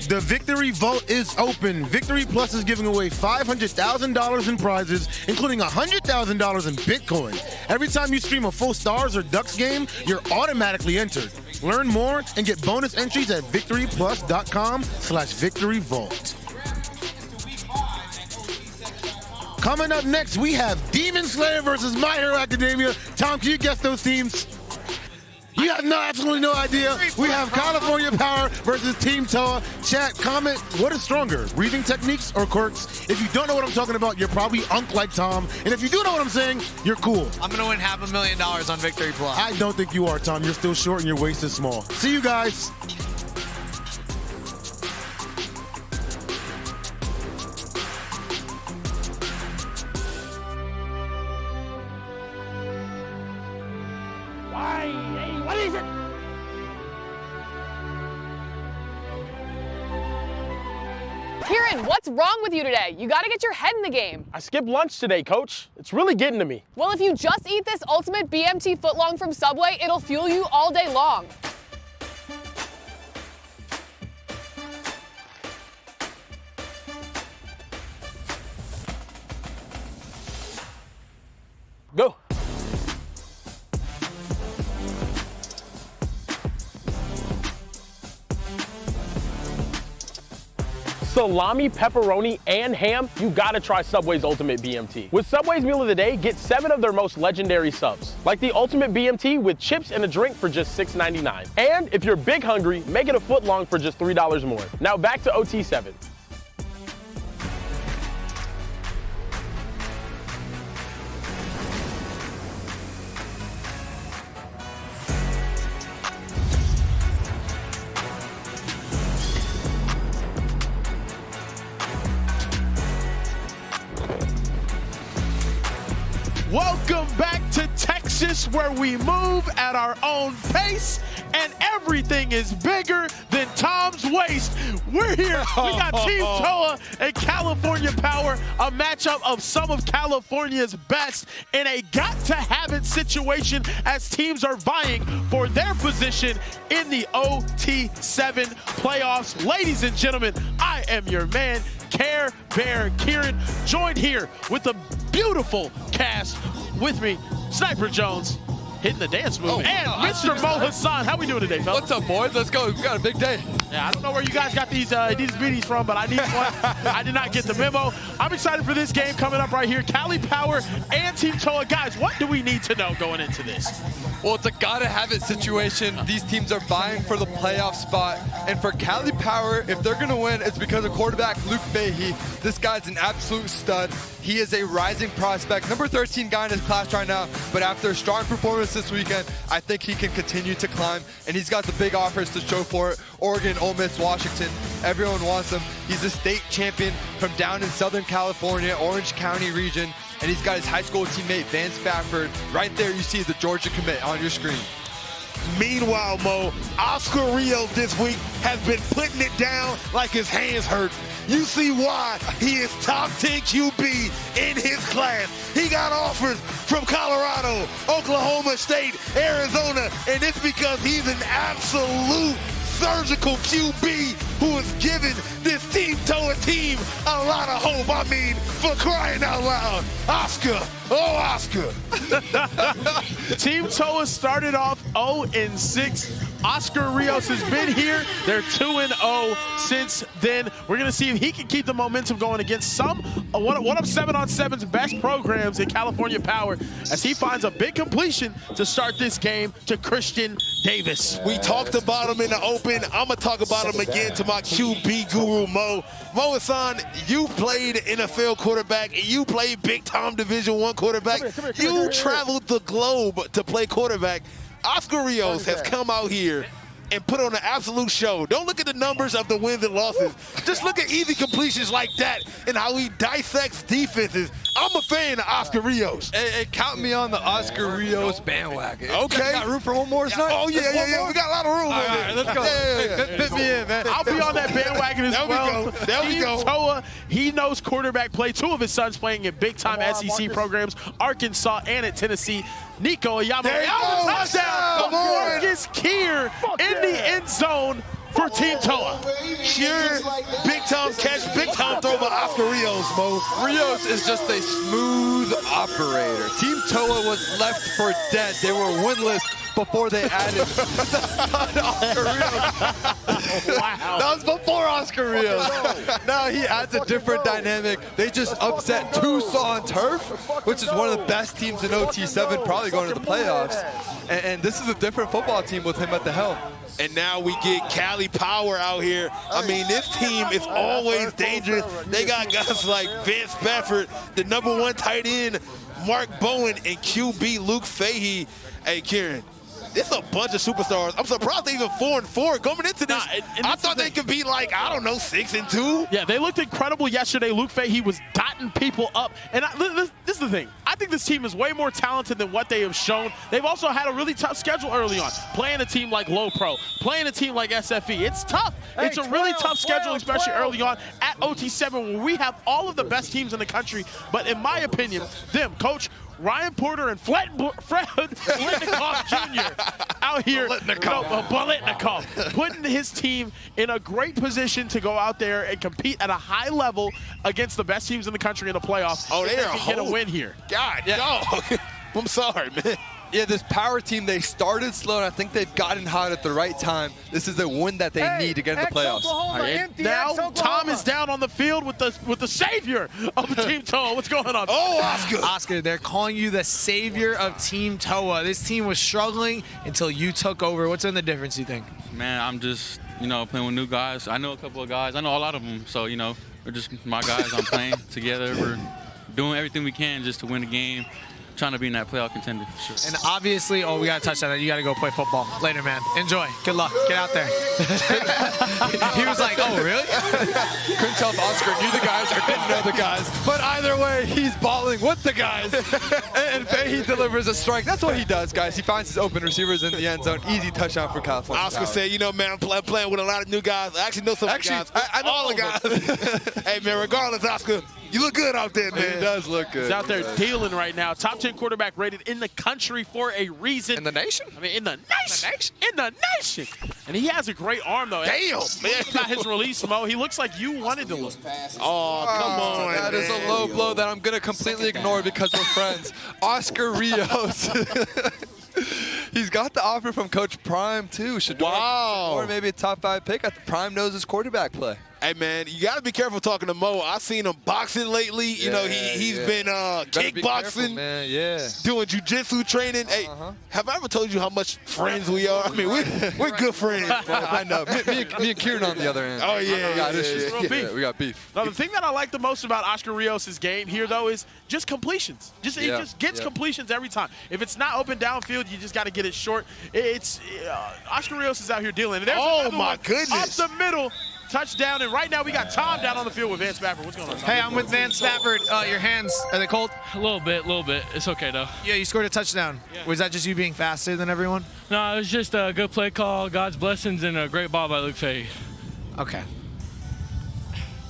The Victory Vault is open. Victory Plus is giving away $500,000 in prizes, including $100,000 in Bitcoin. Every time you stream a full Stars or Ducks game, you're automatically entered. Learn more and get bonus entries at victoryplus.com/victoryvault. Coming up next, we have Demon Slayer versus My Hero Academia. Tom, can you guess those teams? You have absolutely no idea. We have California Power versus Team Toa. Chat, comment, what is stronger, breathing techniques or quirks? If you don't know what I'm talking about, you're probably unk like Tom. And if you do know what I'm saying, you're cool. I'm going to win $500,000 on Victory Plus. I don't think you are, Tom. You're still short and your waist is small. See you guys. What is it? Kieran, what's wrong with you today? You gotta get your head in the game. I skipped lunch today, Coach. It's really getting to me. Well, if you just eat this ultimate BMT footlong from Subway, it'll fuel you all day long. Go. Salami, pepperoni, and ham, you gotta try Subway's Ultimate BMT. With Subway's Meal of the Day, get 7 of their most legendary subs, like the Ultimate BMT with chips and a drink for just $6.99. And if you're big hungry, make it a foot long for just $3 more. Now back to OT7. Welcome back to Texas, where we move at our own pace and everything is bigger than Tom's waist. We're here. We got Team Toa and California Power, a matchup of some of California's best in a got-to-have-it situation as teams are vying for their position in the OT7 playoffs. Ladies and gentlemen, I am your man, Care Bear Kieran, joined here with the beautiful cast. With me, Sniper Jones, hitting the dance move. And Mr. Mo Hassan, how we doing today, fellas? What's up, boys? Let's go. We got a big day. Yeah, I don't know where you guys got these beaties from, but I need one. I did not get the memo. I'm excited for this game coming up right here. Cali Power and Team Toa. Guys, what do we need to know going into this? Well, it's a gotta-have-it situation. These teams are vying for the playoff spot. And for Cali Power, if they're going to win, it's because of quarterback Luke Fahey. This guy's an absolute stud. He is a rising prospect, number 13 guy in his class right now. But after a strong performance this weekend, I think he can continue to climb. And he's got the big offers to show for it. Oregon, Ole Miss, Washington, everyone wants him. He's a state champion from down in Southern California, Orange County region. And he's got his high school teammate, Van Spafford. Right there, you see the Georgia commit on your screen. Meanwhile, Mo, Oscar Rios this week has been putting it down like his hands hurt. You see why he is top 10 QB in his class. He got offers from Colorado, Oklahoma State, Arizona, and it's because he's an absolute surgical QB who is giving this Team Toa team a lot of hope. I mean, for crying out loud, Oscar, oh Oscar. Team Toa started off 0-6. Oscar Rios has been here. They're 2-0 since then. We're going to see if he can keep the momentum going against one of 7-on-7's best programs in California Power as he finds a big completion to start this game to Christian Davis. We talked about him in the open. I'm going to talk about him again to my QB guru, Mo. Mo Hassan, you played NFL quarterback and you played big-time Division I quarterback. You traveled the globe to play quarterback. Oscar Rios has come out here and put on an absolute show. Don't look at the numbers of the wins and losses. Just look at easy completions like that and how he dissects defenses. I'm a fan of Oscar Rios. Hey, count me on the Oscar Rios bandwagon. Okay. You got room for one more tonight? Oh, yeah. We got a lot of room. All right, let's go. Yeah. Fit me in, man. I'll be on that bandwagon as well. There we go. Toa, he knows quarterback play. Two of his sons playing in big-time SEC programs, Arkansas and at Tennessee. Nico Ayama. There you go. Touchdown. Marcus Keir in the end zone for Team Toa. Pure big-time catch, big-time throw by Oscar Rios, Mo. Rios is just a smooth operator. Team Toa was left for dead. They were winless before they added Oscar Rios. Wow. That was before Oscar Rios. Now he adds a different dynamic. They just upset Tucson Turf, which is one of the best teams in OT7, probably going to the playoffs. And this is a different football team with him at the helm. And now we get Cali Power out here. I mean, this team is always dangerous. They got guys like Van Spafford, the #1 tight end, Mark Bowen, and QB Luke Fahey. Hey, Kieran, it's a bunch of superstars. I'm surprised they even 4-4 coming into this. I thought they could be like, I don't know, 6-2. Yeah, they looked incredible yesterday. Luke Fahey, he was dotting people up. And this is the thing. I think this team is way more talented than what they have shown. They've also had a really tough schedule early on. Playing a team like Low Pro, playing a team like SFE. It's tough. It's a really tough schedule, especially early on at OT7 where we have all of the best teams in the country. But in my opinion, Coach Ryan Porter and Fred Blitnikoff Jr. out here, Blitnikoff, putting his team in a great position to go out there and compete at a high level against the best teams in the country in the playoffs. Oh, they are get a win here. God, dog. I'm sorry, man. Yeah, this Power team, they started slow, and I think they've gotten hot at the right time. This is a win that they need to get in the playoffs. Now Tom is down on the field with the savior of Team Toa. What's going on? Oh, Oscar. Oscar, they're calling you the savior of Team Toa. This team was struggling until you took over. What's in the difference, you think? Man, I'm just, playing with new guys. I know a couple of guys. I know a lot of them. So, we're just my guys. I'm playing together. We're doing everything we can just to win the game. Trying to be in that playoff contender. Sure. And obviously, we got to touch on that. You got to go play football later, man. Enjoy. Good luck. Get out there. He was like, oh, really? Couldn't tell if Oscar knew the guys or didn't know the guys. But either way, he's balling with the guys. And Fahey delivers a strike. That's what he does, guys. He finds his open receivers in the end zone. Easy touchdown for California. Oscar said, man, I'm playing with a lot of new guys. I actually know some of the guys. I know all the guys. Hey, man, regardless, Oscar, you look good out there, man. He does look good. He's out there dealing right now. Top 10 quarterback rated in the country for a reason. In the nation? I mean, in the nation. In the nation. And he has a great arm, though. Damn, man. About his release, Mo. He looks like you wanted to look. Oh, come on, That man. is a low blow that I'm going to completely ignore because we're friends. Oscar Rios. He's got the offer from Coach Prime, too. Wow. Or maybe a top 5 pick. Prime knows his quarterback play. Hey, man, you got to be careful talking to Mo. I've seen him boxing lately. You know, he's been kickboxing, man. Yeah. Doing jiu-jitsu training. Hey, have I ever told you how much friends we are? I mean, we're good friends. I know. Me and Kieran on the other end. Oh, yeah. We got issues. Beef. We got beef. Now, the thing that I like the most about Oscar Rios' game here, though, is just completions. He just gets completions every time. If it's not open downfield, you just got to get it short. Oscar Rios is out here dealing. And there's my goodness. Up the middle. Touchdown, and right now we got Tom down on the field with Vance Spafford. What's going on, Tom? Hey, I'm with Vance Spafford. Your hands, are they cold? A little bit. It's okay, though. Yeah, you scored a touchdown. Yeah. Was that just you being faster than everyone? No, it was just a good play call, God's blessings, and a great ball by Luke Fahey. Okay.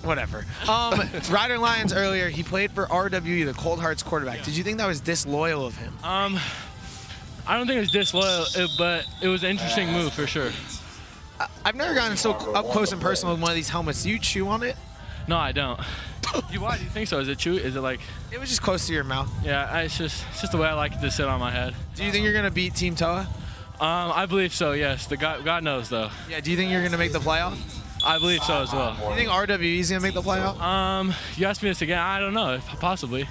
Whatever. Ryder Lyons earlier, he played for RWE, the Cold Hearts quarterback. Yeah. Did you think that was disloyal of him? I don't think it was disloyal, but it was an interesting move for sure. I've never gotten so up close and personal with one of these helmets. Do you chew on it? No, I don't. Why do you think so? Is it chew? Is it like? It was just close to your mouth. Yeah, it's just the way I like it to sit on my head. Do you think you're gonna beat Team Toa? I believe so. Yes. God knows though. Yeah. Do you think you're gonna make the playoff? I believe so as well. Do you think RWE is gonna make the playoff? You asked me this again. I don't know. Possibly.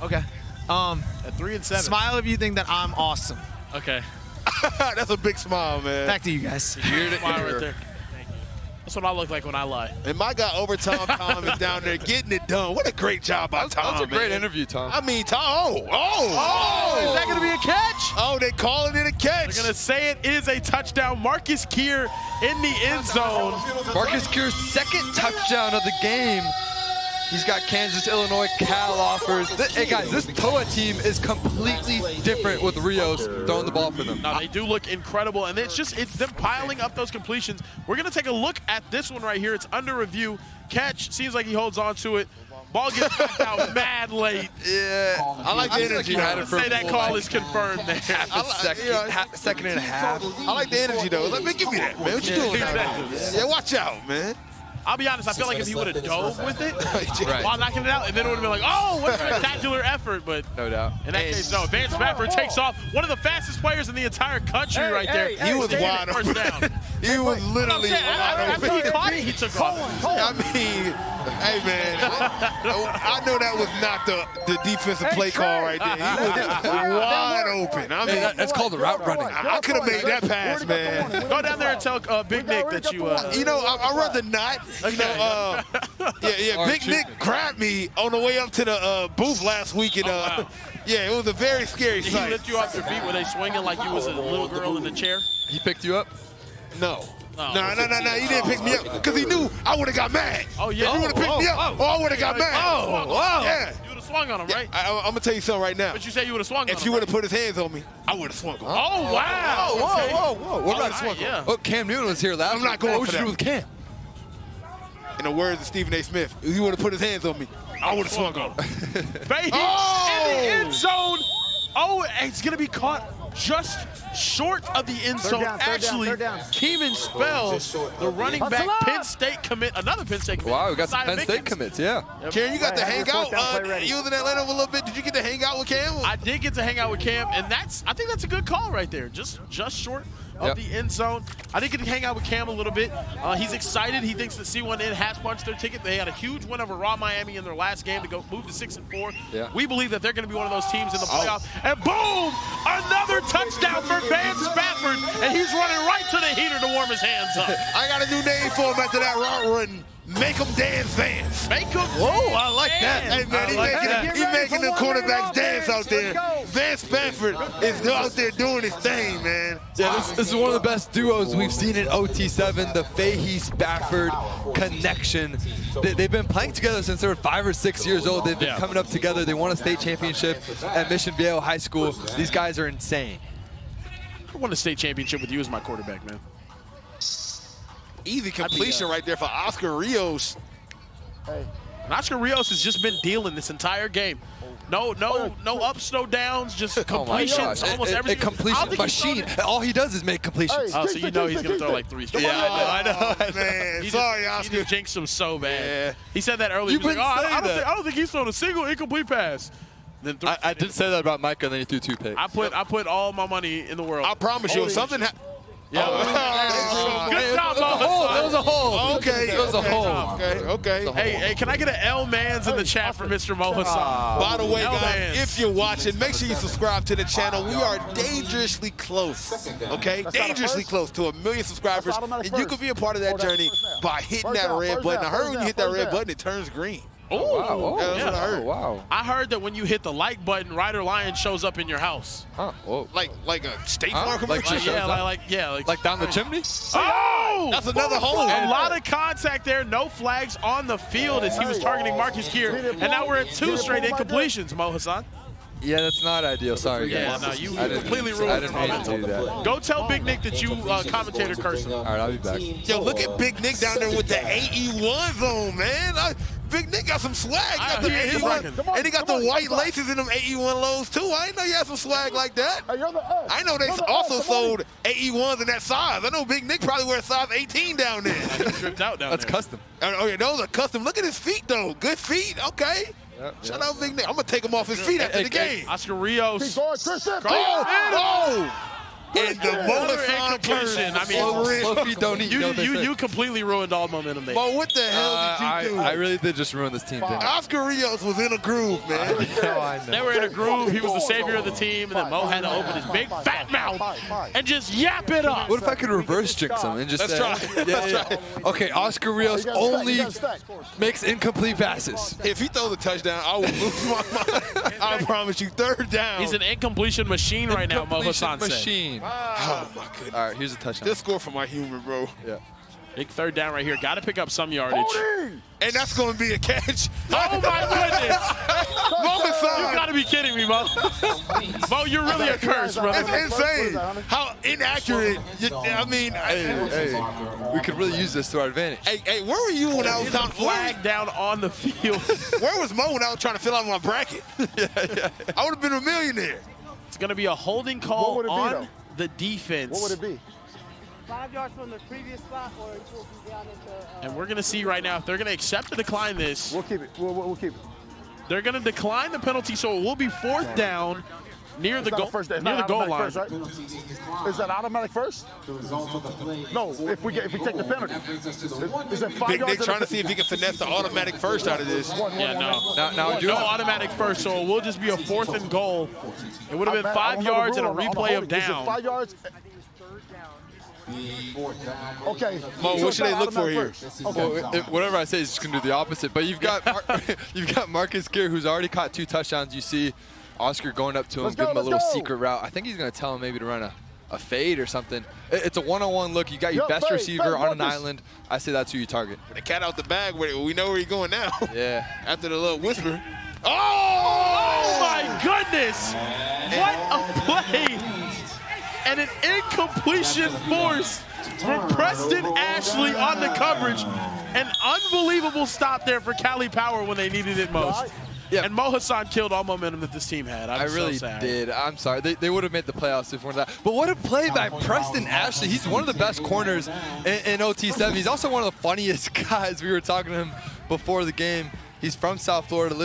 Okay. At 3-7. Smile if you think that I'm awesome. Okay. That's a big smile, man. Back to you guys. Smile right there. That's what I look like when I lie. And my guy Overtime Tom is down there getting it done. What a great job by Tom, That was a great interview, Tom. I mean, Tom, is that going to be a catch? Oh, they calling it a catch. They're going to say it is a touchdown. Marcus Keir in the end zone. Marcus Keir's second touchdown of the game. He's got Kansas, Illinois, Cal offers. Hey, guys, this TOA team is completely different with Rios throwing the ball for them. No, they do look incredible, and it's them piling up those completions. We're going to take a look at this one right here. It's under review. Catch, seems like he holds on to it. Ball gets back out mad late. Yeah, I like the energy. I say that call is confirmed there. Second and a half. I like the energy, though. Like, man, give me that, man. What you doing? Yeah, watch out, man. I'll be honest, I feel like if he would have dove with it while knocking it out, and then it would have been like, oh, what a spectacular effort. But no doubt. In that case, no. Vance Spafford takes off. One of the fastest players in the entire country right there. He was wide open. He was literally wide open. After he caught it, he took off. I mean, hey, man, I know that was not the defensive play call right there. He was wide open. I mean, that's called the route running. I could have made that pass, man. Go down there and tell Big Nick that you. You know, I'd rather not. You know, Big Nick grabbed me on the way up to the booth last week, and yeah, it was a very scary Did sight. he lift you off your feet? Were they swinging like you was a little girl in the chair? He picked you up? No. No, he didn't pick me up because he knew I would have got mad. Oh, yeah. If he would have picked me up, I would have got mad. Yeah. You would have swung on him, right? I'm going to tell you something right now. But you said you would have swung on him. If you would have put his hands on me, I would have swung on him. Oh, wow. Whoa. What about swung on? Oh, Cam Newton was here last week. I'm not going What would you do with Cam? In the words of Stephen A. Smith, if he would have put his hands on me, I would have swung on him. Fahey in the end zone. Oh, it's going to be caught just short of the end zone. Actually, Keeman Spell, the running back, Penn State commit, another Penn State commit. Wow, we got some Penn State commits, yeah. Karen, you got to hang out. You was in Atlanta a little bit. Did you get to hang out with Cam? I did get to hang out with Cam, and I think that's a good call right there. Just short of the end zone. I did get to hang out with Cam a little bit. He's excited. He thinks that C1N has punched their ticket. They had a huge win over Raw Miami in their last game to go move to 6-4. Yeah. We believe that they're going to be one of those teams in the playoff. And boom, another touchdown for Vance Spafford, and he's running right to the heater to warm his hands up. I got a new name for him after that route run. Make them dance, Vance. Make them Whoa, I like that. Hey, man, he's making the quarterbacks dance out there. Vance Spafford is out there doing his thing, man. Yeah, this is one of the best duos we've seen in OT7, the Fahey-Spafford connection. They've been playing together since they were 5 or 6 years old. They've been coming up together. They won a state championship at Mission Viejo High School. These guys are insane. I won a state championship with you as my quarterback, man. Easy completion right there for Oscar Rios. And Oscar Rios has just been dealing this entire game. No ups, no downs, just completions. Almost every completion machine. All he does is make completions. Oh, so you know he's going to throw like 3 straight. Yeah, I know. Man, sorry, Oscar. He just jinxed him so bad. Yeah. He said that earlier. You've been saying I don't think he's thrown a single incomplete pass. Then I did say that about Micah, and then he threw 2 picks. I put all my money in the world. I promise you, if something Yeah. Good job, Mo. It was a hole. Okay. It was a hole. Okay. Hey, can I get an L-Mans in the chat for Mr. Mo Hassan? By the way, guys, L-Mans. if you're watching, make sure you subscribe to the channel. We are dangerously close, okay? Dangerously close to 1 million subscribers. And you can be a part of that journey by hitting that red button. I heard when you hit that red button, it turns green. Oh, wow. That's what I heard. Wow. I heard that when you hit the like button, Ryder Lyons shows up in your house. Huh. Whoa. Like a State Farm commercial? Like down the chimney? Oh! That's another hole. A lot of contact there. No flags on the field as he was targeting Marcus Keir. And now we're at 2 straight incompletions, Mo Hassan. Yeah, that's not ideal. Sorry, Yeah, guys. no, you I didn't- completely I ruined didn't the mean to momentum. do that. Go tell Big Nick that you commentator cursing. All right, I'll be back. Yo, look at Big Nick down there with the AE1 zone, man. Big Nick got some swag. He got the AE1, and he got the white laces in them AE1 lows, too. I didn't know you had some swag like that. I know they also sold AE1s in that size. I know Big Nick probably wears size 18 down there. Tripped out down That's there. custom. Oh, yeah, those are custom. Look at his feet, though. Good feet. Okay. Shout out Big Nick. I'm going to take him off his feet after the game. Oscar Rios. Keep going, Christian. Oh! And the Mo Hassan completion. I Slow feet don't eat. You completely ruined all momentum there. Mo, what the hell did you do? I really did just ruin this team, didn't I? Oscar Rios was in a groove, man. I know. They were in a groove. He was the savior of the team, and then Mo had to open his big fat mouth and just yap it up. What if I could reverse jinx him and just Let's say, try. Yeah. Okay, Oscar Rios only makes incomplete passes. If he throws a touchdown, I will lose my mind. I promise you. 3rd down. He's an incompletion machine right now, Mo Hassan said. Machine. Oh, my goodness. All right, here's a touchdown. This score for my humor, bro. Yeah. Big 3rd down right here. Got to pick up some yardage. And that's going to be a catch. Oh, my goodness. Mo Hassan. You got to be kidding me, Mo. Mo, you're really a curse, brother. It's insane how inaccurate. Hey, we could really use this to our advantage. Hey, where were you when I was down flag down on the field? Where was Mo when I was trying to fill out my bracket? I would have been a millionaire. It's going to be a holding call on the defense. What would it be? 5 yards from the previous spot, or it will be down into. And we're going to see right now if they're going to accept or decline this. We'll keep it. We'll keep it. They're going to decline the penalty, so it will be 4th down near the goal line. First, right? Is that automatic first? No, if we take the penalty. Is that 5 Big yards? Nick trying to see if he can finesse the automatic first out of this. Yeah, no automatic first, so it will just be a 4th and goal. It would have been 5 yards and a replay of down. 5 yards. Okay. Mo, what should they look for here? Well, whatever I say is just gonna do the opposite. But you've got Marcus Keir, who's already caught 2 touchdowns. You see Oscar going up to him, give him a little secret route. I think he's gonna tell him maybe to run a fade or something. It's a one-on-one look. You got your best receiver on an island. I say that's who you target. The cat out the bag. We know where he's going now. Yeah. After the little whisper. Oh my goodness! What a play! And an incompletion force from Preston Ashley on the coverage. An unbelievable stop there for Cali Power when they needed it most. Yeah. And Mo Hassan killed all momentum that this team had. I really did. I'm sorry. They would have made the playoffs if it weren't that. But what a play by Preston Ashley. He's one of the best corners in OT7. He's also one of the funniest guys. We were talking to him before the game. He's from South Florida,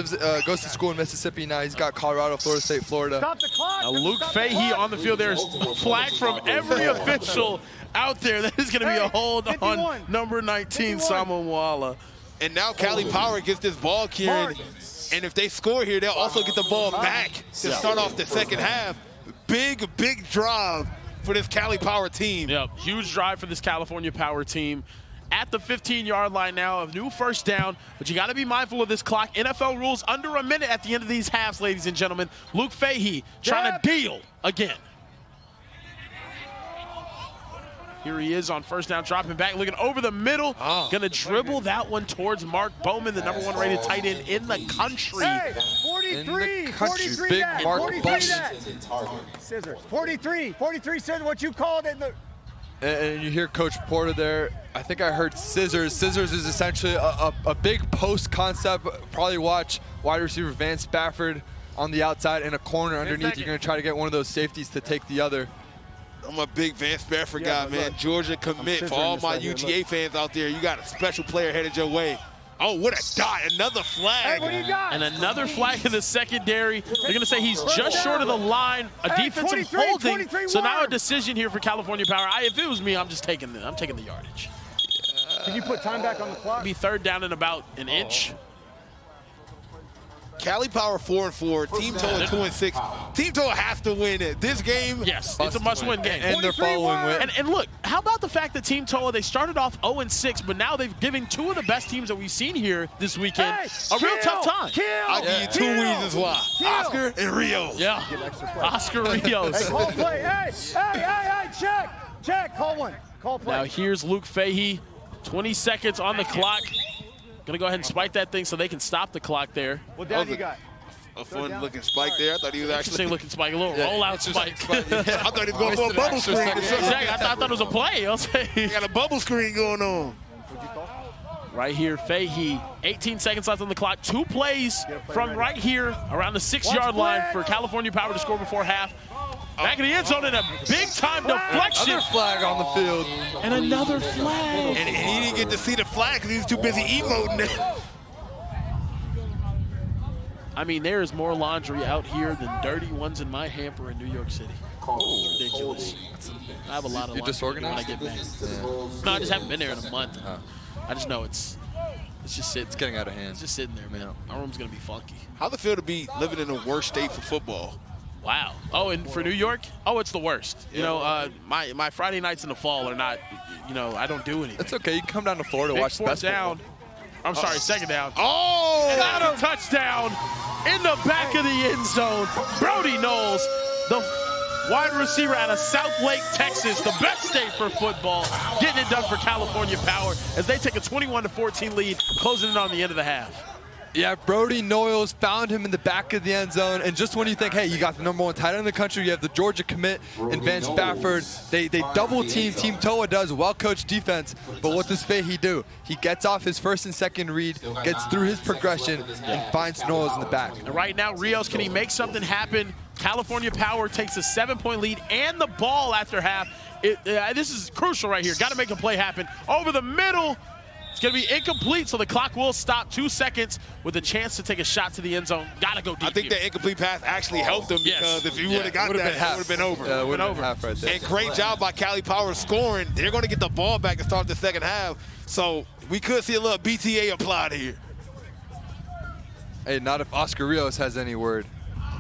goes to school in Mississippi now. He's got Colorado, Florida State, Florida. Now Luke Fahey on the field. There's flag from every official out there. That is going to be a hold on number 19, Samuel Mwala. And now Cali Power gets this ball, Kieran. And if they score here, they'll also get the ball back to start off the 2nd half. Big drive for this Cali Power team. Yep, huge drive for this California Power team. At the 15-yard line now, a new 1st down, but you got to be mindful of this clock. NFL rules under a minute at the end of these halves, ladies and gentlemen. Luke Fahey trying to deal again. Here he is on 1st down, dropping back, looking over the middle. Gonna dribble that one towards Mark Bowman, the #1 rated tight end in the country. Hey, 43, 43 Big that, Mark 43 Bowman. that. Scissors. 43 said what you called it. And you hear Coach Porter there. I think I heard scissors. Scissors is essentially a big post concept. Probably watch wide receiver Van Spafford on the outside and a corner underneath. You're going to try to get one of those safeties to take the other. I'm a big Van Spafford guy, man. Georgia commit. For all my UGA fans out there, you got a special player headed your way. Oh, what a dot. Another flag. Hey, what do you got? And another flag in the secondary. They're going to say he's just short of the line. A defensive 23, holding. 23 So now a wide. decision here for California Power. If it was me, I'm taking the yardage. Can you put time back on the clock? Be third down in about an inch. Cali Power 4-4, Team Toa 2-6. Team Toa has to win it. This game, Yes, it's a must-win game. and they're following with. And look, how about the fact that Team Toa, they started off 0-6, but now they've given two of the best teams that we've seen here this weekend a real tough time. I'll give you two reasons why. Oscar and Rio. Yeah, Oscar Rios. Hey, call play. Hey, check. Call one. Call play. Now here's Luke Fahey, 20 seconds on the clock. Gonna go ahead and spike that thing so they can stop the clock there. What down you got? A fun-looking spike there. I thought he was actually Interesting looking spike, a little rollout spike. I thought he was going for a bubble screen. Exactly, I thought it was a play. I'll say. He got a bubble screen going on. Right here, Fahey, 18 seconds left on the clock. 2 plays from right here around the 6-yard line for California Power to score before half. Back in the end zone and a big-time deflection. Another flag on the field. And another flag. And he didn't get to see the flag because he was too busy emoting it. I mean, there is more laundry out here than dirty ones in my hamper in New York City. Ridiculous. I have a lot of laundry disorganized? when I get back. No, I just haven't been there in a month. I just know it's just sitting. It's getting out of hand. It's just sitting there, man. My room's gonna be funky. How's it feel to be living in the worst state for football? Wow. Oh, and for New York, it's the worst. You know, my Friday nights in the fall are not. I don't do anything. It's okay. You can come down to Florida to Big watch the best down. football. I'm sorry, second down. Oh! And a touchdown in the back of the end zone. Brody Knowles, the wide receiver out of South Lake, Texas, the best state for football, getting it done for California Power as they take a 21-14 lead, closing it on the end of the half. Yeah, Brody Knowles found him in the back of the end zone, and just when you think, hey, you got the #1 tight end in the country, you have the Georgia commit and Van Spafford, they double team. Team Toa does well-coached defense, but what does Fahey do? He gets off his first and second read, gets through his progression, and finds Knowles in the back. And right now, Rios, can he make something happen? California Power takes a 7-point lead and the ball after half. This is crucial right here. Got to make a play happen. Over the middle. It's going to be incomplete, so the clock will stop. 2 seconds with a chance to take a shot to the end zone. Got to go deep. I think that incomplete pass actually helped him because if he would have got that, it would have been over. Yeah, it would have been half right there. And great job by Cali Power scoring. They're going to get the ball back and start the second half. So we could see a little BTA applied here. Hey, not if Oscar Rios has any word.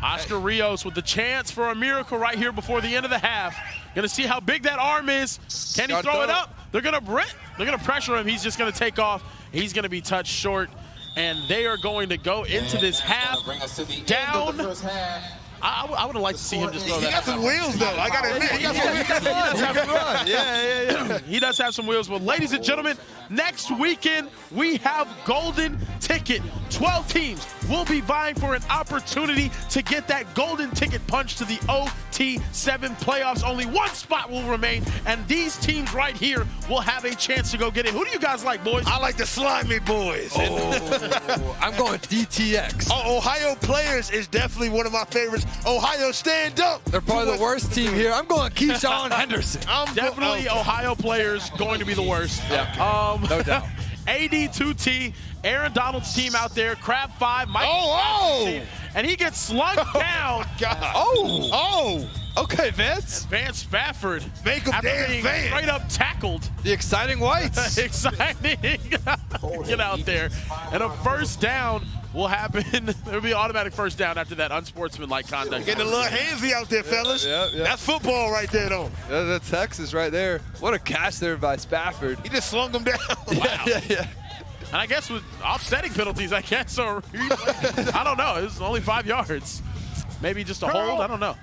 Oscar Rios with the chance for a miracle right here before the end of the half. Gonna see how big that arm is. Can he throw it up? They're gonna pressure him. He's just gonna take off. He's gonna be touched short, and they are going to go into this half down. I would have liked to see him just throw that. He got some wheels though. I gotta admit, he got some wheels. Yeah. He does have some wheels. Well, ladies and gentlemen, next weekend we have golden ticket. 12 teams will be vying for an opportunity to get that golden ticket punch to the OT7 playoffs. Only one spot will remain, and these teams right here will have a chance to go get it. Who do you guys like, boys? I like the Slimy Boys. I'm going DTX. Ohio Players is definitely one of my favorites. Ohio, stand up. They're probably the worst team here. I'm going Keyshawn Henderson. Definitely Ohio Players going to be the worst. Yeah, no doubt. AD2T, Aaron Donald's team out there, Crab 5, Mike. And he gets slung down. Okay, Vance. Van Spafford. Make him after dance, being Vance. straight up tackled. The exciting whites. Exciting. Get out there. And a first down will happen. There'll be an automatic first down after that unsportsmanlike conduct. Getting a little handsy out there, fellas. Yeah. That's football right there, though. Yeah, that's Texas right there. What a catch there by Spafford. He just slung him down. Wow. Yeah. And I guess with offsetting penalties, I guess, or I don't know. It was only 5 yards. Maybe just a hold. I don't know.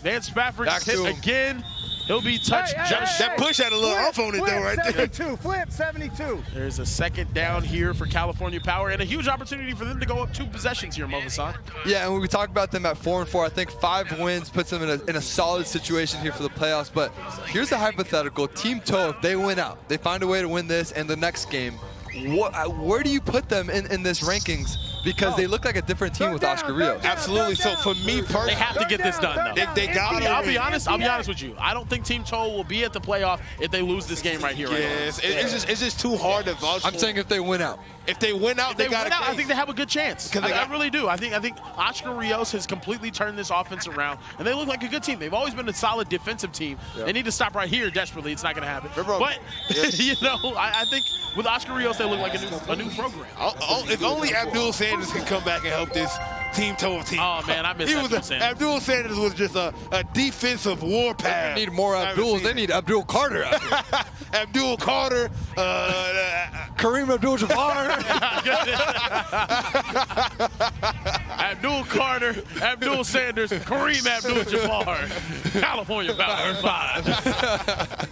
Van Spafford gets hit again. He'll be touched just that push had a little off on it, though, right there. 72, flip 72. There's a second down here for California Power and a huge opportunity for them to go up 2 possessions here, Mo-Hassan. Yeah, and when we talk about them at 4-4, I think 5 wins puts them in a solid situation here for the playoffs. But here's a hypothetical. Team Toa, if they win out, they find a way to win this and the next game, where do you put them in this rankings? because they look like a different team with Oscar Rios. Absolutely. So for me personally, They have to get this done, though. they got I'll be honest with you. I don't think Team Toa will be at the playoff if they lose this game right here. It's just too hard to vouch for. I'm saying if they win out. If they win out, they got. I think they have a good chance. I really do. I think Oscar Rios has completely turned this offense around, and they look like a good team. They've always been a solid defensive team. They need to stop right here desperately. It's not going to happen. But you know, I think with Oscar Rios, they look like a new program. If only Abdul Sanders can come back and help this Team Toa team. Oh man, I miss Abdul Sanders. Abdul Sanders was just a defensive warpath. They need more Abduls. They need Abdul Carter out here. Abdul Carter, Kareem Abdul-Jabbar. Abdul Carter, Abdul Sanders, Kareem Abdul-Jabbar, California Power 5.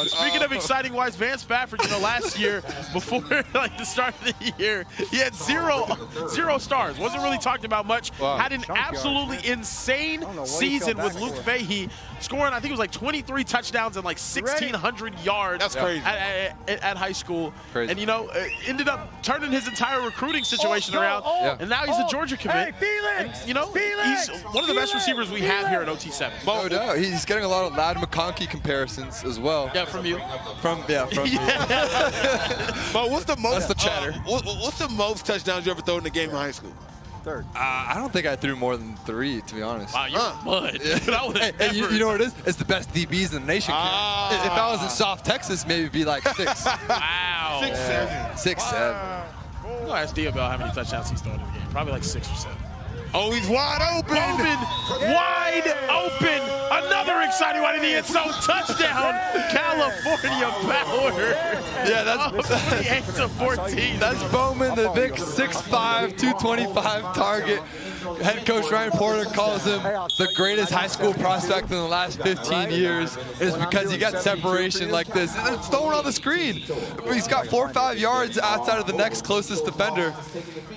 Speaking of exciting wise, Van Spafford, you know, last year before like the start of the year, he had zero stars. Wasn't really talked about much. Had an absolutely insane season with Luke Fahey, scoring I think it was like 23 touchdowns and like 1,600 yards. That's crazy. At high school. Crazy. And you know, ended up turning his entire recruiting situation around. And now he's a Georgia commit. And, you know, he's one of the best receivers we have here at OT7. No doubt. He's getting a lot of Ladd McConkey comparisons as well. Yeah, from you. From me. But what's the most? That's the chatter. What's the most touchdowns you ever thrown in a game in high school? Third. I don't think I threw more than 3, to be honest. Wow, you're mud. Hey, you know what it is? It's the best DBs in the nation. If I was in South Texas, maybe it'd be like 6. Wow. 6, 7. 6, 7. We'll ask D about how many touchdowns he's thrown in the game. Probably like 6 or 7. Oh, he's wide open. Wide open. Another exciting one in the end zone. Touchdown, California Power. Yeah, that's 48-14. That's Bowman, the big 6'5", 225 target. Head coach Ryan Porter calls him the greatest high school prospect in the last 15 years. It's because he got separation like this. And it's thrown on the screen. He's got 4 or 5 yards outside of the next closest defender.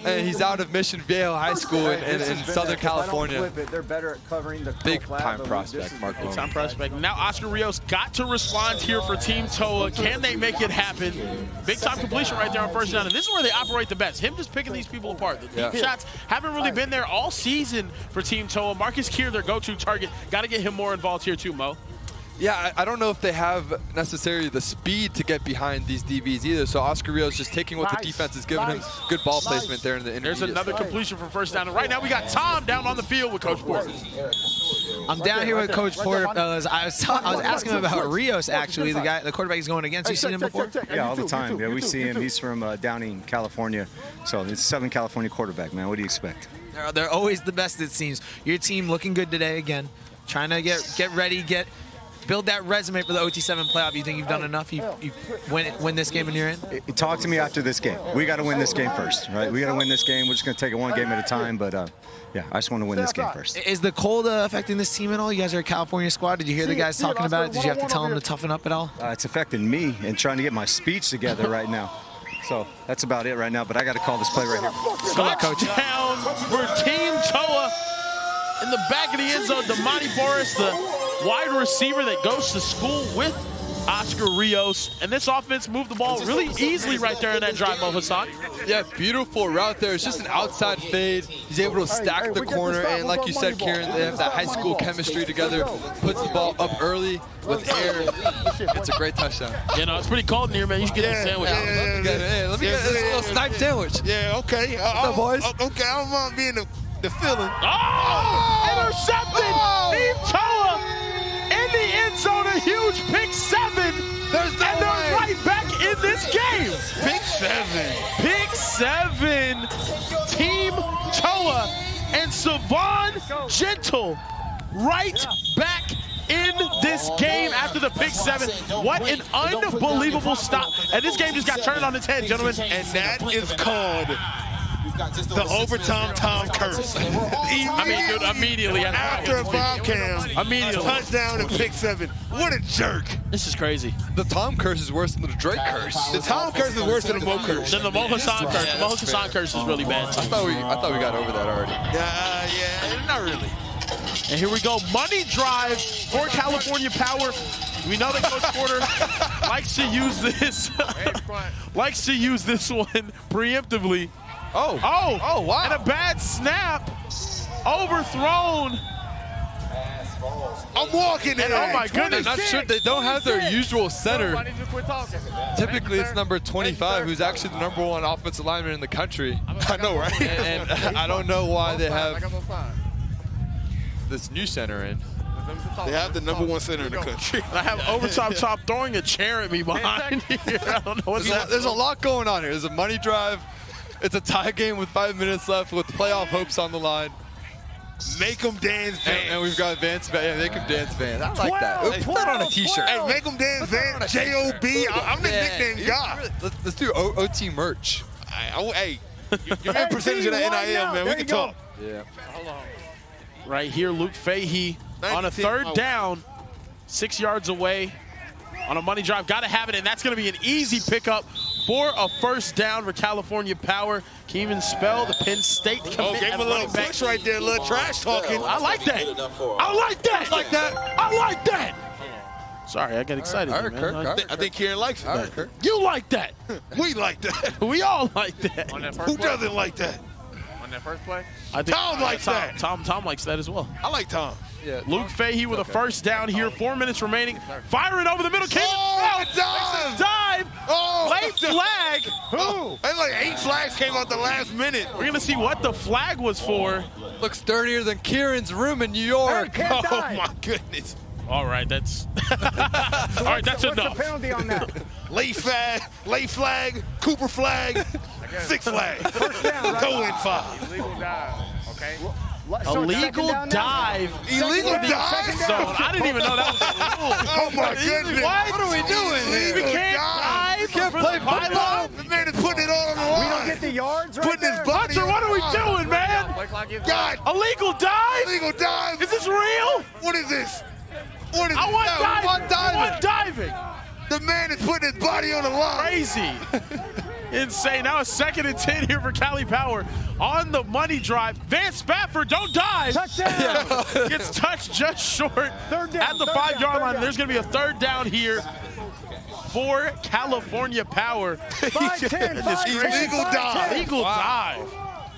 And he's out of Mission Viejo High School in Southern California. They're better at covering the Big time prospect, Mark. Big time prospect. Now Oscar Rios got to respond here for Team Toa. Can they make it happen? Big time completion right there on first down. And this is where they operate the best. Him just picking these people apart. The deep shots haven't really been there all season for Team Toa. Marcus Keir, their go-to target. Got to get him more involved here too, Mo. Yeah, I don't know if they have necessarily the speed to get behind these DBs either. So Oscar Rios just taking what the defense is giving him. Good ball placement there in the intermediate. There's another completion for first down. And right now we got Tom down on the field with Coach Porter. I'm down here with Coach Porter. I was asking him about Rios, actually, the quarterback he's going against. You seen him before? Yeah, all the time. Yeah, we see him. He's from Downey, California. So it's Southern California quarterback, man. What do you expect? They're always the best, it seems. Your team looking good today again. Trying to get ready, build that resume for the OT7 playoff. You think you've done enough? You win this game and you're in? Talk to me after this game. We got to win this game first, right? We got to win this game. We're just going to take it one game at a time. But, yeah, I just want to win this game first. Is the cold affecting this team at all? You guys are a California squad. Did you hear the guys talking about it? Did you have to tell them to toughen up at all? It's affecting me and trying to get my speech together right now. So that's about it right now. But I got to call this play right here. Good luck, Coach. Touchdown for Team Toa. In the back of the end zone, Damani Boris, the wide receiver that goes to school with Oscar Rios. And this offense moved the ball really easily right there in that drive, Mo Hassan. Yeah, beautiful route there. It's just an outside fade. He's able to stack the corner. And like you said, Kieran, they have that high school chemistry together. Puts the ball up early with air. It's a great touchdown. You know, it's pretty cold in here, man. You should get a sandwich. Let me get a little snipe sandwich. Yeah, okay. What's up, boys? Okay, I don't want to be in the feeling. Intercepted! Team Toa in the end zone, a huge pick 7. There's no and they're right back in this game. Pick 7. Pick 7. Team Toa and Savon Gentle right back in this game after the pick 7. What an unbelievable stop. And this game just got turned on its head, gentlemen. And that is called the overtime Tom curse. Immediately after a foul cam, touchdown and pick 7. What a jerk! This is crazy. The Tom curse is worse than the Drake curse. The Tom curse is worse than the Mo curse. Then the Mo Hassan curse. The Mo Hassan curse is really bad too. I thought we got over that already. Yeah, not really. And here we go, money drive for California Power. We know that Coach Porter likes to use this one preemptively. Oh, wow. And a bad snap. Overthrown. I'm walking in. Oh my goodness! Not sure they don't have their usual center. Typically, it's number 25, who's actually the #1 offensive lineman in the country. I know, right? And I don't know why they have this new center in. They have the #1 center in the country. I have Overtime Top throwing a chair at me behind here. I don't know what's that. There's a lot going on here. There's a money drive. It's a tie game with 5 minutes left with playoff hopes on the line. Make them dance, Vance. And we've got Vance. Yeah, make them dance, Vance. I like that. Hey, Put that on a T-shirt. Hey, make them dance, Vance. J-O-B. I'm the nickname guy. Let's do OT merch. Hey, you're in percentage of the NIL, man. We can talk. Yeah. Right here, Luke Fahey on a 3rd down, 6 yards away on a money drive. Got to have it, and that's going to be an easy pickup for a 1st down for California Power. Can even spell the Penn State commit. Gave him a little push right there, a little trash talking. I like that. I like that. Like that. I like that. Sorry, I got excited. All right, man. I think Kieran likes it. You like that. We like that. We all like that. Who doesn't like that? On that first play? Tom likes that. Tom likes that as well. I like Tom. Yeah, Luke Fahey with a 1st down here. 4 minutes remaining. Fire it over the middle. Dive. Late flag. Hey, like 8 flags came out the last minute. We're going to see what the flag was for. Looks dirtier than Kieran's room in New York. Oh, my goodness. All right, that's all right. That's enough. What's the penalty on that? Late flag, Cooper flag, 6 flags. First down, right? Go in 5. Illegal dive, okay? Illegal dive. Illegal dive? Zone. I didn't even know that was a rule. Oh my goodness. What are we doing here? We can't dive. We can't play football. The man is putting it all on the line. We don't get the yards right Putting his there. body Hunter, what are we doing, man? God. Illegal dive? Illegal dive. Is this real? What is this? What is I this? want No, diving. we want diving. I want diving. The man is putting his body on the line. Crazy. Insane. Now a 2nd and 10 here for Cali Power on the money drive. Vance Spafford, don't dive. Touchdown. Gets touched just short Third down, at the 5-yard line. There's going to be a 3rd down here for California Power. 5-10. Illegal dive. Illegal dive.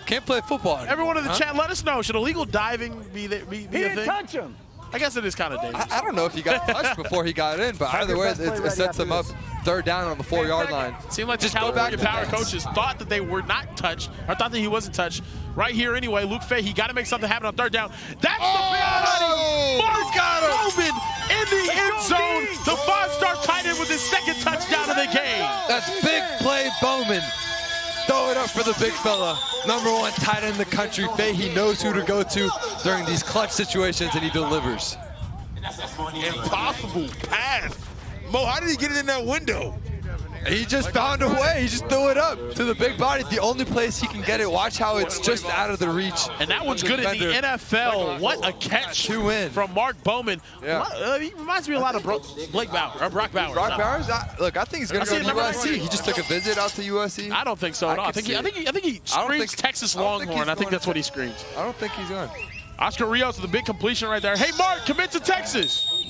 Can't play football. Everyone in the chat, let us know. Should illegal diving be a He thing? didn't touch him. I guess it is kind of dangerous. I don't know if he got touched before he got in, but either way, it sets him up 3rd down on the 4-yard line. Seemed like the Just go back California to Power Vance. coaches thought that they were not touched, or thought that he wasn't touched. Right here anyway, Luke Fahey, got to make something happen on 3rd down. That's the big Mark Bowman in the end zone. The 5-star tight end with his 2nd touchdown of the game. That's big play Bowman. Throw it up for the big fella. #1 tight end in the country. Fahey knows who to go to during these clutch situations, and he delivers. Impossible pass. Mo, how did he get it in that window? He just found a way. He just threw it up to the big body. The only place he can get it. Watch how it's just out of the reach. And that one's good in the NFL. What a catch from Mark Bowman. Yeah. He reminds me a lot of Brock Bowers. Brock Bowers? Look, I think he's going to go to USC. He just took a visit out to USC. I don't think so at all. I think he screams Texas Longhorn. I think that's what he screams. I don't think he's going. Oscar Rios with a big completion right there. Hey, Mark, commit to Texas.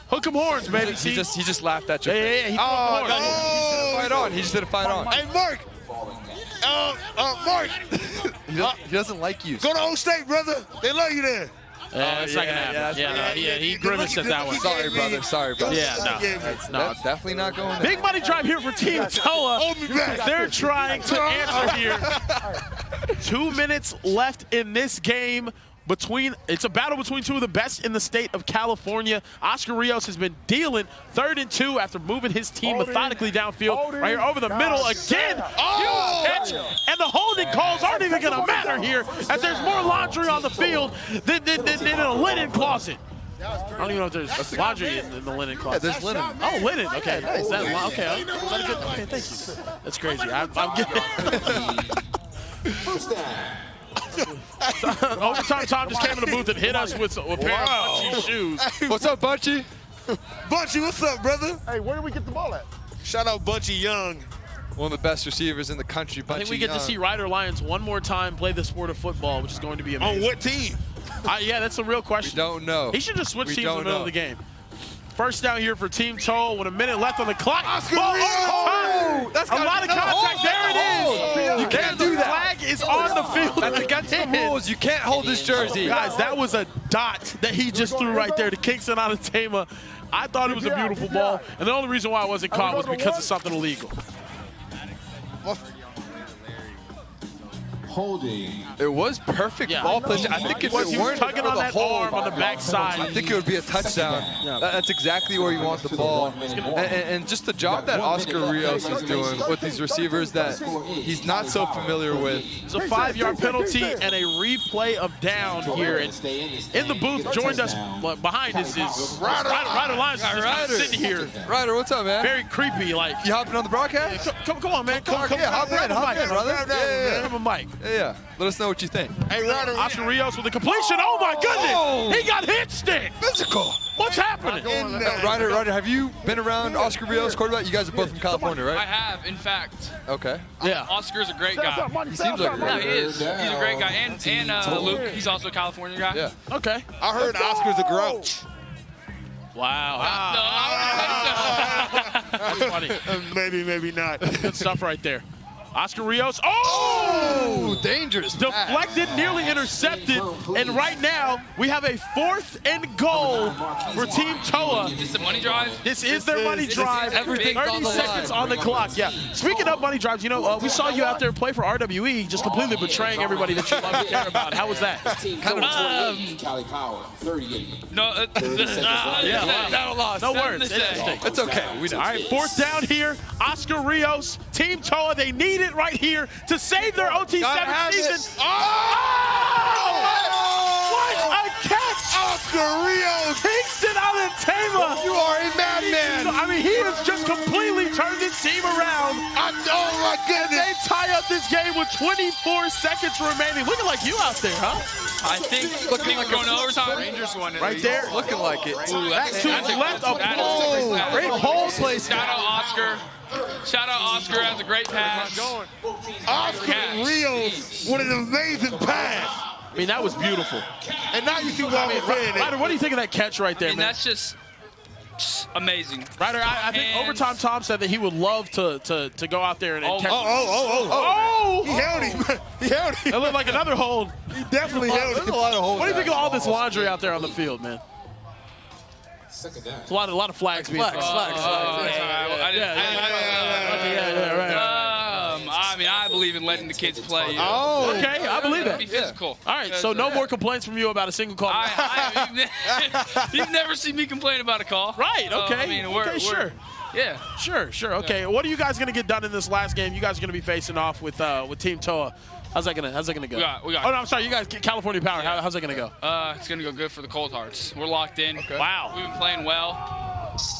Hook 'em horns, baby. He just laughed at you. Yeah. He fight on. He just did a fight on. Hey, Mark. Mark. He doesn't like you. Go to Old State, brother. They love you there. It's not gonna happen. He grimaced at that one. Sorry, brother. Yeah, no, definitely not going there. Big money drive here for Team Toa. Hold me back. They're trying to answer here. 2 minutes left in this game. It's a battle between 2 of the best in the state of California. Oscar Rios has been dealing 3rd and 2 after moving his team methodically downfield. Right here over the middle again. Huge catch. And the holding calls aren't even going to matter here, as there's more laundry on the field than in a linen closet. I don't even know if there's laundry in the linen closet. Yeah, there's linen. Oh, linen. Okay, nice. Okay, thank you. That's crazy. I'm getting Overtime Tom just came in the booth and hit us with a pair of Bunchy shoes. What's up, Bunchy? Bunchy, what's up, brother? Hey, where did we get the ball at? Shout out Bunchy Young. One of the best receivers in the country, Bunchy I think we get to see Ryder Lyons one more time play the sport of football, which is going to be amazing. On what team? Yeah, that's the real question. We don't know. He should just switch teams in the middle of the game. First down here for Team Toa with a minute left on the clock. Oscar Overtime. That's a lot of contact. There it is. You can't do that. Flag is on the field. That's against the rules. You can't hold this jersey. Guys, that was a dot that he just threw right there to Kingston Alatema. I thought it was a beautiful ball, and the only reason why I wasn't caught was because of something illegal. Holding. It was perfect ball position. I think if it weren't tugging for on the that hold arm on the backside, I think it would be a touchdown. That's exactly where you want the ball. And just the job that Oscar Rwe'S is doing with these receivers that he's not so familiar with. It's a 5-yard penalty and a replay of down here. And in the booth, joined us behind us is Ryder Lyons is just sitting here. Ryder, what's up, man? Very creepy. Like, you hopping on the broadcast? Come on, man. Come hop in, brother. Grab a mic. Yeah. Let us know what you think. Hey, Ryder. Oscar Rwe'S with the completion. Oh, my goodness. He got hit stick. Physical. What's happening? Ryder, have you been around Oscar Rwe'S quarterback? You guys are both from California, right? I have, in fact. Okay. Yeah. Oscar's a great guy. He seems like Yeah, he is. He's a great guy. And Luke, he's also a California guy. Yeah. Okay. I heard Oscar's a grouch. Wow. No, That's funny. Maybe not. Good stuff right there. Oscar Rwe'S. Oh! Dangerous. Deflected, nearly intercepted. And right now, we have a 4th and goal for Team Toa. Is this the money drive? This is their money drive. Everything's 30 on the seconds line. on the clock. Yeah. Speaking of money drives, you know, we saw you out there play for RWE, just completely betraying everybody that you love and care about. How was that? Kind of Cali Power, 38. No, No words. It's okay. We know. All right, 4th down here. Oscar Rwe'S, Team Toa, they need it right here to save their OT7 season. What a catch! Oscar Rwe'S. Kingston Alatema. You are a madman. I mean, he has just completely turned this team around. Oh my goodness. They tie up this game with 24 seconds remaining. Looking like you out there, huh? I think looking like going to overtime. Rangers won it. Right there. Looking like it. That's left a pole. Great pole place. Shout out Oscar. Shout out Oscar has a great pass. Oscar Rwe'S with an amazing pass. I mean, that was beautiful. And now you see why we're saying it. Ryder, what do you think of that catch right there, man? That's just amazing. Ryder, I think Overtime Tom said that he would love to go out there and catch. Oh! He held him. He held him. It looked like another hold. He definitely held him. There's a lot of holes. What do you think of all this laundry out there on the field, man? A lot of flags being thrown. I mean, I believe in letting the kids play. You know? Oh, okay, I believe that. Be physical. All right, so no more complaints from you about a single call. You've never seen me complain about a call. Right, okay. I mean, sure. Yeah. Sure. Okay, what are you guys going to get done in this last game? You guys are going to be facing off with Team Toa. How's that gonna go? We got oh, no, I'm sorry. You guys, California Power. Yeah. How's that going to go? It's going to go good for the Cold Hearts. We're locked in. Okay. Wow. We've been playing well.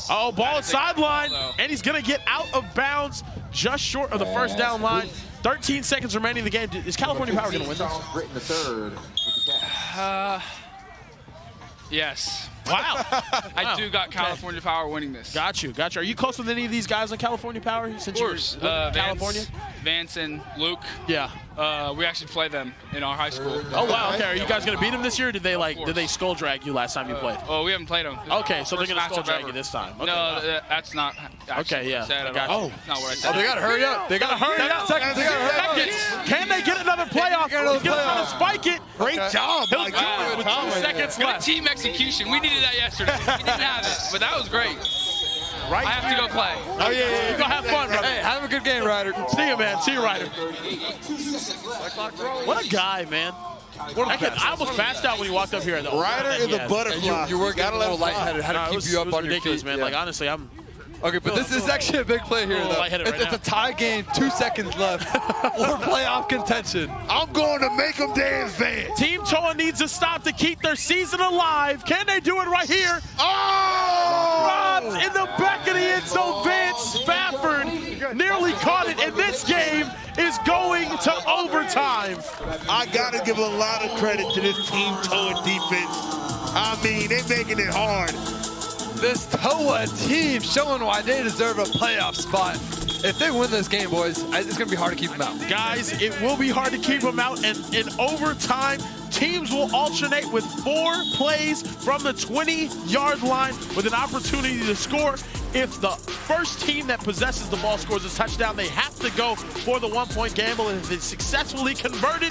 Oh, ball sideline, and he's going to get out of bounds just short of the first down line. 13 seconds remaining in the game. Is California Power going to win this? Yes. Wow. I do got California Power winning this. Got you. Are you close with any of these guys on California Power? Of course. California? Vance and Luke. Yeah. We actually play them in our high school. Oh, wow. Okay. Are you guys going to beat them this year, or did they skull drag you last time you played? Oh, we haven't played them. Okay, so they're going to skull drag you this time. Okay. No, that's not okay, yeah. said. That's not what I said. Oh, they got to hurry up. They got to hurry up. Can they get another playoff? He's going to spike it. Great job. He'll do it with 2 seconds Good left. team execution. We needed that yesterday. We didn't have it, but that was great. Right. I have to go play. Oh, yeah. You go have fun, brother. Hey, have a good game, Ryder. See you, man. See you, Ryder. What a guy, man. I almost passed out when he walked up here. Ryder is a butterfly. You were getting a little lightheaded. How to keep you up on your feet, man. Like, honestly, I'm... Okay, but this is actually a big play here, though. It's a tie game, 2 seconds left for playoff contention. I'm going to make them dance, Van. Team Toa needs to stop to keep their season alive. Can they do it right here? Oh! Robbed in the back of the end zone. Vance Spafford nearly caught it, and this game is going to overtime. I got to give a lot of credit to this Team Toa defense. I mean, they're making it hard. This Toa team showing why they deserve a playoff spot. If they win this game, boys, it's going to be hard to keep them out. Guys, it will be hard to keep them out, and in overtime, Teams will alternate with 4 plays from the 20-yard line with an opportunity to score. If the first team that possesses the ball scores a touchdown, they have to go for the 1-point gamble. And if it's successfully converted,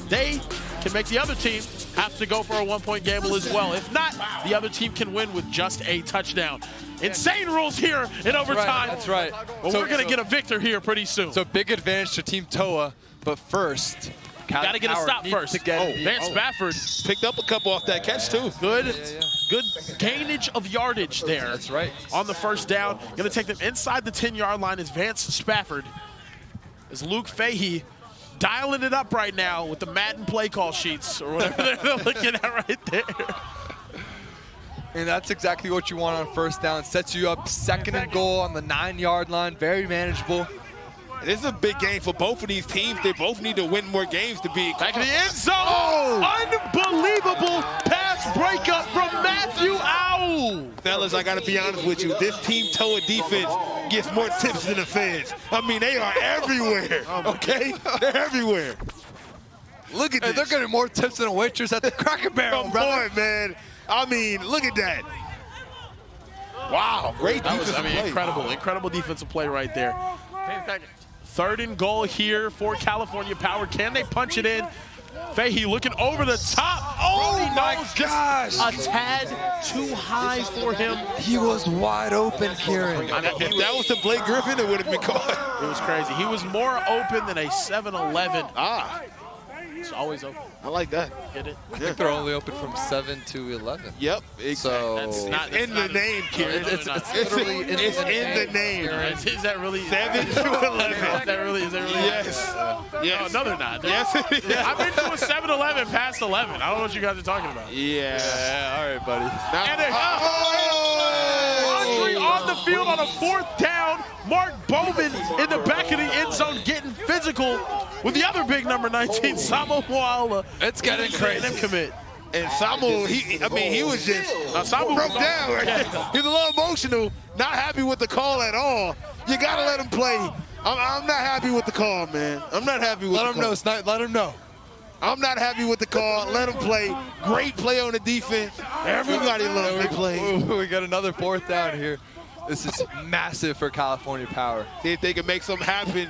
they can make the other team have to go for a 1-point gamble as well. If not, the other team can win with just a touchdown. Insane rules here in overtime. That's right. Well, we're going to get a victor here pretty soon. So big advantage to Team TOA, but first, got to get a stop first. Van Spafford picked up a couple off that catch too. Good gainage of yardage there. That's right. On the first down. Going to take them inside the 10-yard line is Vance Spafford. Is Luke Fahey dialing it up right now with the Madden play call sheets or whatever they're looking at right there. And that's exactly what you want on first down. Sets you up 2nd and goal on the 9-yard line. Very manageable. This is a big game for both of these teams. They both need to win more games to be. Back in the end zone. Unbelievable pass breakup from Matthew Owl. Fellas, I got to be honest with you. This Team TOA defense gets more tips than the fans. I mean, they are everywhere, okay? They're everywhere. Look at this. They're getting more tips than a waitress at the Cracker Barrel, Come brother. on, man. I mean, look at that. Wow, great defensive play. Incredible defensive play right there. 3rd and goal here for California Power. Can they punch it in? Fahey looking over the top. Oh my gosh! A tad too high for him. He was wide open, Kieran. If that was to Blake Griffin, it would have been caught. It was crazy. He was more open than a 7-11. Ah. It's always open. I like that. Get it? I think they're only open from 7 to 11. Yep. So that's in the name, Kieran. It's literally in the name. Is that really 7 to 11? Is that really? Yes. Yes. No, they're not. Yes, it is. I've been to a 7-11 past 11. I don't know what you guys are talking about. Yeah. All right, buddy. And Andre on the field on a 4th down. Mark Bowman in the back of the end zone getting physical with the other big number 19, Samuel Moala. It's getting crazy. Commit. And Samuel, he was just broke down right there. He's a little emotional, not happy with the call at all. You got to let him play. I'm not happy with the call, man. I'm not happy with the call. Let him know, Snipe. Let him know. I'm not happy with the call. Let him play. Great play on the defense. Everybody loves the play. We got another 4th down here. This is massive for California Power. See if they can make something happen.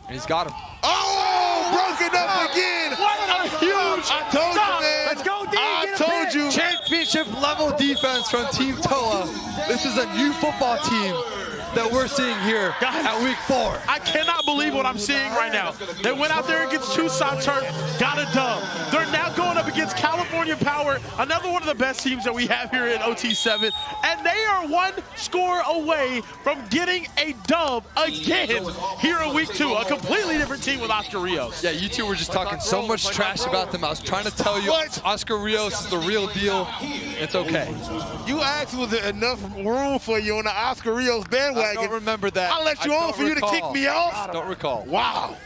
And he's got him. Oh, broke it up again. What a huge I told you, man. Let's go, D. I told you. Championship level defense from Team TOA. This is a new football team that we're seeing here at week 4. I cannot believe what I'm seeing right now. They went out there against Tucson Turf, got a dub. They're now going up against California Power, another one of the best teams that we have here in OT7, and they are 1 score away from getting a dub again here in week 2. A completely different team with Oscar Rios. Yeah, you two were just talking so much trash about them. I was trying to tell you Oscar Rios is the real deal. It's okay. You asked was there enough room for you on the Oscar Rios bandwagon. I don't remember that. I let you on for you to kick me off? I don't recall. Wow.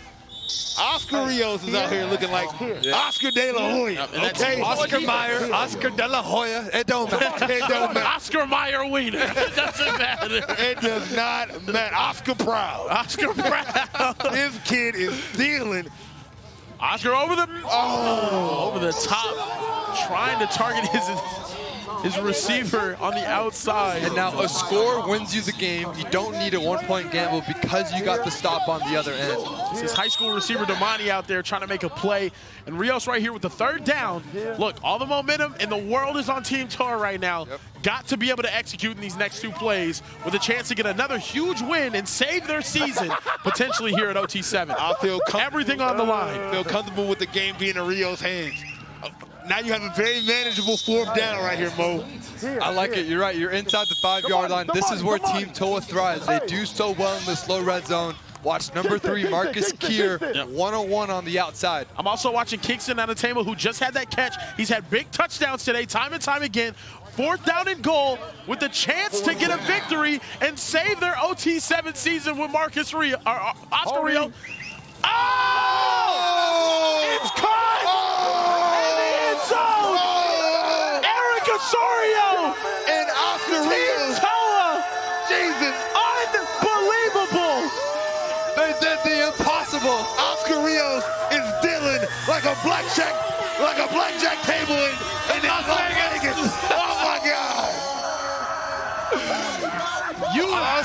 Oscar Rios is out here looking like Oscar De La Hoya. Okay? Oscar Mayer, Oscar De La Hoya. It don't matter. It don't matter. Oscar Mayer Wiener. It doesn't matter. It does not matter. Oscar Proud. Oscar Proud. This kid is dealing. Oscar over the top, trying to target his receiver on the outside. And now a score wins you the game. You don't need a 1-point gamble because you got the stop on the other end. This is high school receiver Damani out there trying to make a play. And Rios right here with the 3rd down. Look, all the momentum in the world is on Team TOA right now. Yep. Got to be able to execute in these next 2 plays with a chance to get another huge win and save their season potentially here at OT7. I feel everything on the line. I feel comfortable with the game being in Rios' hands. Now you have a very manageable 4th down right here, Mo. I like it. You're right. You're inside the 5-yard line. This is where Team TOA thrives. They do so well in this low red zone. Watch number 3, Marcus Kier, 101 on the outside. I'm also watching Kingston Anatema, who just had that catch. He's had big touchdowns today, time and time again. 4th down and goal with the chance to get a victory and save their OT7 season with Oscar Rio. Oh! It's caught! In the end zone! Eric Osorio! And Oscar Rio! Jesus! Unbelievable! They did the impossible. Oscar Rios is dealing like a blackjack like a blackjack table in Las Vegas. Oh my God. You got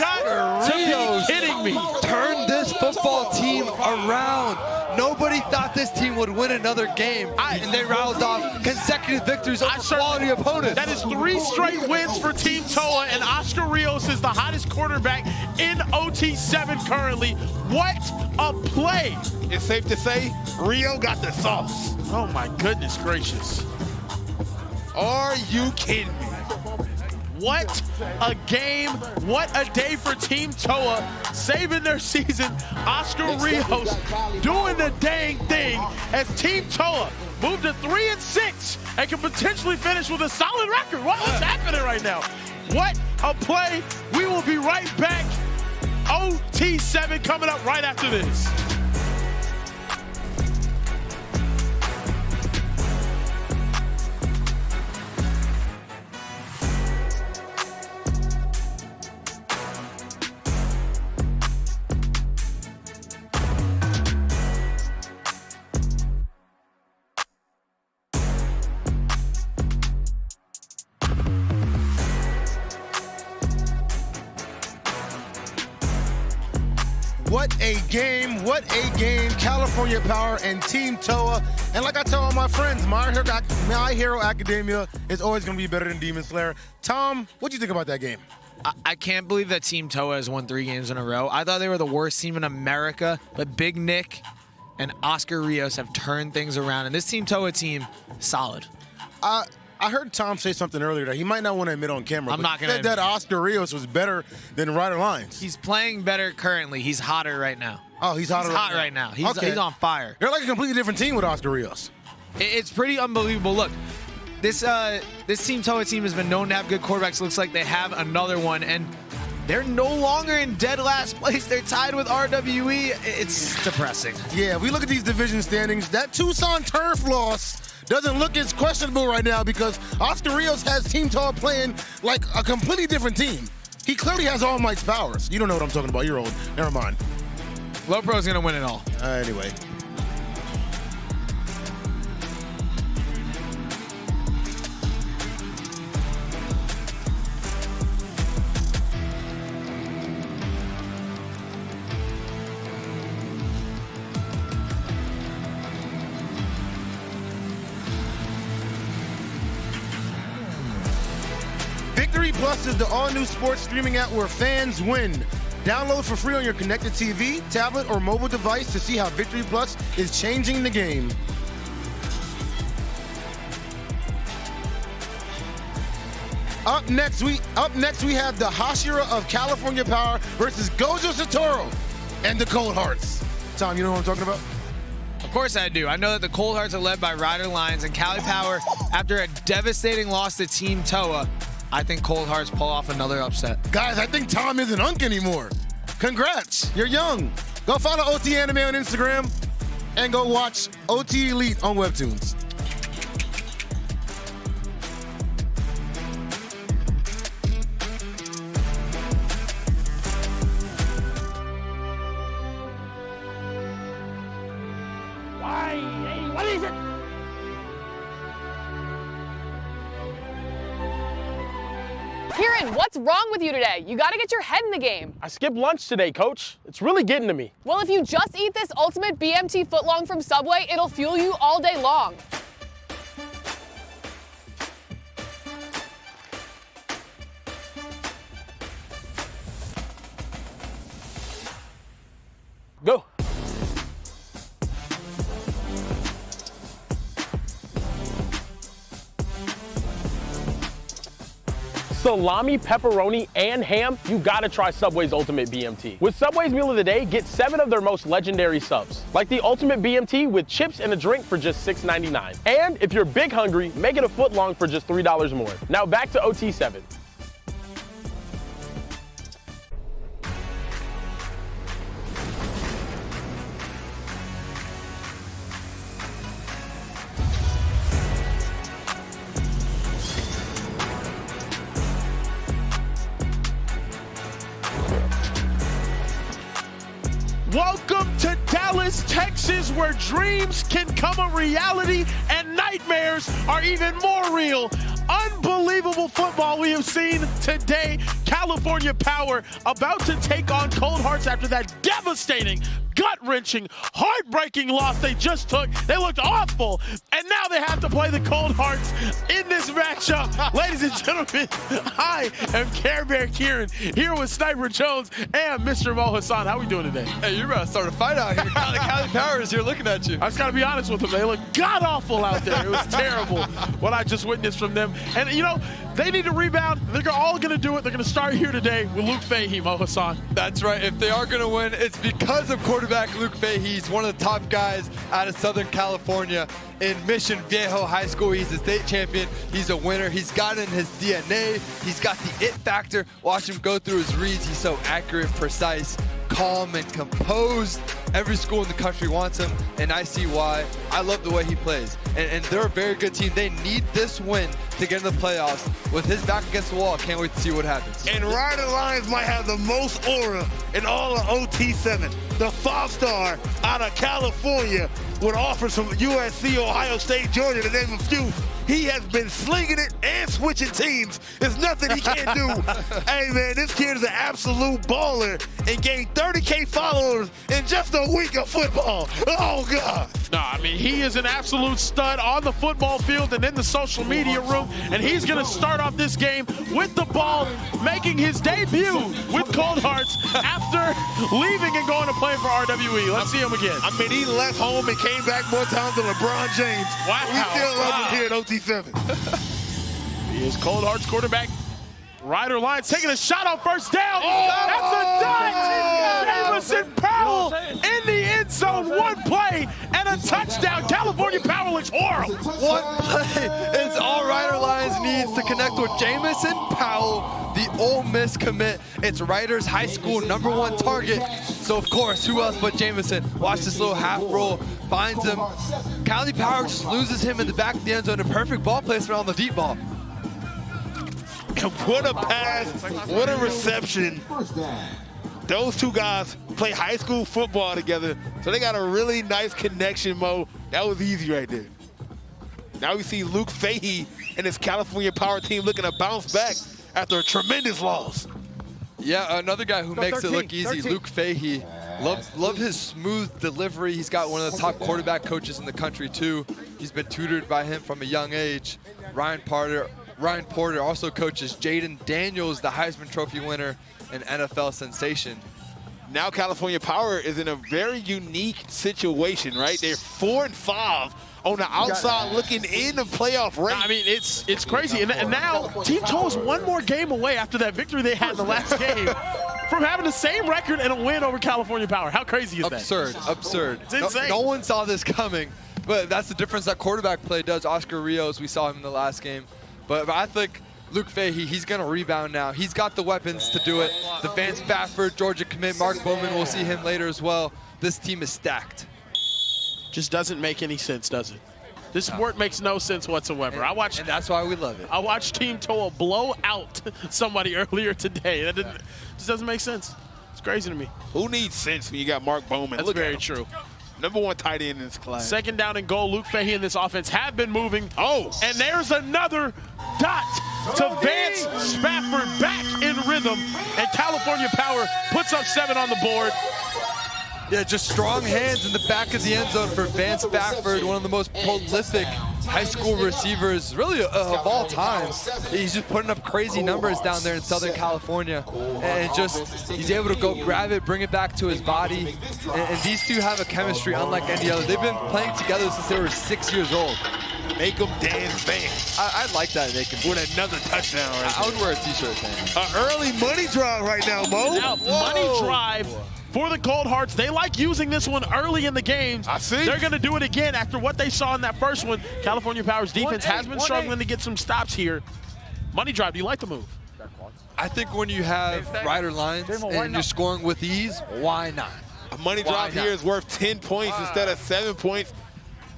to be kidding me. Turn this football team around. Nobody thought this team would win another game, and they roused off consecutive victories over quality opponents. That is 3 straight wins for Team TOA, and Oscar Rios is the hottest quarterback in OT7 currently. What a play! It's safe to say, Rio got the sauce. Oh my goodness gracious. Are you kidding me? What a game, what a day for Team TOA, saving their season. Oscar Rios doing the dang thing as Team TOA moved to 3-6 and can potentially finish with a solid record. What's happening right now? What a play. We will be right back. OT7 coming up right after this. What a game, what a game. California Power and Team TOA. And like I tell all my friends, My Hero Academia is always going to be better than Demon Slayer. Tom, what do you think about that game? I can't believe that Team TOA has won 3 games in a row. I thought they were the worst team in America, but Big Nick and Oscar Rios have turned things around. And this Team TOA team, solid. I heard Tom say something earlier that he might not want to admit on camera. I'm not going to admit that Oscar Rios was better than Ryder Lyons. He's playing better currently. He's hotter right now. Oh, he's hotter right now. He's on fire. They're like a completely different team with Oscar Rios. It's pretty unbelievable. Look, this Team TOA team has been known to have good quarterbacks. Looks like they have another one, and they're no longer in dead last place. They're tied with RWE. It's depressing. Yeah, if we look at these division standings, that Tucson turf loss doesn't look as questionable right now because Oscar Rios has Team TOA playing like a completely different team. He clearly has all Mike's powers. You don't know what I'm talking about. You're old. Never mind. Low Pro's going to win it all. Anyway. Victory Plus is the all-new sports streaming app where fans win. Download for free on your connected TV, tablet, or mobile device to see how Victory Plus is changing the game. Up next, we have the Hashira of California Power versus Gojo Satoru and the Cold Hearts. Tom, you know what I'm talking about? Of course I do. I know that the Cold Hearts are led by Ryder Lyons and Cali Power. After a devastating loss to Team TOA, I think Cold Hearts pull off another upset. Guys, I think Tom isn't Unk anymore. Congrats, you're young. Go follow OT Anime on Instagram and go watch OT Elite on Webtoons. What is it? Kieran, what's wrong with you today? You gotta get your head in the game. I skipped lunch today, Coach. It's really getting to me. Well, if you just eat this ultimate BMT footlong from Subway, it'll fuel you all day long. Go. Salami, pepperoni, and ham, you gotta try Subway's Ultimate BMT. With Subway's Meal of the Day, get 7 of their most legendary subs, like the Ultimate BMT with chips and a drink for just $6.99. And if you're big hungry, make it a foot long for just $3 more. Now back to OT7. Welcome to Dallas, Texas, where dreams can come a reality and night nightmares are even more real. Unbelievable football we have seen today. California Power about to take on Cold Hearts after that devastating, gut-wrenching, heartbreaking loss they just took. They looked awful, and now they have to play the Cold Hearts in this matchup. Ladies and gentlemen, I am Care Bear Kieran here with Sniper Jones and Mr. Mo Hassan. How we doing today? Hey, you're about to start a fight out here. Cali Power is here looking at you. I just got to be honest with them. They look god-awful out there. It was terrible what I just witnessed from them. And, you know, they need to rebound. They're all going to do it. They're going to start here today with Luke Fahey, Mo Hassan. That's right. If they are going to win, it's because of quarterback Luke Fahey. He's one of the top guys out of Southern California. In Mission Viejo High School, he's a state champion. He's a winner. He's got it in his DNA. He's got the it factor. Watch him go through his reads. He's so accurate, precise, calm, and composed. Every school in the country wants him, and I see why. I love the way he plays. And they're a very good team. They need this win to get in the playoffs. With his back against the wall, can't wait to see what happens. And Ryder Lyons might have the most aura in all of OT7. The 5-star out of California with offers from USC, Ohio State, Georgia, to name a few. He has been slinging it and switching teams. There's nothing he can't do. Hey, man, this kid is an absolute baller and gained 30K followers in just a week of football. Oh, God. No, I mean, he is an absolute stud on the football field and in the social media room, and he's going to start off this game with the ball, making his debut with Cold Hearts after leaving and going to play for RWE. Let's see him again. I mean, he left home and came back more times than LeBron James. Wow. We still love him here at OT7. He is Cold Hearts quarterback Ryder Lyons taking a shot on first down. That's a dime. Jamison Powell in the end zone. One play and a touchdown. California Power looks horrible. One play is all Ryder Lyons needs to connect with Jamison Powell, the Ole Miss commit. It's Ryder's high school #1 target. So, of course, who else but Jamison? Watch this little half roll. Finds him. Cali Power just loses him in the back of the end zone. A perfect ball placement on the deep ball. What a pass, what a reception. Those two guys play high school football together, so they got a really nice connection, Mo. That was easy right there. Now we see Luke Fahey and his California Power team looking to bounce back after a tremendous loss. Yeah, another guy who makes it look easy, Luke Fahey. Love his smooth delivery. He's got one of the top quarterback coaches in the country, too. He's been tutored by him from a young age. Ryan Porter also coaches Jaden Daniels, the Heisman Trophy winner and NFL sensation. Now California Power is in a very unique situation, right? They're 4-5 on the outside looking in the playoff race. I mean, it's crazy. And now Team Toll is one more game away after that victory they had in the last game from having the same record and a win over California Power. How crazy is that? Absurd. It's insane. No one saw this coming, but that's the difference that quarterback play does. Oscar Rios, we saw him in the last game. But I think Luke Fahey, he's going to rebound now. He's got the weapons to do it. The Vance Bafford, Georgia commit, Mark Bowman, we'll see him later as well. This team is stacked. Just doesn't make any sense, does it? This sport makes no sense whatsoever. And that's why we love it. I watched Team Toa blow out somebody earlier today. That just doesn't make sense. It's crazy to me. Who needs sense when you got Mark Bowman? That's very true. #1 tight end in this class. Second down and goal. Luke Fahey and this offense have been moving. Oh, and there's another dot to Vance Spafford back in rhythm. And California Power puts up 7 on the board. Yeah, just strong hands in the back of the end zone for Vance Bafford, one of the most prolific high school receivers, really, of all time. He's just putting up crazy numbers down there in Southern California. And he's able to go grab it, bring it back to his body. And these two have a chemistry unlike any other. They've been playing together since they were 6 years old. Make them dance, Vance. I like that. They can with another touchdown right I would wear a t-shirt. An early money drive right now, Mo. Now, money drive for the Cold Hearts. They like using this one early in the games. I see. They're going to do it again after what they saw in that first one. California Power's defense has been struggling to get some stops here. Money drive, do you like the move? I think when you have Ryder Lyons and you're scoring with ease, why not? A money drive here is worth 10 points instead of 7 points.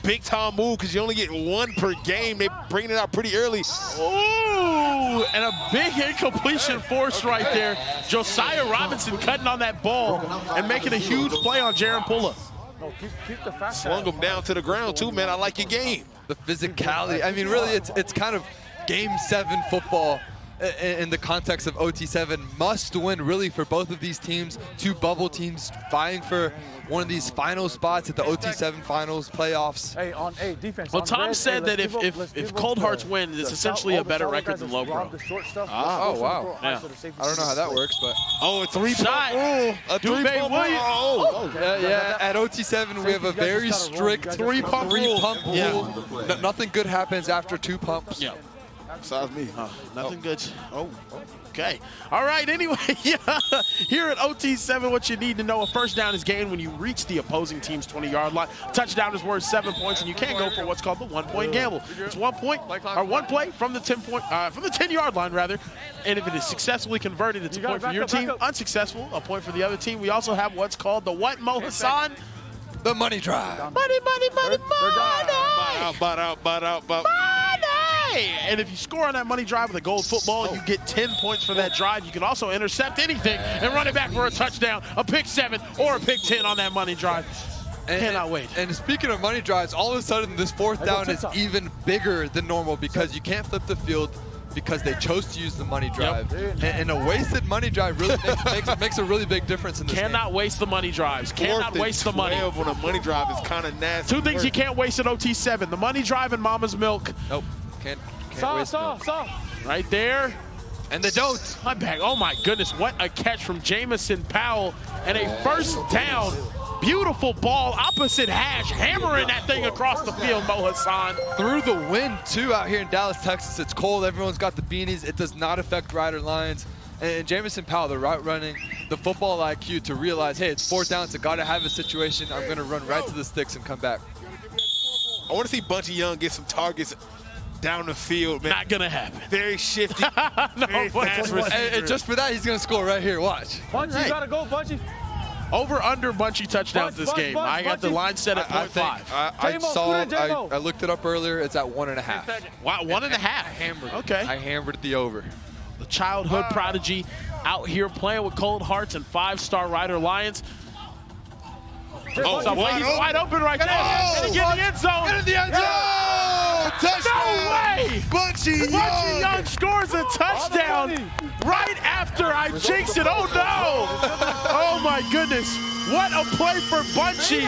Big time move because you only get 1 per game. They bringing it out pretty early. Ooh, and a big incompletion forced right there. Josiah Robinson cutting on that ball and making a huge play on Jaron Pulla. Swung him down to the ground too, man. I like your game. the physicality. I mean, really, it's kind of Game 7 football in the context of OT7. Must win, really, for both of these teams. Two bubble teams vying for one of these final spots at the OT7 finals playoffs. Hey, defense. Well, Tom said that if Cold Hearts win, it's essentially a better record than Low Pro. Oh, wow. Yeah. I don't know how that works, but... Oh, a three-point Shot. rule. A three-point rule. Yeah, at OT7, we have a very strict three-pump rule. Yeah. Nothing good happens after 2 pumps. Yeah. Besides me. Nothing good. Oh, okay. All right, anyway, here at OT7, what you need to know, a first down is gained when you reach the opposing team's 20-yard line. Touchdown is worth 7 points, and you can't go for what's called the one-point gamble. It's 1 point, or 1 play from the 10-yard line, rather. And if it is successfully converted, it's a point for your team. Unsuccessful, a point for the other team. We also have what's called the what, Mo Hassan? The money drive. Money. Money. And if you score on that money drive with a gold football, you get 10 points for that drive. You can also intercept anything and run it back for a touchdown, a pick 7, or a pick 10 on that money drive. Cannot wait. And speaking of money drives, all of a sudden this 4th down is even bigger than normal because you can't flip the field because they chose to use the money drive. Yep. And a wasted money drive really makes a really big difference in this Cannot game. waste the money drives. Cannot waste the money. On a money drive is kind of nasty. 2 things you can't waste at OT7, the money drive and Mama's milk. Nope. Can't waste milk. Right there. And they don't. My bag. Oh my goodness, what a catch from Jamison Powell. And a first down. Beautiful ball, opposite hash, hammering that thing across the field, Mo Hassan. Through the wind, too, out here in Dallas, Texas. It's cold. Everyone's got the beanies. It does not affect Ryder Lyons. And Jamison Powell, the route running, the football IQ to realize, hey, it's 4th down, so got to have a situation. I'm going to run right to the sticks and come back. I want to see Bunchy Young get some targets down the field, man. Not going to happen. Very shifty. Very fast receiver. And just for that, he's going to score right here. Watch. Bunchy, you got to go, Bunchy. Over under Bunchy touchdowns this game. I got the line set at 0.5. I looked it up earlier. It's at 1.5. Wow, 1.5. Hammered. Okay. I hammered the over. The childhood prodigy out here playing with cold hearts and 5-star Ryder Lyons. He's wide open right there. And he get in the end zone. Get in the end zone! Touchdown! No way! Bunchy Young scores a touchdown right after I jinxed it. Oh no! Oh my goodness! What a play for Bunchy!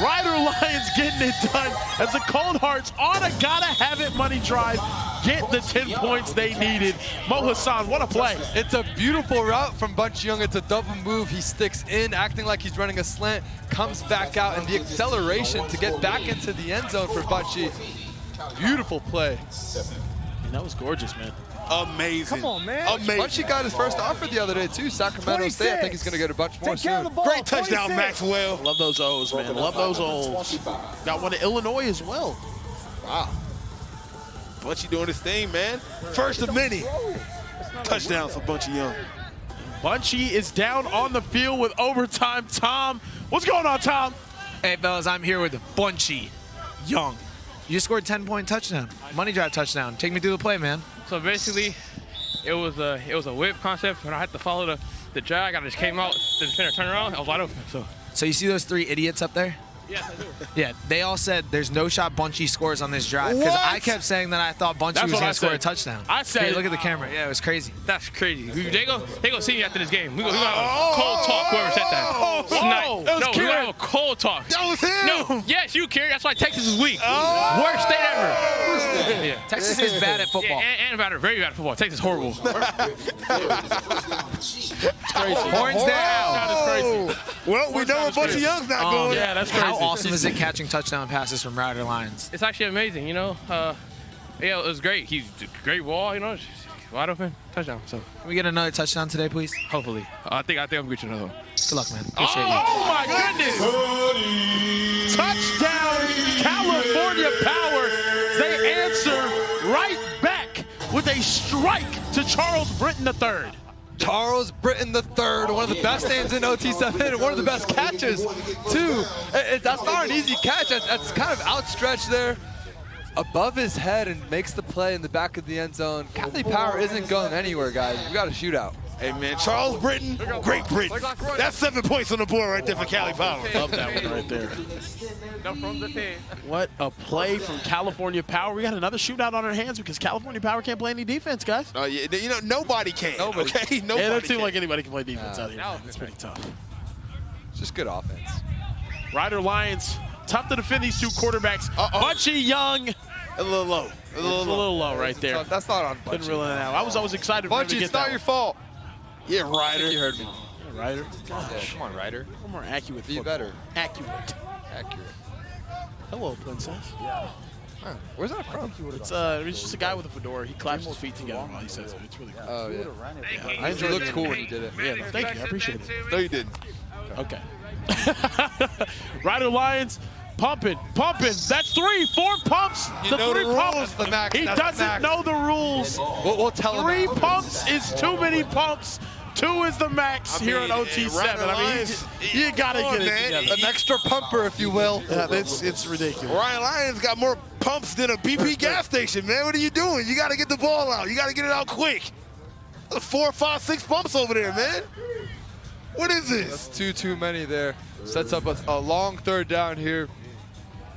Ryder Lyons getting it done as the Cold Hearts on a gotta have it money drive get the 10 points they needed. Mo Hassan, what a play. It's a beautiful route from Bunchy Young. It's a double move. He sticks in, acting like he's running a slant, comes back out, and the acceleration to get back into the end zone for Bunchy. Beautiful play. Man, that was gorgeous, man. Amazing. Come on, man. Amazing. Bunchy got his first offer the other day, too. Sacramento State. I think he's going to get a bunch more soon. Great touchdown, Maxwell. Love those O's, man. Love those O's. Got one in Illinois as well. Wow. Bunchy doing his thing, man. First of many touchdowns for Bunchy Young. Bunchy is down on the field with overtime. Tom, what's going on, Tom? Hey, fellas, I'm here with Bunchy Young. You just scored a 10-point touchdown. Money drive touchdown. Take me through the play, man. So basically, it was a whip concept, and I had to follow the drag. I just came out, the defender turned around, I was wide open. So you see those 3 idiots up there? Yes, I do. Yeah, they all said there's no shot Bunchy scores on this drive because I kept saying that I thought Bunchy was going to score a touchdown. I said, hey, look at the camera. Yeah, it was crazy. That's crazy. They go see me after this game. We gonna have a cold talk. Whoever said that. No, we gonna have a cold talk. That was him. No, yes, you Kerry. That's why Texas is weak. Worst state ever. Yeah. Texas is bad at football. Yeah, and very bad at football. Texas is horrible. It's crazy. Horns down. That is crazy. Well, we know what Bunchy Young's not going. Yeah, that's crazy. How awesome is it catching touchdown passes from Ryder Lyons? It's actually amazing, you know. Yeah, it was great. He's a great ball, you know, wide open, touchdown. So can we get another touchdown today, please? Hopefully. I think I'm gonna get you another one. Good luck, man. Appreciate you. Oh my goodness! Touchdown, California Power. They answer right back with a strike to Charles Britton III. Charles Britton III, one of the best names in OT7, and one of the best catches, too. That's not an easy catch. That's kind of outstretched there above his head and makes the play in the back of the end zone. Cali Power isn't going anywhere, guys. We got a shootout. Hey, man, Charles Britton, great Britton. That's 7 points on the board right there for Cali Power. Love that one right there. What a play from California Power. We got another shootout on our hands because California Power can't play any defense, guys. Oh, yeah, you know, nobody can, okay? Nobody it doesn't seem can. like anybody can play defense out here. It's pretty tough. It's just good offense. Ryder Lyons, tough to defend these two quarterbacks. Bunchy Young. A little low. A little low right there. That's not on Couldn't rule it out. I was always excited for him to Bunchy, get it's not that your one. fault. Yeah, Ryder. You heard me. Yeah, Ryder. Yeah, come on, Ryder. One more accurate. Be football. better. Accurate. Hello, princess. Yeah. Huh. Where's that from? It's just a guy with a fedora. He claps his feet together while he says it. It's really cool. Oh, yeah. I enjoyed it. Looked cool when he did it. Yeah, no, thank you. I appreciate it. No, you didn't. Okay. Ryder Lyons, pumping. That's 3, 4 pumps. You know 3 the pumps. rules, the max. He That's the doesn't max. know the rules. We'll tell him. 3 pumps is too many pumps. 2 is the max here at OT7. I mean, you gotta get it together. An extra pumper, if you will. Yeah, it's ridiculous. Ryan Lyons got more pumps than a BP gas station, man. What are you doing? You got to get the ball out. You got to get it out quick. 4, 5, 6 pumps over there, man. What is this? That's too many there. Sets up a long 3rd down here.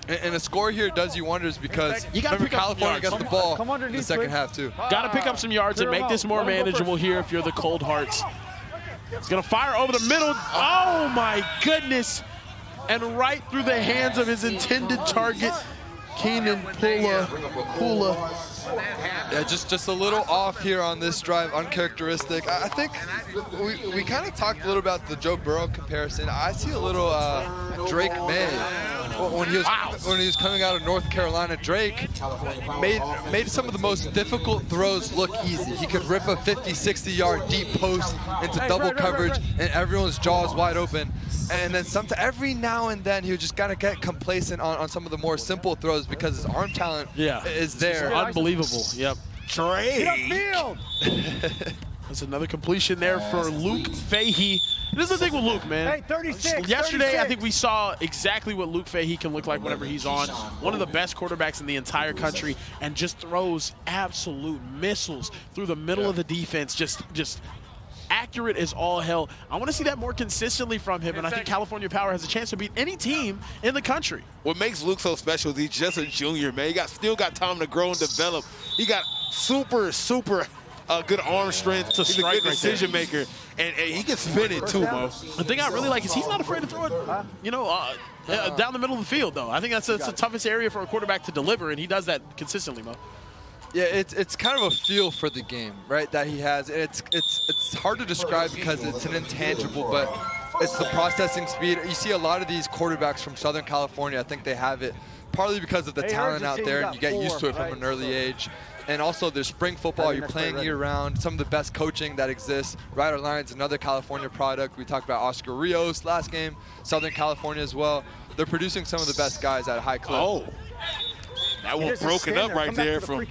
And a score here does you wonders because you gotta remember pick up California yards. gets the ball in the second half too. Got to pick up some yards and make this more manageable here if you're the Cold Hearts. He's going to fire over the middle. Oh, my goodness. And right through the hands of his intended target, Keenan Pula. Yeah, just a little off here on this drive, uncharacteristic. I think we kind of talked a little about the Joe Burrow comparison. I see a little Drake May. When he was coming out of North Carolina, Drake made some of the most difficult throws look easy. He could rip a 50, 60-yard deep post into double coverage, and everyone's jaws wide open. And then every now and then he would just kind of get complacent on some of the more simple throws because his arm talent is there. Unbelievable. Yep. Drake. That's another completion there for Luke Fahey. This is the thing with Luke, man. Hey, 36. Yesterday, 36. I think we saw exactly what Luke Fahey can look like whenever he's on. One of the best quarterbacks in the entire country, and just throws absolute missiles through the middle of the defense. Just accurate as all hell. I want to see that more consistently from him, and I think California Power has a chance to beat any team in the country. What makes Luke so special is he's just a junior, man. He still got time to grow and develop. He got super good arm strength. He's a good decision maker, and he can spin it too, Mo. The thing I really like is he's not afraid to throw it, down the middle of the field, though. I think that's the toughest area for a quarterback to deliver, and he does that consistently, Mo. Yeah, it's kind of a feel for the game, right, that he has. It's hard to describe because it's an intangible, but it's the processing speed. You see a lot of these quarterbacks from Southern California, I think they have it partly because of the talent out there, and you get used to it from an early age. And also there's spring football, you're playing year-round, some of the best coaching that exists. Ryder Lyons, another California product. We talked about Oscar Rios last game, Southern California as well. They're producing some of the best guys at a high clip. Oh. That one broken up right there from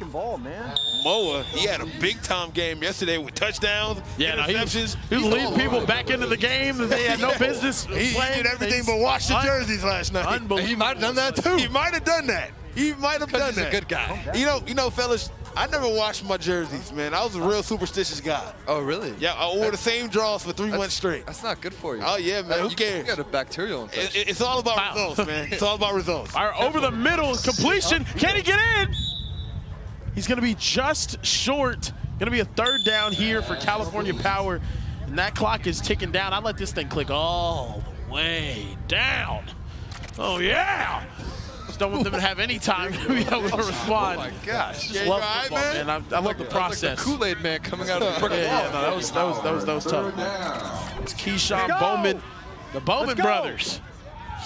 Moa. He had a big-time game yesterday with touchdowns, interceptions. He was leading people back into the game that they had no business He playing. did everything but wash the jerseys last night. Unbelievable. He might have done that too. He might have done that. He might have done He's that. a good guy. You know, fellas, I never washed my jerseys, man. I was a real superstitious guy. Oh, really? Yeah, I wore the same draws for 3 months straight. That's not good for you. Oh, yeah, man. Who cares? You got a bacterial infection. It's all about results, man. It's all about results. All right, over the middle, completion. Can he get in? He's going to be just short. Going to be a 3rd down here for California Power. And that clock is ticking down. I let this thing click all the way down. Oh, yeah. Just don't want them to have any time to be able to respond. Oh, my gosh. Just love football, man. I love the process. Like the Kool-Aid man coming out of the brick Yeah, no, that was tough. It's Keyshawn Bowman, the Bowman brothers,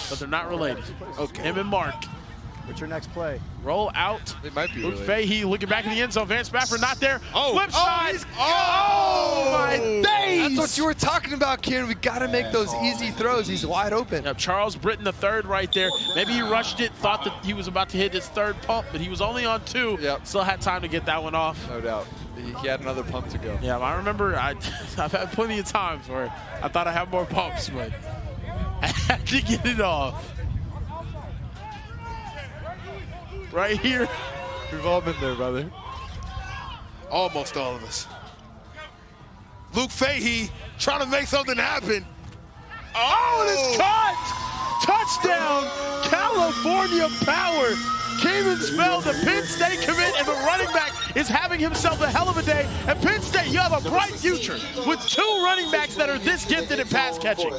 but they're not related. Okay. Him and Mark. What's your next play? Roll out. They might be Luke related. Fahey looking back in the end zone. Van Spafford not there. Oh. Flip side. Oh, my days. That's what you were talking about, Kieran. We got to make those easy throws. He's wide open. Yep, Charles Britton the 3rd right there. Maybe he rushed it, thought that he was about to hit his 3rd pump, but he was only on 2. Yep. Still had time to get that one off. No doubt. He had another pump to go. Yeah, I remember I've had plenty of times where I thought I had more pumps, but I had to get it off. Right here. We've all been there, brother. Almost all of us. Luke Fahey trying to make something happen. Oh, and it's caught! Touchdown, California Power. Came and spelled the Penn State commit, and the running back is having himself a hell of a day. And Penn State, you have a bright future with 2 running backs that are this gifted in pass catching.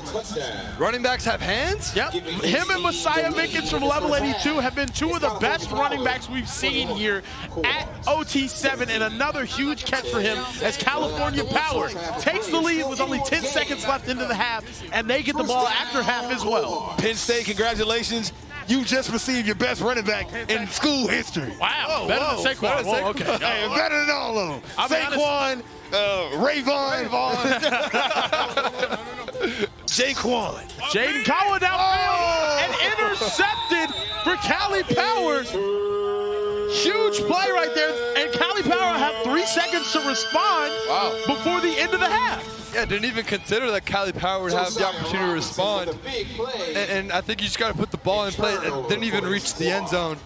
Running backs have hands? Yep. Him and Messiah Mickens from level 82 have been 2 of the best running backs we've seen here at OT7, and another huge catch for him as California Power takes the lead with only 10 seconds left into the half, and they get the ball after half as well. Penn State, congratulations. You just received your best running back in school history. Wow, better than Saquon. Whoa, okay. Hey, better than all of them. Saquon, Rayvon, Jaquan. Jaden Kawa downfield and intercepted for Cali Power. Huge play right there, and Cali Power have 3 seconds to respond before the end of the half. Yeah, didn't even consider that Cali Power would have the opportunity to respond. And I think you just got to put the ball in play. It didn't even reach the end zone.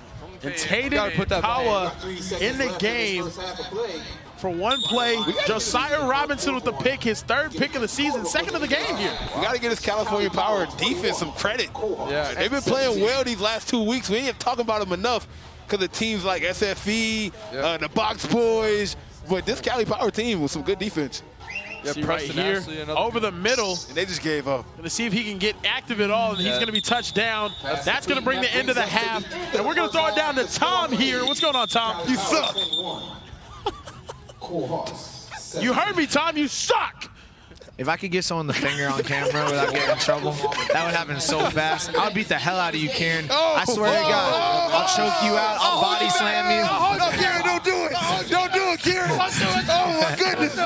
And Tatum Kawa in the game for 1 play. Josiah Robinson with the pick, his 3rd pick of the season, 2nd of the game here. We got to give this California Power defense some credit. Yeah, they've been playing well these last 2 weeks. We ain't talking about them enough because of teams like SFE, the Box Boys. But this Cali Power team with some good defense. Yeah, right here, over the middle. And they just gave up. Going to see if he can get active at all, and he's going to be touched down. That's going to bring the end of the half. And we're going to throw it down to Tom here. What's going on, Tom? You suck. You heard me, Tom. You suck. If I could give someone the finger on camera without getting in trouble, that would happen so fast. I'll beat the hell out of you, Kieran. I swear to God. I'll choke you out. I'll body slam you. No, Kieran, don't do it. Don't do it, Kieran. Oh, my goodness.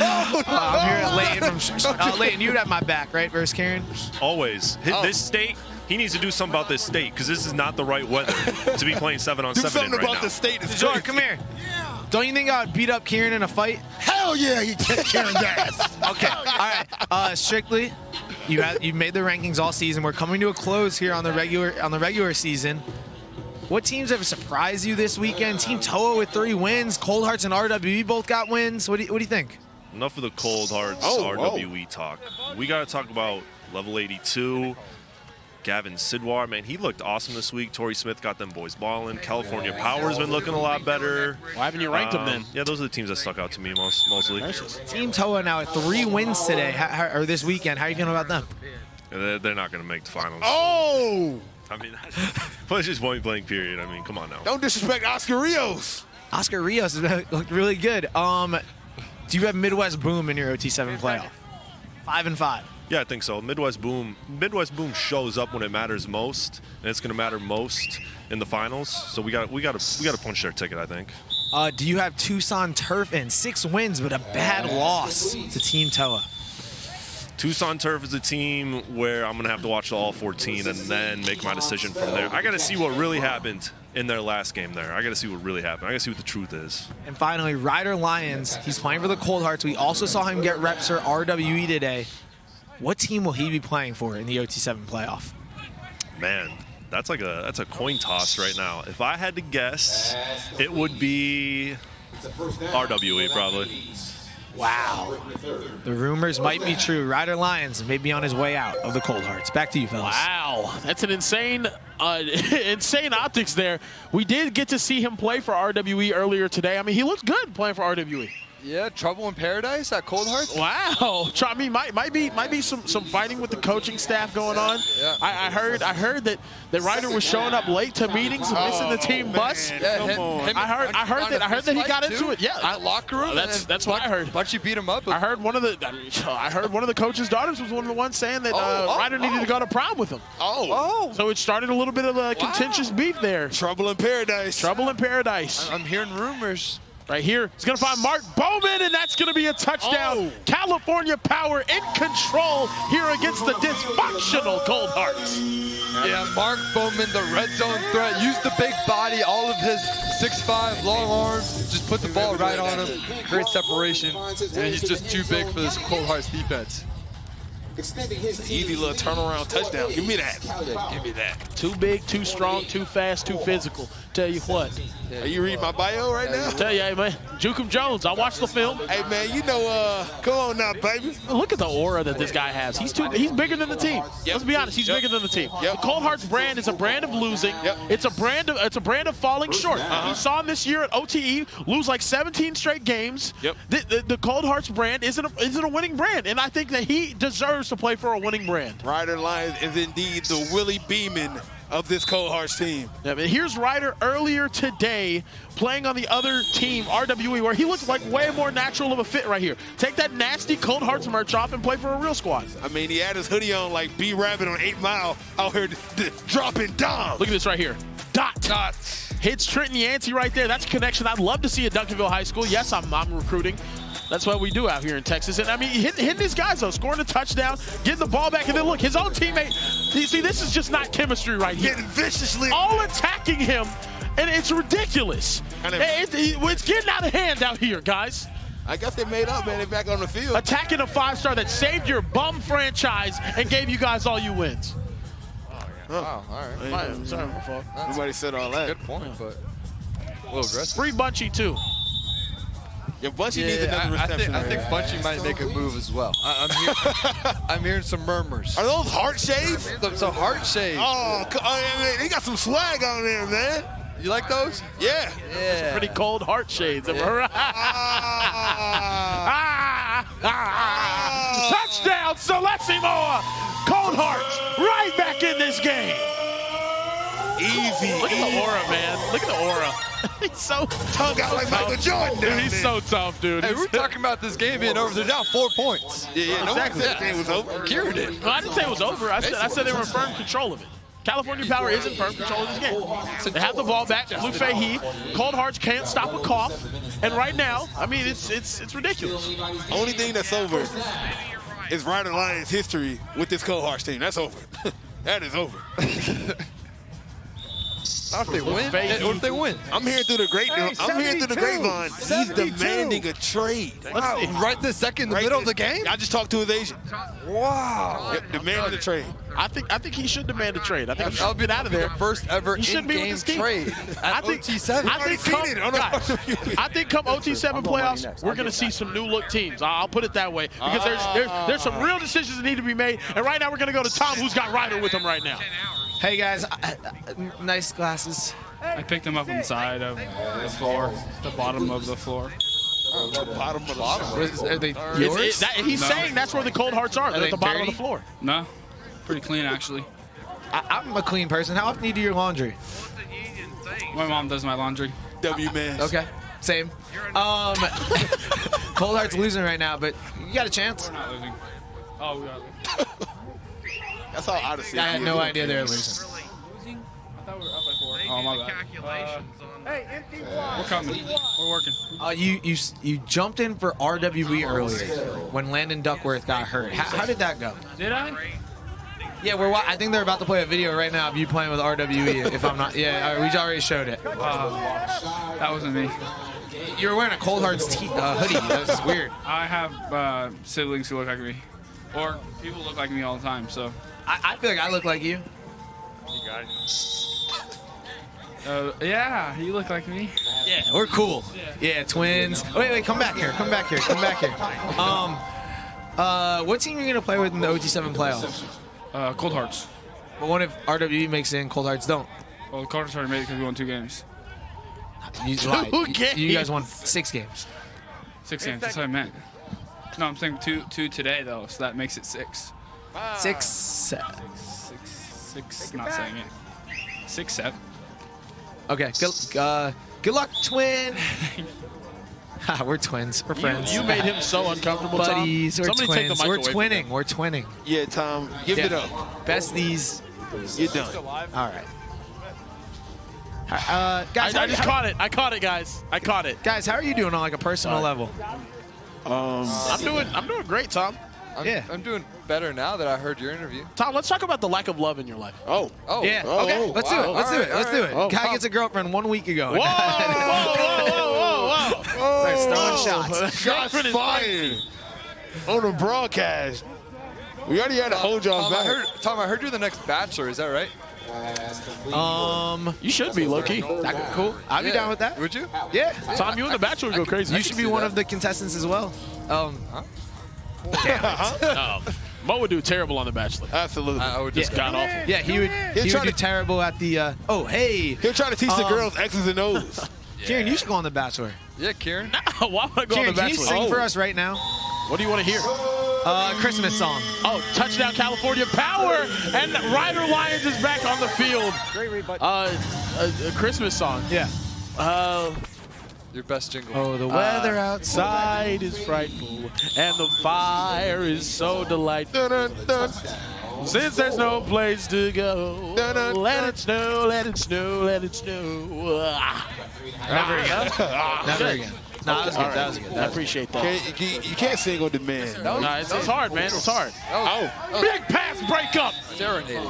I'm here at Leighton from Leighton, you'd have my back, right, versus Kieran? Always. This state, he needs to do something about this state because this is not the right weather to be playing 7-on-7 Do something right about now. the state. Jordan, come here. Don't you think I would beat up Kieran in a fight? Hell yeah, you kick Kieran's ass. Okay, all right. Strictly, you've made the rankings all season. We're coming to a close here on the regular season. What teams have surprised you this weekend? Team TOA with 3 wins. Cold Hearts and RWE both got wins. What do you think? Enough of the Cold Hearts RWE talk. We got to talk about level 82. Gavin Sidwar, man, he looked awesome this week. Torrey Smith got them boys balling. California Power's been looking a lot better. Why haven't you ranked them then? Yeah, those are the teams that stuck out to me mostly. Team TOA now at 3 wins today, or this weekend. How are you feeling about them? They're not going to make the finals. Oh! I mean, it's just point blank period. I mean, come on now. Don't disrespect Oscar Rios. Oscar Rios has looked really good. Do you have Midwest Boom in your OT7 playoff? 5-5. Yeah, I think so. Midwest Boom shows up when it matters most, and it's going to matter most in the finals. So we got to punch their ticket, I think. Do you have Tucson Turf in 6 wins but a bad loss to Team TOA? Tucson Turf is a team where I'm going to have to watch all 14 and then make my decision from there. I got to see what really happened in their last game there. I got to see what really happened. I got to see what the truth is. And finally, Ryder Lyons. He's playing for the Cold Hearts. We also saw him get reps for RWE today. What team will he be playing for in the OT7 playoff? Man, that's a coin toss right now. If I had to guess, it would be RWE probably. Wow. The rumors might be true. Ryder Lyons may be on his way out of the Cold Hearts. Back to you, fellas. Wow, that's an insane optics there. We did get to see him play for RWE earlier today. I mean, he looked good playing for RWE. Yeah, trouble in paradise at Cold Hearts. Wow, I mean, might be some fighting with the coaching staff going on. Yeah. I heard that Ryder was showing up late to meetings and missing the team bus. Yeah, I heard that he got into it. Yeah, at locker room. That's what I heard. But you beat him up. I heard one of the coach's daughters was one of the ones saying that Ryder needed to go to prom with him. So it started a little bit of a contentious beef there. Trouble in paradise. Trouble in paradise. I'm hearing rumors. Right here, he's going to find Mark Bowman, and that's going to be a touchdown. California Power in control here against the dysfunctional Cold Hearts. Yeah, Mark Bowman, the red zone threat, used the big body, all of his 6'5", long arms, just put the ball right on him. Great separation, and he's just too big for this Cold Hearts defense. extending his team. Easy little turnaround touchdown. Give me that. Yeah, give me that. Too big, too strong, too fast, too physical. Tell you what. Are you reading my bio right now? Tell you, hey, man. Jukum Jones, I watched the film. Hey, man, you know, come on now, baby. Look at the aura that this guy has. He's bigger than the team. Let's be honest, he's bigger than the team. The Cold Hearts brand is a brand of losing. It's a brand of falling short. We saw him this year at OTE lose like 17 straight games. The Cold Hearts brand isn't a winning brand, and I think that he deserves to play for a winning brand. Ryder Lyons is indeed the Willie Beeman of this Cold Hearts team. Yeah, but here's Ryder earlier today playing on the other team, RWE, where he looks like way more natural of a fit right here. Take that nasty Cold Hearts merch off and play for a real squad. I mean, he had his hoodie on like B-Rabbit on 8 Mile out here dropping down. Look at this right here. Dot. Hits Trenton Yancey right there. That's a connection I'd love to see at Duncanville High School. Yes, I'm recruiting. That's what we do out here in Texas. And I mean, hitting these guys though, scoring a touchdown, getting the ball back, and then look, his own teammate. You see, this is just not chemistry right here. Getting viciously. All attacking him, and it's ridiculous. It's getting out of hand out here, guys. I guess they made up, man. They're back on the field. Attacking a 5-star that saved your bum franchise and gave you guys all you wins. Wow, all right. Sorry, my fault. Nobody said all that. Good point, but a little aggressive. Free Bunchy, too. Yeah, Bunchy needs another reception. I think Bunchy might make a move as well. I'm hearing some murmurs. Are those heart shaves? Some heart shaves. Oh, man, they got some swag on there, man. You like those? Yeah. Those are pretty cold heart shades. Touchdown, Celestimo! Cold Hearts right back in this game. Easy. Look at the aura, man. Look at the aura. He's so tongue out like Michael Jordan. Dude, he's so tough, dude. Hey, we're talking about this game being over. They're down 4 points. Yeah. No one said the game was over. Cured it. No, I didn't say it was over. I said they were in firm control of it. California Power is in firm control of this game. They have the ball back. Blue Fahey. Cold Hearts can't stop a cough. And right now, I mean, it's ridiculous. Only thing that's over is Ryder Lyons' history with this Cold Hearts team. That's over. That is over. What if they win? What if they win? I'm hearing through the grapevine. He's demanding a trade. Wow. Right this second in the middle of the game? I just talked to his agent. Wow. Yep, demanding a trade. I think he should demand a trade. I think he should get out of there. The first ever in-game trade at OT7. I think come OT7 playoffs, we're going to see some new look teams. I'll put it that way because there's some real decisions that need to be made. And right now we're going to go to Tom, who's got Ryder with him right now. Hey guys, nice glasses. I picked them up on the side of the floor, the bottom of the floor. Bottom of the floor. Are they yours? He's saying that's where the Cold Hearts are. They're at the bottom of the floor. No, pretty clean actually. I'm a clean person. How often do you do your laundry? My mom does my laundry. W-man. Okay, same. Cold Hearts losing right now, but you got a chance. We're not losing. Oh, we got That's all Odyssey. I had no idea they were losing. I thought we were up by 4. Oh, my bad. Hey, empty We're coming. We're working. You jumped in for RWE earlier when Landon Duckworth got hurt. How did that go? Did I? Yeah, I think they're about to play a video right now of you playing with RWE. If I'm not, yeah, we already showed it. That wasn't me. You were wearing a Cold Hearts hoodie. That was weird. I have siblings who look like me, or people look like me all the time. So I feel like I look like you. You got it. Yeah, you look like me. Yeah, we're cool. Yeah, twins. Wait, come back here. Come back here. What team are you gonna play with in the OT7 playoffs? Cold Hearts. But what if RWE makes it and Cold Hearts don't? Well, Cold Hearts already made it because we won 2 games. You lied. You guys won 6 games. 6 games. That's what I meant. No, I'm saying two today though, so that makes it 6. 6. 6. Not saying it. 6, 7. Okay. Good luck, twin. We're twins. We're friends. You made him so uncomfortable, buddies. Tom. We're twins. We're twinning. We're twinning. Yeah, Tom. Give it up. Besties. You're done. All right. Guys, I just caught it. I caught it, guys. I caught it. Guys, how are you doing on like a personal level? I'm doing great, Tom. I'm doing better now that I heard your interview. Tom, let's talk about the lack of love in your life. Oh. Yeah. Okay. Let's do it. Let's do it. Guy gets a girlfriend 1 week ago. Whoa. Starts throwing shots. Shots fired on the broadcast. We already had to hold y'all back. Tom, I heard you're the next Bachelor. Is that right? You should be, low-key. That'd be cool. I'd be down with that. Would you? Yeah. Tom, you and the Bachelor would go crazy. You should be one of the contestants as well. Damn it. Mo would do terrible on The Bachelor. Absolutely. I would just god awful. Yeah, he would do terrible at the, oh, hey. He'll try to teach the girls X's and O's. Kieran, you should go on The Bachelor. Yeah, Kieran. No, why would I go Kieran, on The can Bachelor? you sing for us right now? What do you want to hear? Christmas song. Oh, touchdown California Power, and Ryder Lyons is back on the field. Great read, bud. A Christmas song. Yeah. Your best jingle. Oh, the weather outside is frightful, and the fire is so delightful. Dun, dun, dun. Since there's no place to go, let it snow, let it snow, let it snow. Never again. Never again. No, that was good. That was good. I appreciate that. You can't sing on demand. No, it's hard, man. It's hard. Big pass breakup. Serenading.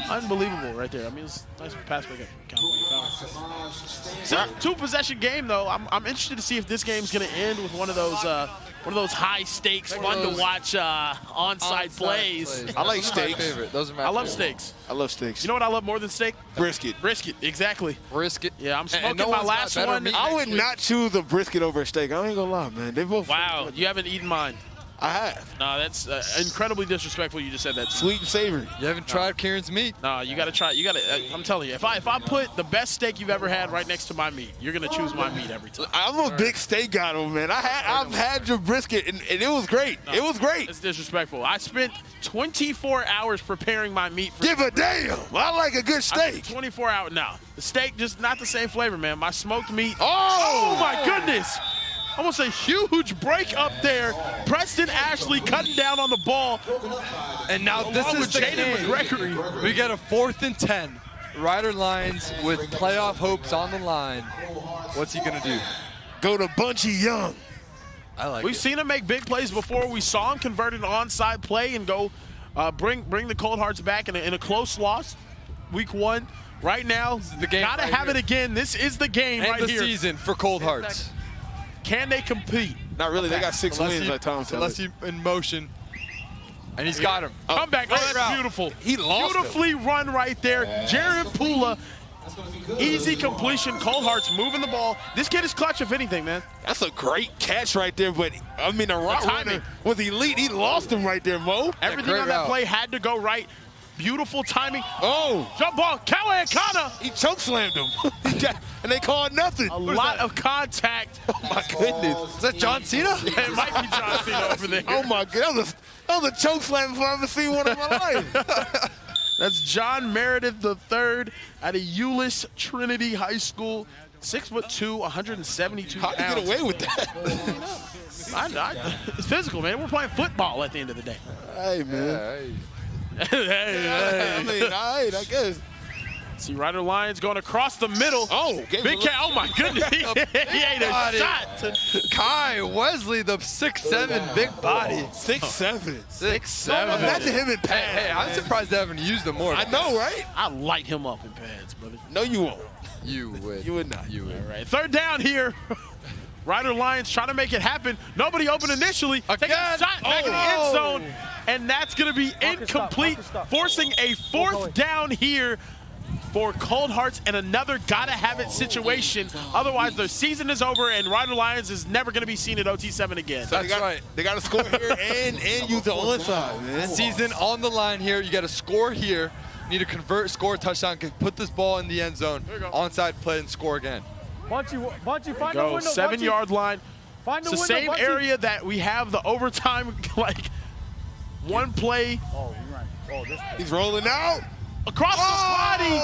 Unbelievable right there. I mean, it's a nice pass breakup. It's a two-possession game, though. I'm interested to see if this game's going to end with one of those high stakes, fun to watch onside plays. I like steaks. Those are my I love favorite. steaks. I love steaks. You know what I love more than steak? Brisket. Brisket, exactly. Brisket. Yeah, I'm smoking no my one's last got better one. meat I would next week. not choose a brisket over a steak. I ain't gonna lie, man. They both. Wow, you haven't eaten mine. I have. No, that's incredibly disrespectful. You just said that. Sweet and savory. You haven't tried Kieran's meat? No, you got to try. You got to. I'm telling you, if I put the best steak you've ever had right next to my meat, you're gonna choose my meat every time. I'm a big steak guy, though, man. I've had your brisket, and it was great. No, it was great. It's disrespectful. I spent 24 hours preparing my meat. Give a damn. I like a good steak. 24 hours. No, the steak just not the same flavor, man. My smoked meat. Oh my goodness. Almost a huge break up there. Preston Ashley cutting down on the ball. And now this is the game. McGregory. We get a 4th and 10. Ryder Lyons with playoff hopes on the line. What's he going to do? Go to Bunchy Young. I like We've seen him make big plays before. We saw him convert an onside play and go bring the Cold Hearts back in a close loss. Week 1. Right now, the game. Gotta have it again. This is the game and right the here. season for Cold Hearts. Can they compete? Not really. They got 6 wins, like Tom said. Unless he's in motion. And he's got him. Come back. Oh, that's beautiful. He lost Beautifully run right there. Jared Pula. Easy completion. Cold Hearts moving the ball. This kid is clutch, if anything, man. That's a great catch right there, but, I mean, the route runner was elite. He lost him right there, Mo. Everything on that play had to go right. Beautiful timing. Oh. Jump ball. Callahan Kana. He choke slammed him. And they called nothing. A lot of contact. Oh, my goodness. Is that John Cena? It might be John Cena over there. Oh, my God. That was a choke slam if I've ever seen one in my life. That's John Meredith III out of Euless Trinity High School. 6'2", 172 pounds. How did you get away with that? It's physical, man. We're playing football at the end of the day. Hey, man. Hey. I mean, all right, I guess. See Ryder Lyons going across the middle. Oh, big cat. Oh, my goodness. He ate a shot. Kai Wesley, the 6'7", big body. 6'7". 6'7". Imagine him in pads. Hey, I'm surprised they haven't used them more. I know, right? I light him up in pads, brother. No, you won't. You would. You would not. You would. All right, 3rd down here. Ryder Lyons trying to make it happen. Nobody open initially. Taking a shot back in the end zone. And that's going to be incomplete, forcing a 4th down here for Cold Hearts and another gotta-have-it situation. Otherwise, their season is over, and Ryder Lyons is never going to be seen at OT7 again. So right. They got to score here and use the onside, man. Season on the line here. You got to score here. You need to convert, score a touchdown, put this ball in the end zone. Onside play and score again. Bunchy, find the Go window. 7-yard line. Find the it's the window, same area that we have the overtime, like, one play. Oh, you're right. Oh, this. He's rolling out. Across the body,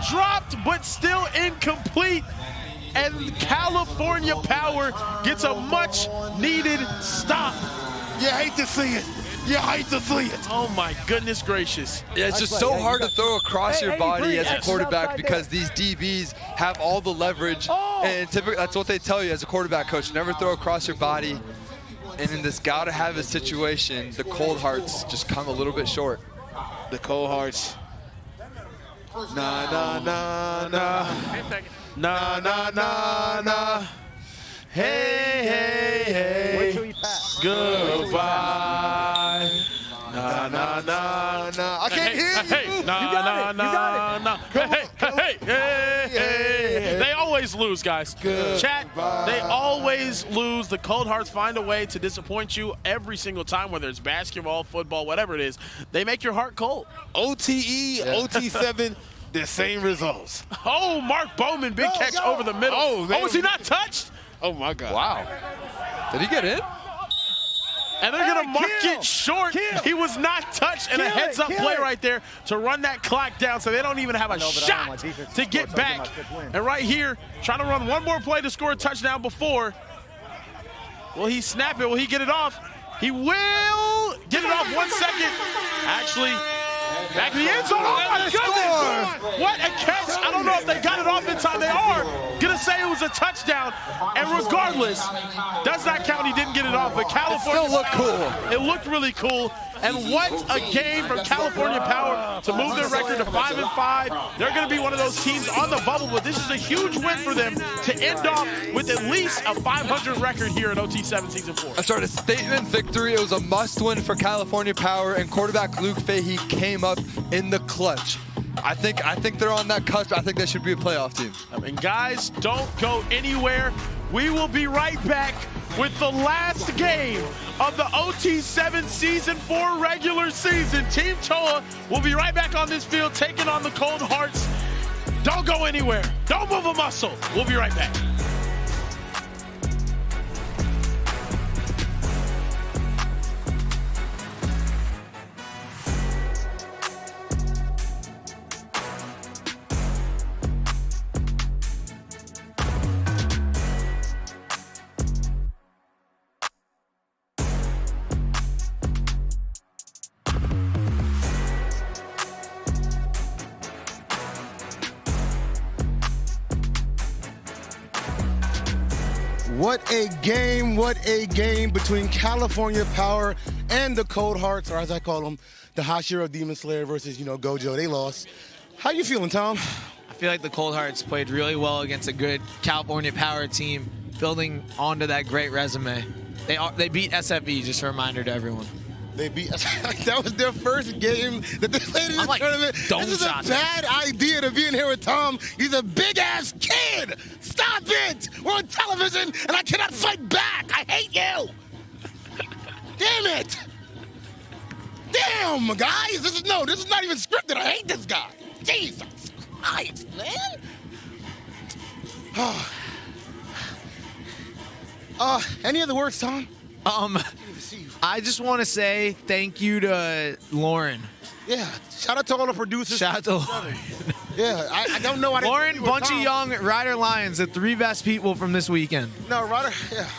dropped, but still incomplete. And California Power gets a much-needed stop. You hate to see it. You hate to see it. Oh, my goodness gracious. Yeah, it's just so hard to throw across your body as a quarterback because these DBs have all the leverage. And typically, that's what they tell you as a quarterback coach. Never throw across your body. And in this gotta-have-it situation, the Cold Hearts just come a little bit short. The Cold Hearts. Nah. Nah. Hey. Wait till he passes. Goodbye. Nah, nah, nah, nah. I can't hear you. Hey, nah. Hey. They always lose, guys. Chat, they always lose. The Cold Hearts find a way to disappoint you every single time, whether it's basketball, football, whatever it is. They make your heart cold. OTE, OT7, the same results. Oh, Mark Bowman, big catch over the middle. Oh, was he not touched? Oh, my God. Wow. Did he get in? And they're going to mark it short. He was not touched, and a heads-up play right there to run that clock down so they don't even have a shot to get back. And right here, trying to run one more play to score a touchdown before. Will he snap it? Will he get it off? He will get it off 1 second. Actually, back to the end zone. Oh, my goodness. What a catch. I don't know if they got it off in time. They are going to say it was a touchdown. And regardless, does not count. He didn't get it off. But California still looked cool. It looked really cool. And what a game from California Power to move their record to 5-5. They're going to be one of those teams on the bubble, but this is a huge win for them to end off with at least a 500 record here in OT7 Season 4. That's right, a statement victory. It was a must-win for California Power, and quarterback Luke Fahey came up in the clutch. I think they're on that cusp. I think they should be a playoff team. And guys, don't go anywhere. We will be right back with the last game of the OT7 Season 4 regular season. Team Toa will be right back on this field taking on the Cold Hearts. Don't go anywhere. Don't move a muscle. We'll be right back. What a game between California Power and the Cold Hearts, or as I call them, the Hashira Demon Slayer versus, Gojo. They lost. How you feeling, Tom? I feel like the Cold Hearts played really well against a good California Power team, building onto that great resume. They beat SFE, just a reminder to everyone. They beat that was their first game that they played in the tournament. This is a bad idea to be in here with Tom. He's a big-ass kid. Stop it. We're on television, and I cannot fight back. I hate you. Damn it. Damn, guys. This is not even scripted. I hate this guy. Jesus Christ, man. Any other words, Tom? I just want to say thank you to Lauren. Yeah, shout out to all the producers. Shout out to Lauren. Yeah, I don't know. Lauren, Bunchy Young, Ryder Lyons, the three best people from this weekend. No, Ryder, yeah.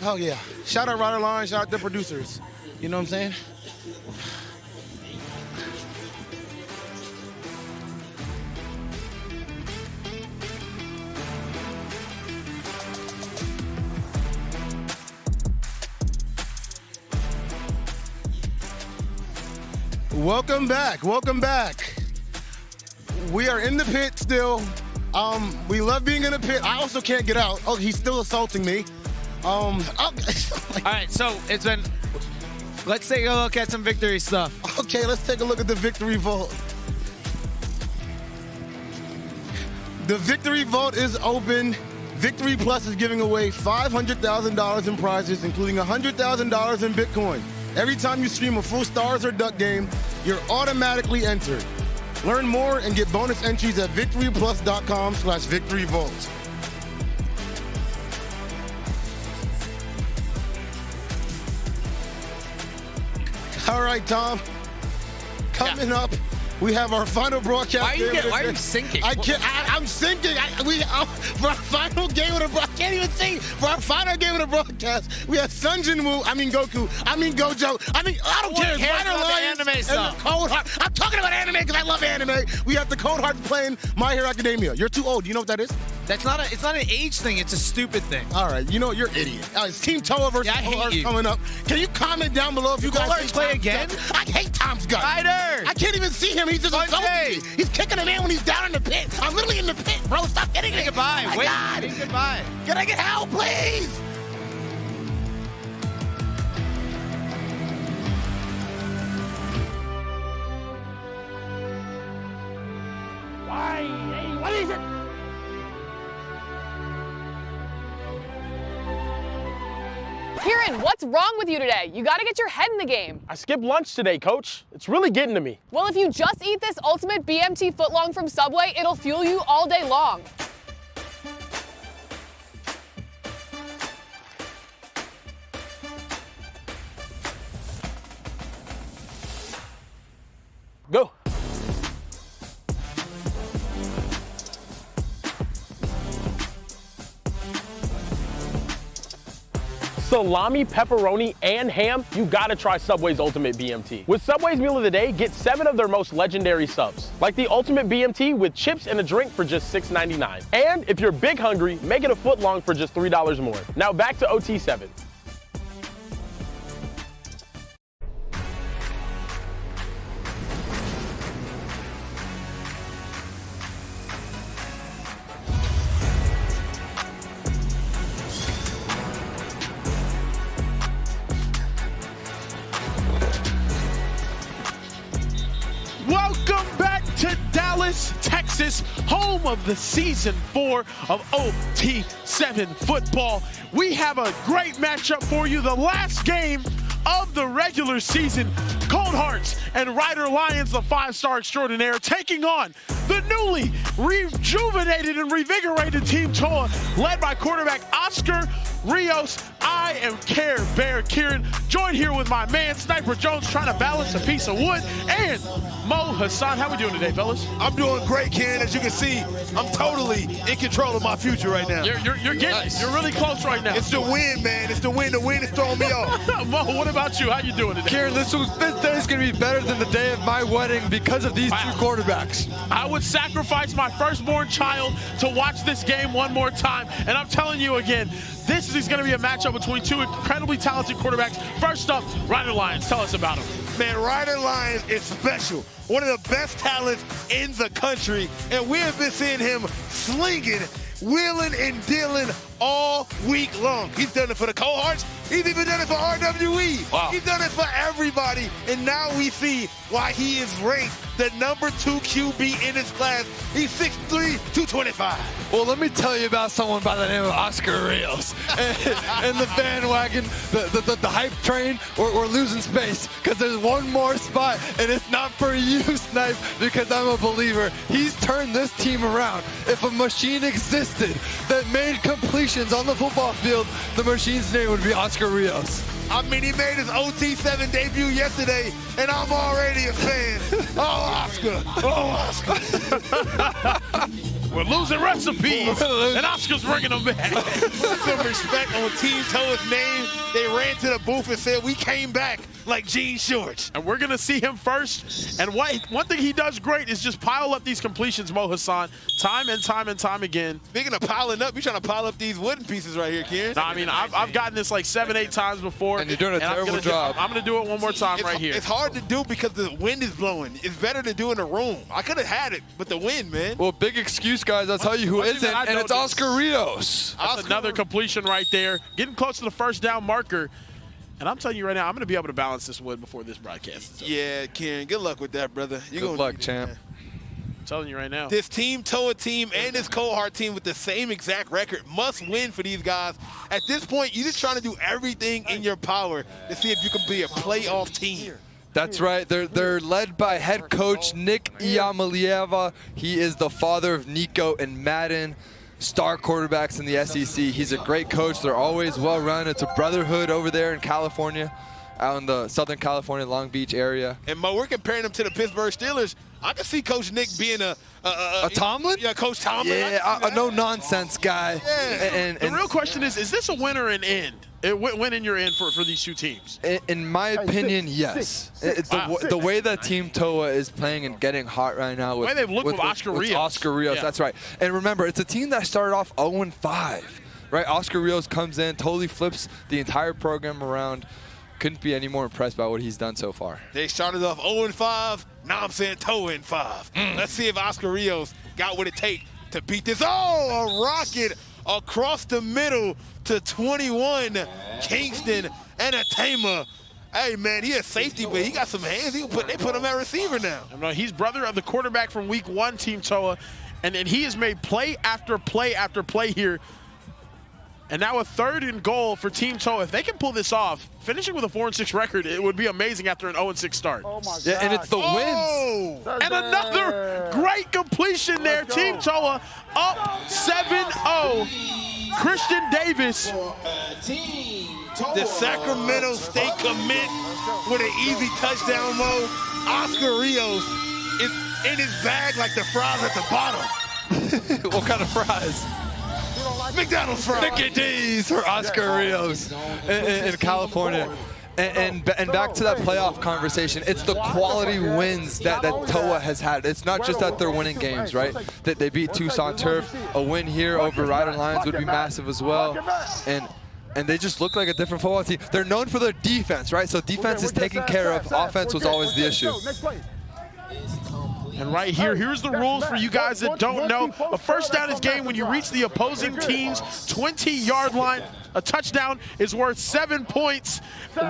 Oh, yeah. Shout out Ryder Lyons, shout out the producers. You know what I'm saying? Welcome back. We are in the pit still. We love being in the pit. I also can't get out. Oh, he's still assaulting me. All right, so let's take a look at some victory stuff. Okay, let's take a look at the victory vault. The victory vault is open. Victory Plus is giving away $500,000 in prizes, including $100,000 in Bitcoin. Every time you stream a full Stars or Duck game, you're automatically entered. Learn more and get bonus entries at victoryplus.com/victoryvault. All right, Tom. Coming up, we have our final broadcast. Why are you sinking? I'm sinking. For our final game of the broadcast, I can't even sing. For our final game of the broadcast, we have Goku. Gojo. I don't care. Ryder Lyons anime and stuff. the Cold Hearts. I'm talking about anime because I love anime. We have the Cold Hearts playing My Hero Academia. You're too old. Do you know what that is? It's not an age thing. It's a stupid thing. All right. You know what? You're an idiot. It's Team Toa versus Cold Hearts coming up. Can you comment down below if you guys think play again? I hate Tom's guts. Ryder! I can't even see him. He's just insulting me. He's kicking a man when he's down in the pit. I'm literally in the pit, bro. Stop hitting me. Goodbye. My Wait. God. Goodbye. Can I get help, please? Kieran, what's wrong with you today? You gotta get your head in the game. I skipped lunch today, Coach. It's really getting to me. Well, if you just eat this ultimate BMT footlong from Subway, it'll fuel you all day long. Go. Salami, pepperoni, and ham, you gotta try Subway's Ultimate BMT. With Subway's Meal of the Day, get 7 of their most legendary subs, like the Ultimate BMT with chips and a drink for just $6.99. And if you're big hungry, make it a foot long for just $3 more. Now back to OT7. Welcome back to Dallas, Texas, home of the Season 4 of OT7 football. We have a great matchup for you. The last game of the regular season. Cold Hearts and Ryder Lyons, the 5-star extraordinaire, taking on the newly rejuvenated and revigorated Team TOA, led by quarterback Oscar Rwe'S. I am Care Bear Kieran, joined here with my man Sniper Jones, trying to balance a piece of wood, and Mo Hassan. How we doing today, fellas? I'm doing great, Ken. As you can see, I'm totally in control of my future right now. You're getting it. You're really close right now. It's the win, man. It's the win. The win is throwing me off. Mo, what about you? How you doing today? Kieran, this day is going to be better than the day of my wedding because of these two quarterbacks. I would sacrifice my firstborn child to watch this game one more time, and I'm telling you again, this is going to be a matchup between two incredibly talented quarterbacks. First up, Ryder Lyons. Tell us about him. Man, Ryder Lyons is special. One of the best talents in the country, and we have been seeing him slinging, wheeling, and dealing all week long. He's done it for the Cold Hearts. He's even done it for RWE. Wow. He's done it for everybody, and now we see why he is ranked the number 2 QB in his class. He's 6'3", 225. Well, let me tell you about someone by the name of Oscar Rwe'S. And the bandwagon, the hype train, we're losing space because there's one more spot, and it's not for you, Snipe, because I'm a believer. He's turned this team around. If a machine existed that made completions on the football field, the machine's name would be Oscar Rwe'S. I mean, he made his OT7 debut yesterday, and I'm already a fan. Oh, Oscar. Oh, Oscar. We're losing recipes, and Oscar's bringing them back. Some respect on Team TOA's name. They ran to the booth and said, we came back like jean shorts. And we're going to see him first. And one thing he does great is just pile up these completions, Mo Hassan, time and time and time again. Speaking of piling up, you're trying to pile up these wooden pieces right here, Kieran. No, I mean, I've gotten this like 7-8 times before. And you're doing a terrible job. I'm going to do it one more time right here. It's hard to do because the wind is blowing. It's better to do in a room. I could have had it, but the wind, man. Well, big excuse, guys. I'll tell you who isn't, and it's Oscar Rwe'S. That's another completion right there. Getting close to the first down marker. And I'm telling you right now, I'm going to be able to balance this wood before this broadcast is over. Yeah, Kieran, good luck with that, brother. Good luck, champ. I'm telling you right now. This Team TOA team and this Cold Heart team with the same exact record must win for these guys. At this point, you're just trying to do everything in your power to see if you can be a playoff team. That's right. They're led by head coach Nick Iamalieva. He is the father of Nico and Madden, star quarterbacks in the SEC. He's a great coach. They're always well run. It's a brotherhood over there in California, out in the Southern California, Long Beach area. And Mo, we're comparing them to the Pittsburgh Steelers. I can see Coach Nick being a Tomlin? Yeah, Coach Tomlin. Yeah, a no-nonsense guy. Yeah. And the real question is this a win or an end? Win in your end for these two teams? In my opinion, yes. The way that Team TOA is playing and getting hot right now with, the way they've looked with Oscar Rwe'S. Oscar Rwe'S, yeah. That's right. And remember, it's a team that started off 0-5, right? Oscar Rwe'S comes in, totally flips the entire program around. Couldn't be any more impressed by what he's done so far. They started off 0-5. Now I'm saying TOA in 5. Let's see if Oscar Rwe'S got what it takes to beat this. Oh, a rocket across the middle to 21. Kingston and a Tamer. Hey, man, he has safety, but he got some hands. They put him at receiver now. No, he's brother of the quarterback from week 1, Team TOA, and he has made play after play after play here. And now a 3rd and goal for Team Toa. If they can pull this off, finishing with a 4-6 record, it would be amazing after an 0-6 start. Oh my God. Yeah, and it's the wins. And another great completion there. Team Toa up 7-0. Christian Davis. The Sacramento State commit with an easy touchdown mode. Oscar Rios is in his bag like the fries at the bottom. What kind of fries? McDonald's fries. Mickey D's for Oscar Rios in California. And back to that playoff conversation, it's the quality wins that Toa has had. It's not just that they're winning games, right? That they beat Tucson Turf. A win here over Ryder Lyons would be massive as well. And they just look like a different football team. They're known for their defense, right? So defense is taken care of. Offense was always the issue. And right here, here's the rules for you guys that don't know. A first down is gained when you reach the opposing team's 20-yard line. A touchdown is worth 7 points. We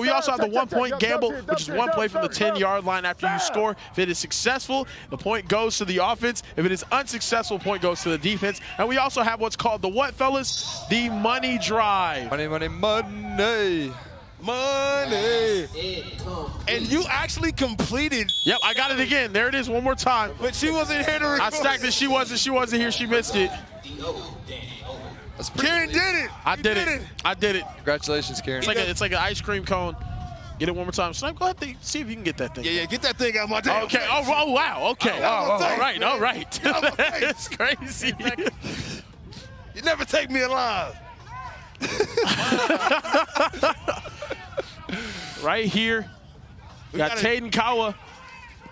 also have the 1-point gamble, which is 1 play from the 10-yard line after you score. If it is successful, the point goes to the offense. If it is unsuccessful, point goes to the defense. And we also have what's called the what, fellas? The money drive. Money, money, money. Money. And you actually completed. Yep, I got it again. There it is one more time. But she wasn't here to record. I stacked it. She wasn't here. She missed it. Karen did it. I did it. I did it. Congratulations, Karen. It's like an ice cream cone. Get it one more time. Snipe, go ahead, see if you can get that thing. Yeah, get that thing out of my damn Okay. face. Oh, wow. Okay. All right. It's crazy. You never take me alive. Right here, we got Taden Kawa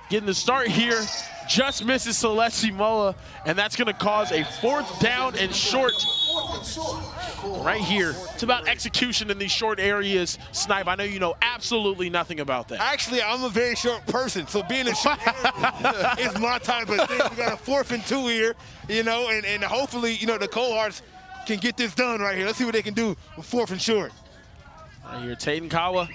getting the start here. Just misses Celeste Mola, and that's going to cause a 4th down and short right here. It's about execution in these short areas. Snipe, I know you know absolutely nothing about that. Actually, I'm a very short person, so being a short is my type of thing. We got a 4th and 2 here, you know, and hopefully, you know, the cohorts can get this done right here. Let's see what they can do with 4th and short. Right here, Taden Kawa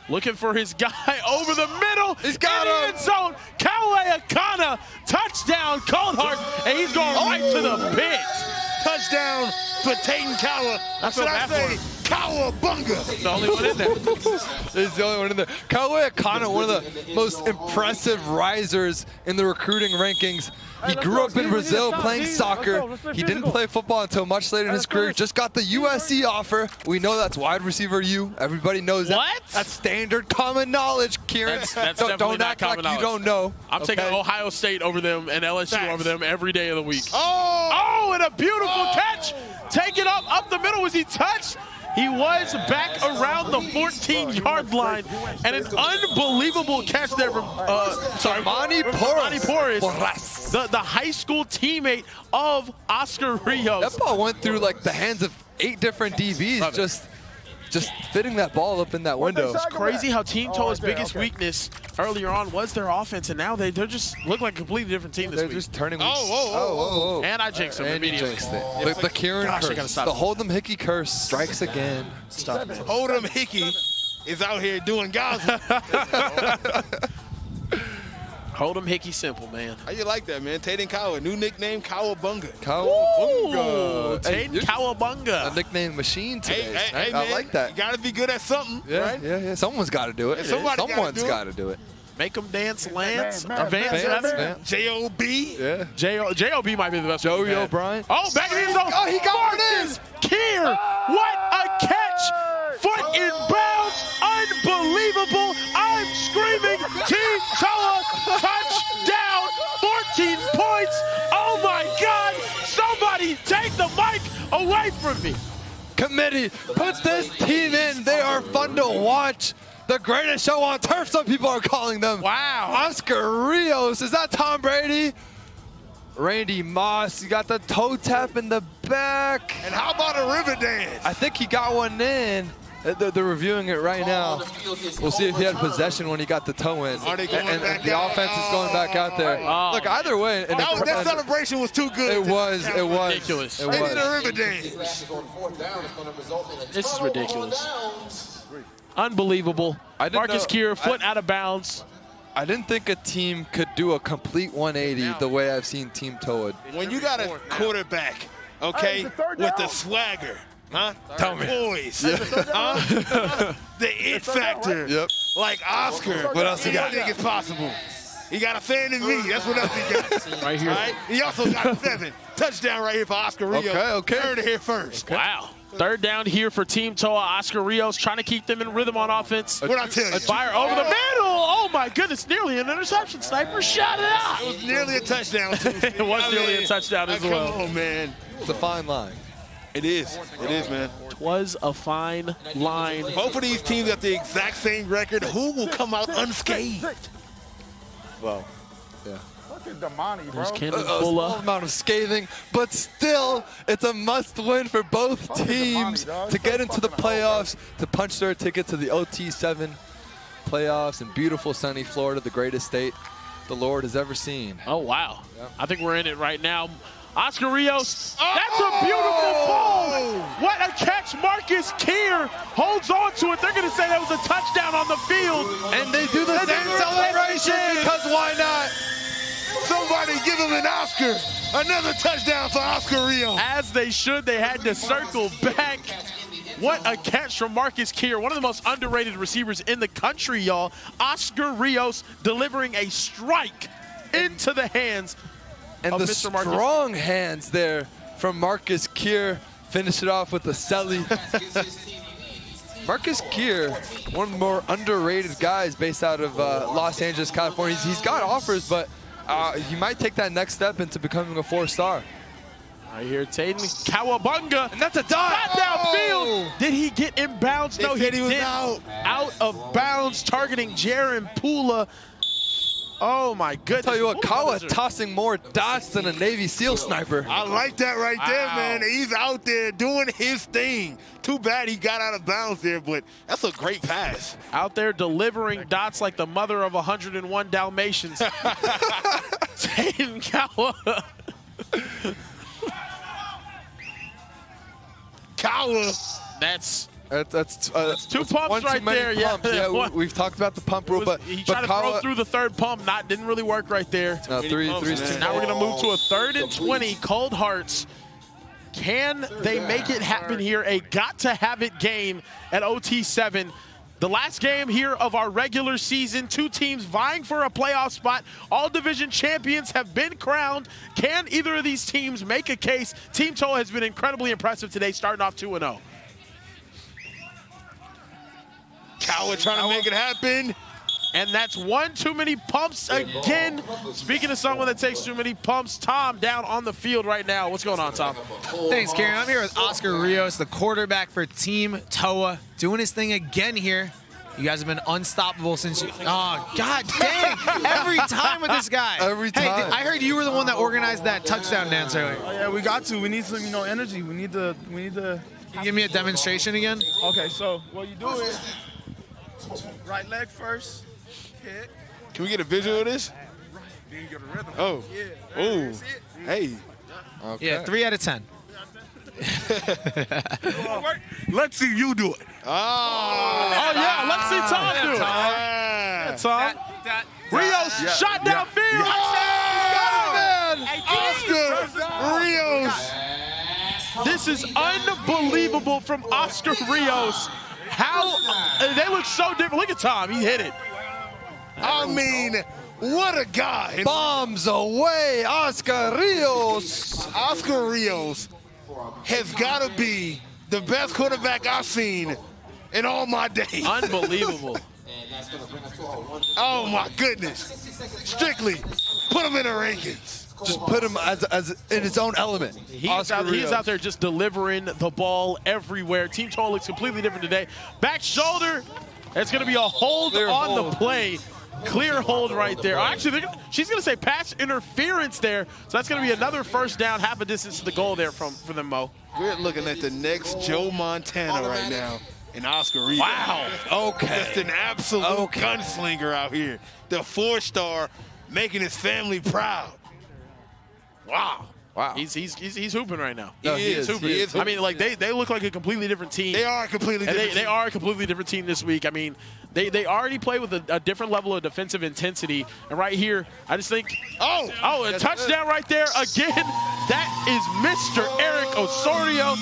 looking for his guy over the middle. He's got him. End zone. Kawa Akana, touchdown, Cold Heart, and he's going right to the pit. Touchdown for Taden Kawa. That's what what I say. Cowabunga. The only one in there. He's the only one in there. Kawa Akana, one of the most impressive risers in the recruiting rankings. He grew up in Brazil playing soccer. He didn't play football until much later in his career. Just got the USC offer. We know that's wide receiver U. Everybody knows that. What? That's standard common knowledge, Kieran. That's don't act like you don't know. I'm taking Ohio State over them and LSU over them every day of the week. Oh, and a beautiful catch. Take it up the middle. Was he touched? He was back around the 14-yard line, and an unbelievable catch there from Manny Porras, the high school teammate of Oscar Rios. That ball went through like the hands of 8 different DBs, just fitting that ball up in that window. It's crazy how Team Toa's biggest weakness earlier on was their offense, and now they just look like a completely different team this week. They're just turning. And I jinxed them immediately. The Kieran curse, the Hold'em Hickey curse strikes again. Stop it. Hold'em Hickey is out here doing Gaza. Hold'em Hickey simple, man. How you like that, man? Taden Kawa, new nickname, Cowabunga. Cowabunga. Taden Cowabunga. A nickname machine today. Hey, I like that. You got to be good at something, right? Yeah. Someone's got to do it. Someone's got to do it. Make them dance, Lance. Vance. J.O.B. Yeah. J.O.B. might be the best. Joey O'Brien. Oh, back in the end zone. Oh, he got one in. Kier. What a catch. Foot in bounds. Unbelievable. I'm screaming. Team Toa touchdown. 14 points. Oh, my God. Somebody take the mic away from me. Committee, put this team in. They are fun to watch. The greatest show on turf, some people are calling them. Wow. Oscar Rios. Is that Tom Brady? Randy Moss. You got the toe tap in the back. And how about a river dance? I think he got one in. They're reviewing it right now. We'll see if he had possession when he got the toe in. Are they going and back the out? offense is going back out there. Look, either way. That celebration was too good. It was. Ridiculous. It They was. did a river dance. This is ridiculous. Unbelievable. Marcus Kier, foot out of bounds. I didn't think a team could do a complete 180 the way I've seen Team Toa. When you got a quarterback okay, with the swagger. Huh? Tell me. Boys. Huh? The it factor. Yep. Like Oscar. What else you got? I think it's possible. He got a fan in me. That's what else he got. Right here. All right? He also got 7. Touchdown right here for Oscar Rios. Okay. Heard it here first. Wow. Third down here for Team Toa. Oscar Rios trying to keep them in rhythm on offense. What I tell you? Fire over the middle. Oh, my goodness. Nearly an interception. Sniper shot it out. It was nearly a touchdown, too. It was nearly a touchdown as well. Come on, man. It's a fine line. It is. It is, man. It was a fine line. Both of these teams got the exact same record. Who will come out unscathed? Well, yeah. Look at Damani, bro. A small amount of scathing, but still, it's a must-win for both teams to get into the playoffs, to punch their ticket to the OT7 playoffs in beautiful sunny Florida, the greatest state the Lord has ever seen. Oh, wow. Yep. I think we're in it right now. Oscar Rios, that's a beautiful ball. What a catch. Marcus Keir holds on to it. They're going to say that was a touchdown on the field. And they do the same celebration because why not? Somebody give him an Oscar. Another touchdown for Oscar Rios. As they should. They had to circle back. What a catch from Marcus Keir, one of the most underrated receivers in the country, y'all. Oscar Rios delivering a strike into the hands and of the Mr. Marcus. Strong hands there from Marcus Keir. Finish it off with the celly. Marcus Keir, one of the more underrated guys based out of Los Angeles, California. He's got offers, but he might take that next step into becoming a 4-star. Right here, Taden Kawabunga. And that's a dive. Downfield. Did he get in bounds? No, he was didn't. Out of bounds, targeting Jaron Pula. Oh, my goodness. Tell you what, Kawa tossing more dots than a Navy SEAL sniper. I like that right there, man. He's out there doing his thing. Too bad he got out of bounds there, but that's a great pass. Out there delivering dots like the mother of 101 Dalmatians. Taden Kawa. Kawa. That's two pumps right there. Pumps. Yeah, we've talked about the pump rule, but he tried to throw through the third pump. Didn't really work right there. No, three's now we're going to move to a 3rd and 20. Cold Hearts. Can they make it happen here? A got-to-have-it game at OT7. The last game here of our regular season, 2 teams vying for a playoff spot. All division champions have been crowned. Can either of these teams make a case? Team Toa has been incredibly impressive today, starting off 2-0. Kawa trying to make it happen. And that's one too many pumps again. Speaking of someone that takes too many pumps, Tom down on the field right now. What's going on, Tom? Thanks, Kieran. I'm here with Oscar Rios, the quarterback for Team Toa, doing his thing again here. You guys have been unstoppable since you. Oh, God dang. Every time with this guy. Every time. Hey, I heard you were the one that organized that touchdown dance earlier. Oh, yeah, we got to. We need some, energy. We need to. Can you give me a demonstration again? Okay, so what you do is right leg first. Hit. Can we get a visual of this? Then you get a rhythm. Oh. Yeah. Oh. Hey. Okay. Yeah, 3 out of 10. Let's see you do it. Oh, yeah. Let's see Tom do it. Yeah, Tom. Rios shot downfield. Oscar Rios. This is unbelievable from Oscar Rios. How they look so different. Look at Tom. He hit it. I mean, what a guy. Bombs away, Oscar Rios. Oscar Rios has got to be the best quarterback I've seen in all my days. Unbelievable. Oh, my goodness. Strictly, put him in the rankings. Just put him as in his own element. He's out there just delivering the ball everywhere. Team Toa looks completely different today. Back shoulder. It's going to be a hold on the play. Clear hold right there. Actually, she's going to say pass interference there. So that's going to be another first down, half a distance to the goal there for them, Mo. We're looking at the next Joe Montana right now in Oscar Rios. Wow. Okay. Just an absolute gunslinger out here. The 4-star making his family proud. Wow. Wow. He's hooping right now. No, he is hooping. He is hooping. I mean, like they look like a completely different team. They are a completely different team. They are a completely different team this week. I mean, they already play with a different level of defensive intensity. And right here, I just think, a touchdown right there again. That is Mr. Eric Osorio,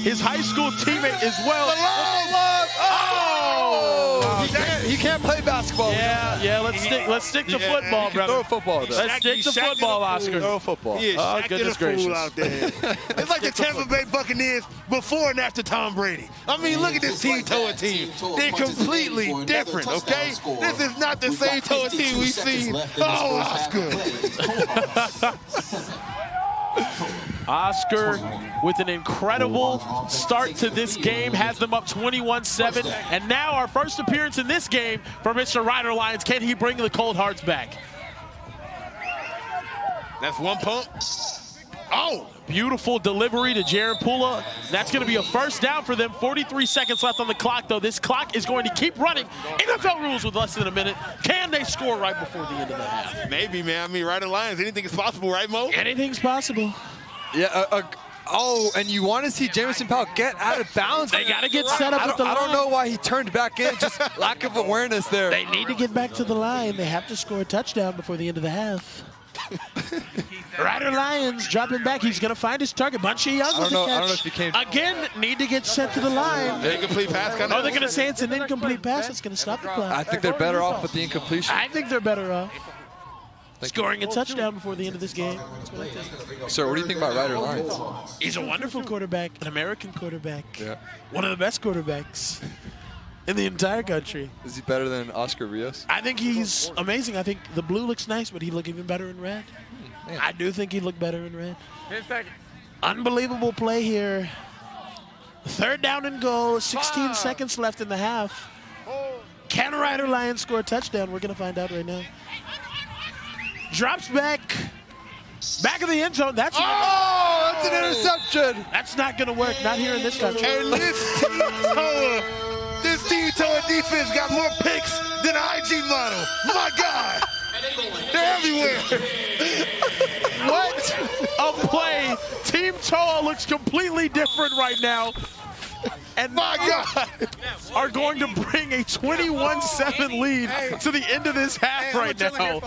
his high school teammate as well. He can't play basketball. Yeah, let's stick to football, brother. Throw football, though. Let's stick to football, Oscar. Throw football. Yeah, Oh, goodness gracious. out there. It's like the Tampa Bay Buccaneers before and after Tom Brady. I mean, look at this Team Toa team. They're completely different, okay? This is not the same Toa team we've seen. Oh, Oscar. Oscar with an incredible start to this game, has them up 21-7. And now our first appearance in this game for Mr. Ryder Lyons. Can he bring the Cold Hearts back? That's one pump. Oh, beautiful delivery to Jared Pula. That's going to be a first down for them. 43 seconds left on the clock, though. This clock is going to keep running. NFL rules with less than a minute. Can they score right before the end of the half? Maybe, man. I mean, Ryder Lyons, anything is possible, right, Mo? Anything's possible. Yeah, and you want to see Jamison Powell get out of bounds. They got to get set up at the line. I don't know why he turned back in, just lack of awareness there. They need to get back to the line. They have to score a touchdown before the end of the half. Ryder Lyons dropping back. He's going to find his target. Bunchy Young with the catch. I don't know if he came. Again, need to get set to the line. Incomplete pass. Oh, they're going to say it's an incomplete pass. It's going to stop the clock. I think they're better off with the incompletion. I think they're better off scoring a touchdown before the end of this game. That's what I think. Sir, what do you think about Ryder Lyons? He's a wonderful quarterback, an American quarterback. Yeah. One of the best quarterbacks in the entire country. Is he better than Oscar Rios? I think he's amazing. I think the blue looks nice, but he'd look even better in red. I do think he'd look better in red. 10 seconds. Unbelievable play here. Third down and goal. 16 seconds left in the half. Can Ryder Lyons score a touchdown? We're going to find out right now. Drops back of the end zone. That's an interception. That's not going to work. Not here in this country. And this Team Toa defense got more picks than an IG model. My God. They're everywhere. What a play. Team Toa looks completely different right now. And my God, are going to bring a 21-7 lead to the end of this half right now.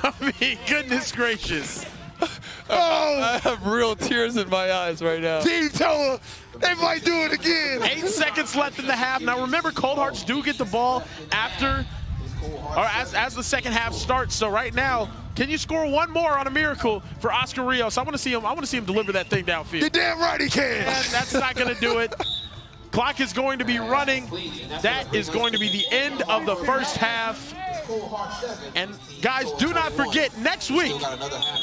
I mean, goodness gracious. I have real tears in my eyes right now. Team Toa, they might do it again. 8 seconds left in the half. Now remember, Cold Hearts do get the ball after, or as the second half starts. So right now, can you score one more on a miracle for Oscar Rios? I want to see him deliver that thing downfield. You're damn right he can. And that's not going to do it. Clock is going to be running. That is going to be the end of the first half. And guys, do not forget, next week,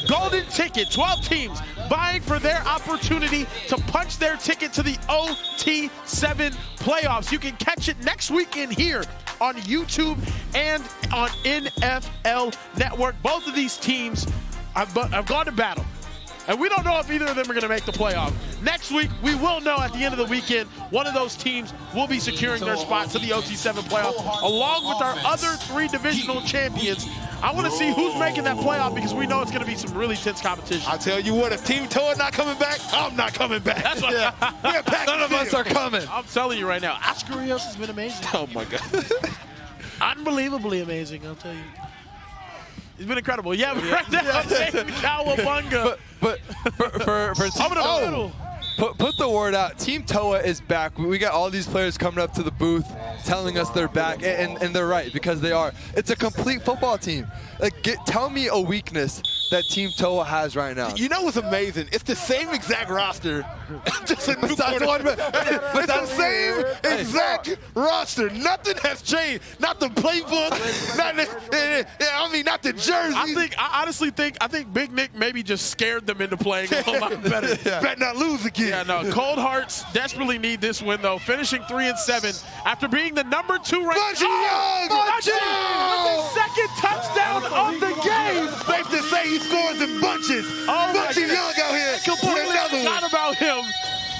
golden ticket, 12 teams vying for their opportunity to punch their ticket to the OT7 playoffs. You can catch it next weekend here on YouTube and on NFL Network. Both of these teams have gone to battle. And we don't know if either of them are going to make the playoff. Next week, we will know at the end of the weekend, one of those teams will be securing their spot to the OT7 playoff, along with our other 3 divisional champions. I want to see who's making that playoff because we know it's going to be some really tense competition. I tell you what, if Team Toa not coming back, I'm not coming back. That's what none of us are coming. I'm telling you right now, Oscar Rios has been amazing. Oh, my God. Unbelievably amazing, I'll tell you. He's been incredible. Yeah, but right now, David Cowabunga. But put the word out. Team Toa is back. We got all these players coming up to the booth telling us they're back, and they're right because they are. It's a complete football team. Like, tell me a weakness that Team Toa has right now. You know what's amazing? It's the same exact roster. Just a new quarterback. It's the same exact roster. Nothing has changed. Not the playbook. Not the jersey. I honestly think Big Nick maybe just scared them into playing a whole lot better. Better not lose again. Yeah, no. Cold Hearts desperately need this win though. Finishing 3-7 after being the number 2 ranked. Bunchy! With his second touchdown of the game. Safe to say he scores in bunches. Oh, Bunchy Young out here. Completely forgot about him.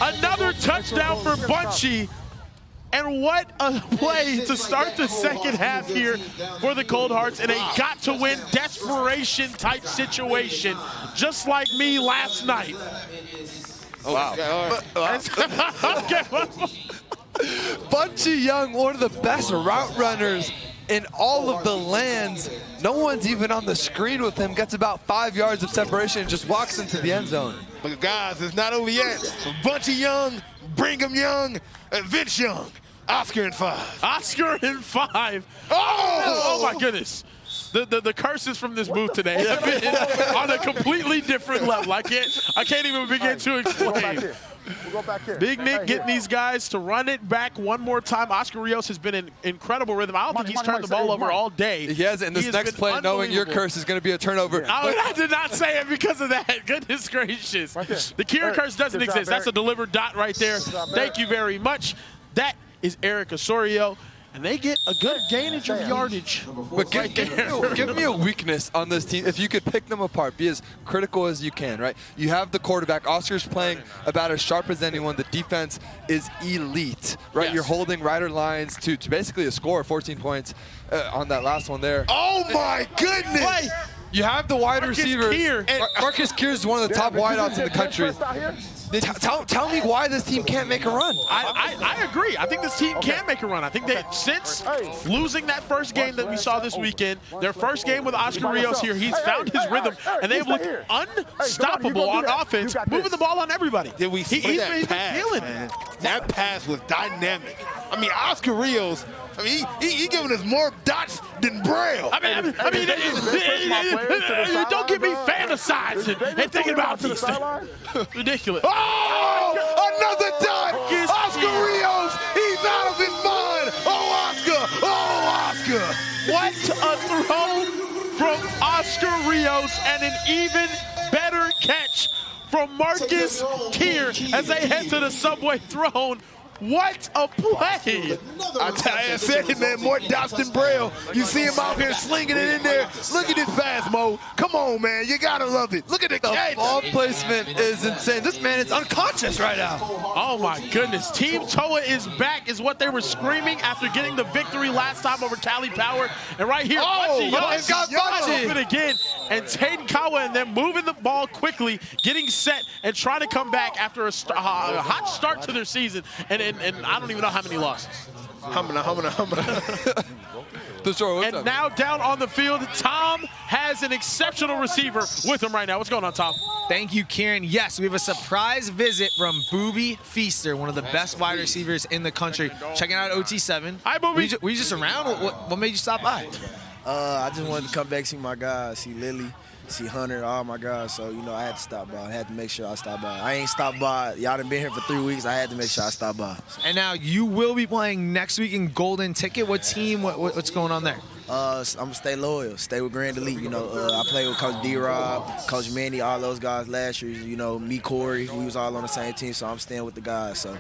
Another touchdown for Bunchy. And what a play to start the second half here for the Cold Hearts in a got-to-win desperation type situation, just like me last night. Oh, wow. Bunchy Young, one of the best route runners in all of the lands, no one's even on the screen with him, gets about 5 yards of separation and just walks into the end zone. But guys, it's not over yet. Bunchy Young, Brigham Young, Vince Young. Oscar in 5. Oscar in 5. Oh! Oh my goodness. The curses from this booth today have been on a completely different level. I can't even begin to explain. We'll go back here. Big Nick getting these guys to run it back one more time. Oscar Rwe'S has been in incredible rhythm. I don't think he's turned the ball over all day. He has, and this next play, knowing your curse is going to be a turnover. I did not say it because of that. Goodness gracious. The Kieran curse doesn't exist. That's a delivered dot right there. Thank you very much. That is Eric Osorio. And they get a good gainage of yardage. But give me a weakness on this team. If you could pick them apart, be as critical as you can, right? You have the quarterback. Oscar's playing about as sharp as anyone. The defense is elite, right? Yes. You're holding Ryder Lyons to basically a score of 14 points on that last one there. Oh, my goodness! You have the wide receiver. Marcus Keir is one of the top wideouts in the country. Tell me why this team can't make a run. I agree. I think this team can make a run. I think that since losing that first game that we saw this weekend, their first game with Oscar Rwe'S here, he's found his rhythm, and they've looked unstoppable on offense, moving the ball on everybody. Did we see that pass, man? That pass was dynamic. I mean, Oscar Rwe'S, I mean, he giving us more dots than Braille. I mean, don't get me fantasizing and thinking about these things. Ridiculous. Oh, another dot! Oscar Rwe'S, he's out of his mind! Oh, Oscar! Oh, Oscar! What a throw from Oscar Rwe'S, and an even better catch from Marcus Keir as they head to the subway throne. What a play! I said it, man, more dots than Braille. You see him out here slinging it in there. Look at this pass, Mo. Come on, man. You got to love it. Look at the catch. The ball placement is insane. This man is unconscious right now. Oh, my goodness. Team TOA is back is what they were screaming after getting the victory last time over Cali Power. And right here, it's got Bunchy again. And Taden Kawa and them moving the ball quickly, getting set, and trying to come back after a hot start to their season. And I don't even know how many losses. And now down on the field, Tom has an exceptional receiver with him right now. What's going on, Tom? Thank you, Kieran. Yes, we have a surprise visit from Booby Feaster, one of the best wide receivers in the country. Checking out OT7. Hi, Booby. Were you just around? What made you stop by? I just wanted to come back, see my guys, see Lily, see Hunter, all my guys. So, you know, I had to stop by. I had to make sure I stopped by. I ain't stopped by. Y'all done been here for 3 weeks. I had to make sure I stopped by. And now you will be playing next week in Golden Ticket. What team? What's going on there? I'm going to stay loyal, stay with Grand Elite. You know, I played with Coach D-Rob, Coach Manny, all those guys last year. You know, me, Corey, we was all on the same team, so I'm staying with the guys. So.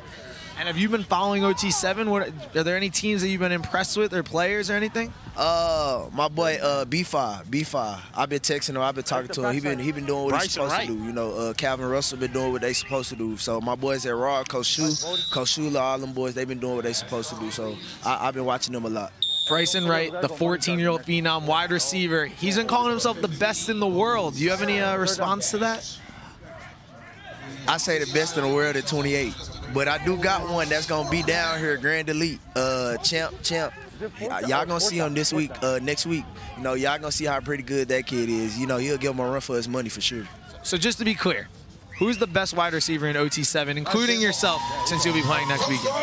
And have you been following OT7? Are there any teams that you've been impressed with or players or anything? My boy B5. I've been texting him. I've been talking to him. He been doing what he's supposed to do. You know, Calvin Russell been doing what they supposed to do. So my boys at Raw, Coach Shula, all them boys, they been doing what they supposed to do. So I've been watching them a lot. Bryson Wright, the 14-year-old phenom wide receiver, he's been calling himself the best in the world. Do you have any response to that? I say the best in the world at 28. But I do got one that's going to be down here, Grand Elite. Champ. Y'all going to see him this week, next week. You know, y'all going to see how pretty good that kid is. You know, he'll give him a run for his money for sure. So just to be clear, who's the best wide receiver in OT7, including yourself, since you'll be playing next weekend?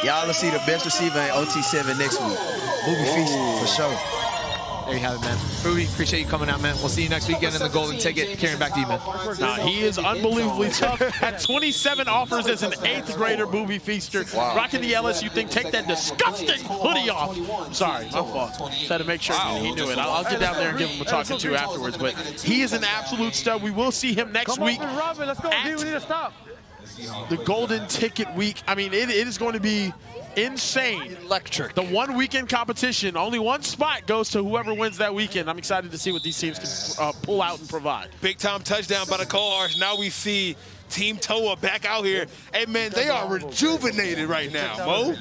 Y'all will see the best receiver in OT7 next week. Booby Feast, for sure. There you have it, man. Booby, appreciate you coming out, man. We'll see you next weekend in the Golden Ticket. Kieran, back to you, man. He is unbelievably tough. Had 27 offers as an 8th grader, Booby Feaster. Wow. Rocking the LSU thing. Take that disgusting hoodie off. I'm sorry, my fault. Had to make sure he knew it. I'll get down there and give him a talking to afterwards. But he is an absolute stud. We will see him next week. Let's go, D. We need to stop. The Golden Ticket week. I mean, it is going to be insane. Electric. The one weekend competition, only one spot goes to whoever wins that weekend. I'm excited to see what these teams can pull out and provide. Big time touchdown by the Cohorts. Now we see Team TOA back out here. Hey, man, they are rejuvenated right now, Mo.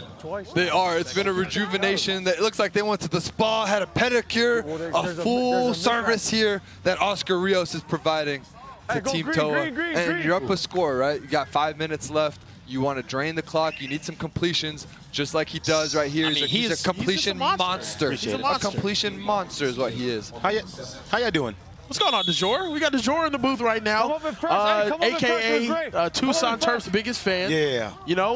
They are. It's been a rejuvenation. It looks like they went to the spa, had a pedicure, a full service here that Oscar Rwe'S is providing to Team TOA. And you're up a score, right? You got 5 minutes left. You want to drain the clock. You need some completions, just like he does right here. He's a completion monster. He's a monster. A completion monster is what he is. How y'all doing? What's going on, DeJour? We got DeJour in the booth right now, a.k.a. Tucson Turf's biggest fan. Yeah. You know,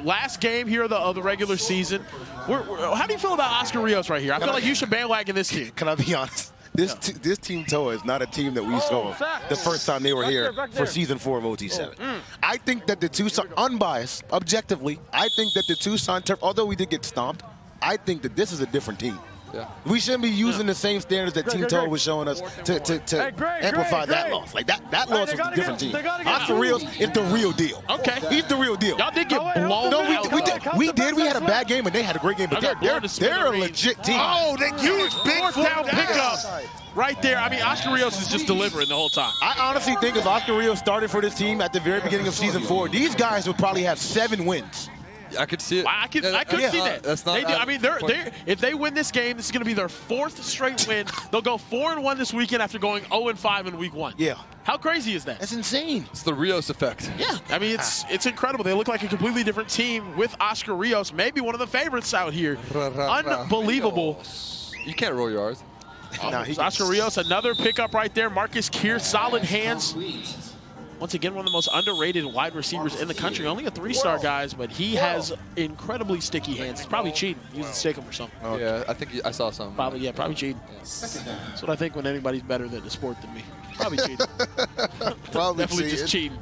last game here of the regular season. How do you feel about Oscar Rios right here? I feel like you should bandwagon this team. Can I be honest? This Team Toa is not a team that we saw the first time they were here for Season 4 of OT7. I think that the Tucson, unbiased, objectively, I think that the Tucson Turf, although we did get stomped, I think that this is a different team. Yeah. We shouldn't be using the same standards that Team Toa was showing us to amplify that loss. Like that loss was a different team. Oscar Rios is the real deal. Okay. He's the real deal. Y'all did get blown out. We did. We had a bad game, and they had a great game. But they're a legit team. Oh, they huge big fourth down pickup. Right there. I mean, Oscar Rios is just delivering the whole time. I honestly think if Oscar Rios started for this team at the very beginning of Season 4, these guys would probably have 7 wins. I could see it. I could see that. That's not. I mean, if they win this game, this is going to be their 4th straight win. They'll go 4-1 this weekend after going 0-5 in Week 1. Yeah. How crazy is that? That's insane. It's the Rios effect. Yeah. I mean, it's incredible. They look like a completely different team with Oscar Rios, maybe one of the favorites out here. Unbelievable. You can't roll your R's. Oscar Rios, another pickup right there. Marcus Keir, solid hands. Once again, one of the most underrated wide receivers in the country. Only a 3-star, guys, but he has incredibly sticky hands. He's probably cheating. He's using stick him or something. Oh, yeah, I think I saw something. Probably cheating. That's what I think when anybody's better at the sport than me. Probably cheating. Definitely just cheating.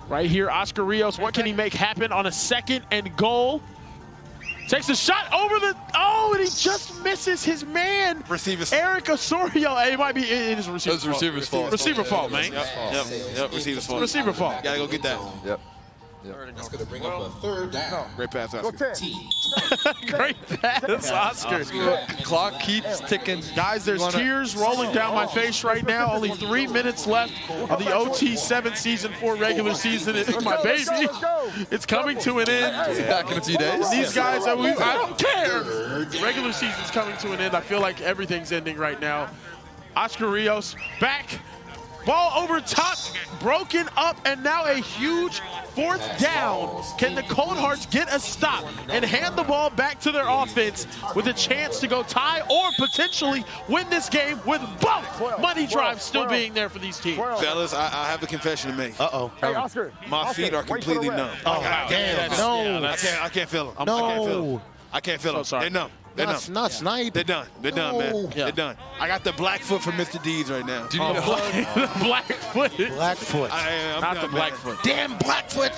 Right here, Oscar Rios. What can he make happen on a 2nd and goal? Takes a shot over the, and he just misses his man. Eric Osorio. Hey, it might be in his receiver's fault. Receiver's fault. Receiver fault, man. Yep, receiver's fault. Receiver fault. Gotta go get that. Yep. That's going to bring up a 3rd down. Great pass, Oscar. Great pass, Oscar. Clock keeps ticking. Guys, there's tears rolling down my face right now. Only 3 minutes left of the OT7 Season 4 regular season. My baby, it's coming to an end. Back in a few days. These guys, I don't care. Regular season's coming to an end. I feel like everything's ending right now. Oscar Rios back. Ball over top, broken up, and now a huge 4th down. Can the Cold Hearts get a stop and hand the ball back to their offense with a chance to go tie or potentially win this game with both money drives still being there for these teams? Fellas, I have a confession to make. Uh-oh. Hey, Oscar. My feet are completely numb. Oh, damn. No. I can't feel them. No. I can't feel them. They're numb. They're Not snipe. They're done. They're done, man. Yeah. They're done. I got the black foot from Mr. Deeds right now. Do you need a hug? Blackfoot. Blackfoot. Not the Blackfoot. Damn Blackfoot.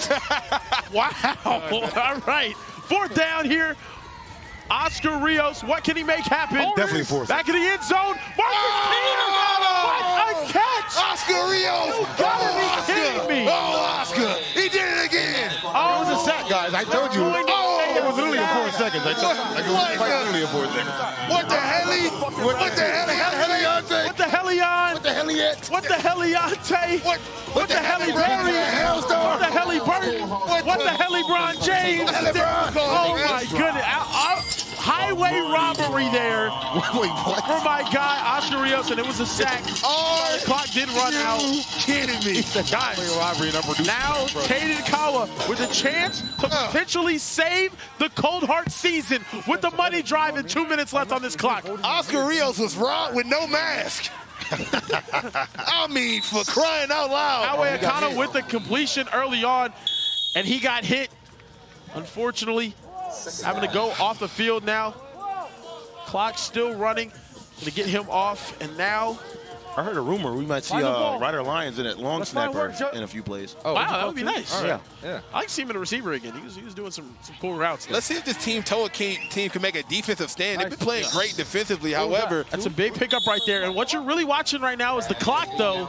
Wow. All right. 4th down here. Oscar Rios, what can he make happen? Definitely 4th. Back in the end zone. Marcus Keir. What a catch. Oscar Rios. You gotta be kidding me. Oh, Oscar. He did it again. It was a sack, guys. I told you. It was literally in 4 seconds. It was quite literally in 4 seconds. What the hell? What the hell? What the Hellion? What the Helliot? What the Helliante? What the Helly Berry? Hellstar? What the Helly Burton? What the Helly Bron James? Oh my goodness. Highway robbery there for my guy, Oscar Rios, and it was a sack. Oh, the clock did run out. Kidding me. Guys, now Caden Kawa with a chance to potentially save the Cold Heart season with the money drive and 2 minutes left on this clock. Oscar Rios was raw with no mask. I mean, for crying out loud. Highway Akana with the completion early on, and he got hit. Unfortunately, having to go off the field now. Clock still running. Gonna get him off, and now I heard a rumor we might see Ryder Lyons in it, long snapper in a few plays. Oh, wow, that would be nice. Yeah. I like to see him in a receiver again. He was doing some cool routes there. Let's see if this Team Toa team can make a defensive stand. They've been playing great defensively, however. That's a big pickup right there. And what you're really watching right now is the clock, though.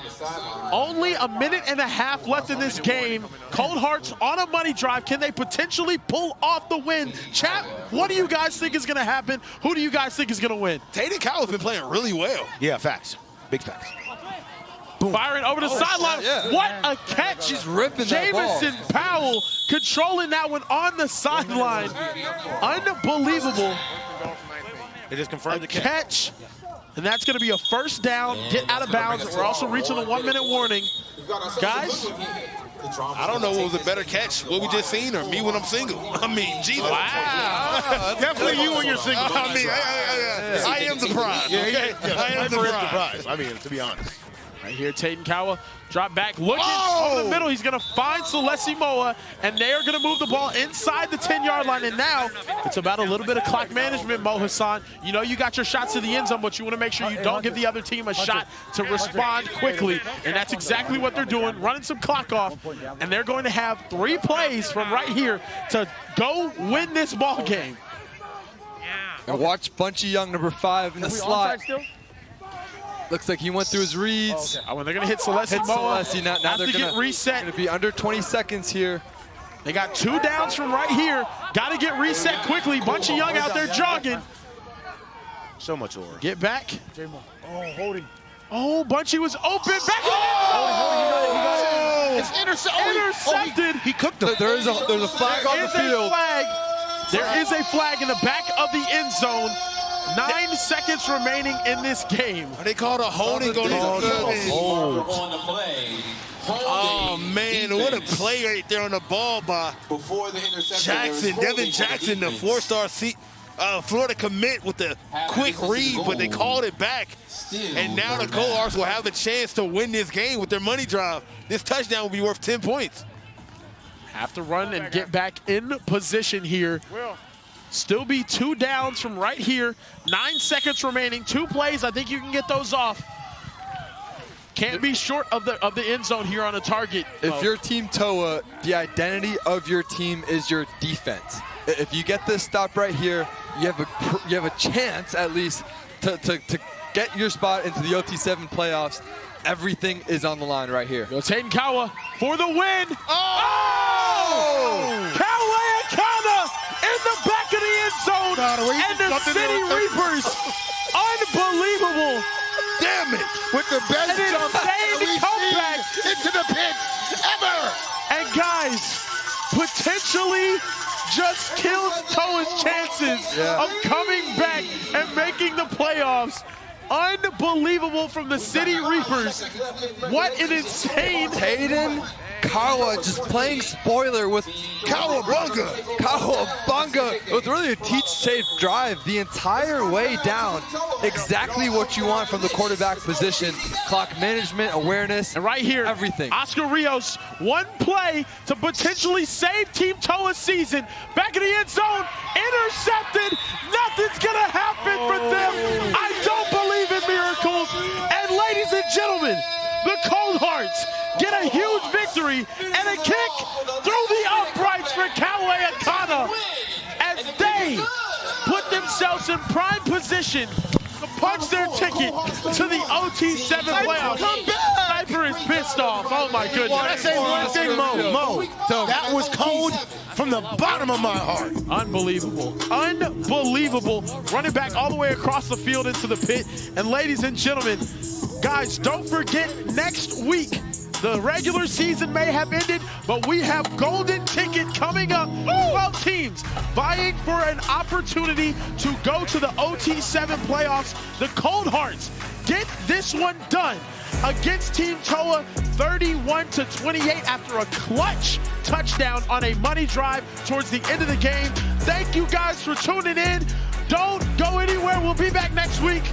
Only a minute and a half left in this game. Cold Hearts on a money drive. Can they potentially pull off the win? Chat, what do you guys think is going to happen? Who do you guys think is going to win? Caden Kawa's been playing really well. Yeah, facts. Big facts. Boom. Firing over the sideline. Yeah. What a catch. He's ripping that ball. Jamison Powell controlling that one on the sideline. Unbelievable. They just confirmed the catch. And that's going to be a 1st down. Get out of bounds. We're also reaching the 1-minute warning. Guys, I don't know what was a better catch, what we just seen, or me when I'm single. I mean, Jesus. Wow. Definitely you when you're single. I mean, I am the prize, okay? I am the prize. I mean, to be honest. Right here, Taden Kawa drop back, looking over the middle. He's going to find Celeste Moa, and they are going to move the ball inside the 10-yard line. And now it's about a little bit of clock management, Mo Hassan. You know you got your shots to the end zone, but you want to make sure you don't give the other team a shot to respond quickly. And that's exactly what they're doing, running some clock off. And they're going to have 3 plays from right here to go win this ball game. And watch Bunchy Young, number 5, in the slot. Looks like he went through his reads. Oh, and they're going to hit Celeste Moa. Now they're going to be under 20 seconds here. They got 2 downs from right here. Got to get reset quickly. Bunchy Young out there jogging. So much aura. Get back. Oh, holding. Oh, Bunchy was open. Back. It's intercepted. He cooked him. There's a flag on the field. There is a flag in the back of the end zone. 9 seconds remaining in this game. They called a holding on the play. Oh, man, what a play right there on the ball by Jackson, Devin Jackson, the 4-star Florida commit with the quick read, but they called it back. And now the Cold will have a chance to win this game with their money drive. This touchdown will be worth 10 points. Have to run and get back in position here. Still be 2 downs from right here. 9 seconds remaining. 2 plays. I think you can get those off. Can't be short of the end zone here on a target. If you're Team TOA, the identity of your team is your defense. If you get this stop right here, you have a chance at least to get your spot into the OT7 playoffs. Everything is on the line right here. Go Taden Kawa for the win. In the back of the end zone, and the City Reapers, unbelievable. Damn it. With the best insane comeback into the pit ever. And guys, potentially just kills TOA's chances of coming back and making the playoffs. Unbelievable from the City Reapers. What an insane. Taden Kawa just playing spoiler with Cowabunga. It was really a teach-tape drive the entire way down. Exactly what you want from the quarterback position. Clock management, awareness, and right here, everything. Oscar Rios, 1 play to potentially save Team TOA's season. Back in the end zone, intercepted. Nothing's gonna happen for them. I don't believe in miracles. And ladies and gentlemen, the Cold Hearts get a huge victory and a kick through the uprights for Cali Power as they put themselves in prime position to punch their ticket to the OT7 playoffs. Sniper is pissed off. Oh my goodness. I say one thing, Mo. That was cold from the bottom of my heart. Unbelievable. Unbelievable. Running back all the way across the field into the pit. And ladies and gentlemen, guys, don't forget next week, the regular season may have ended, but we have golden ticket coming up. 12 teams vying for an opportunity to go to the OT7 playoffs. The Cold Hearts get this one done against Team TOA 31-28 after a clutch touchdown on a money drive towards the end of the game. Thank you guys for tuning in. Don't go anywhere. We'll be back next week.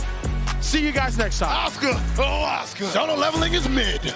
See you guys next time. Oscar. Oh, Oscar. Solo leveling is mid.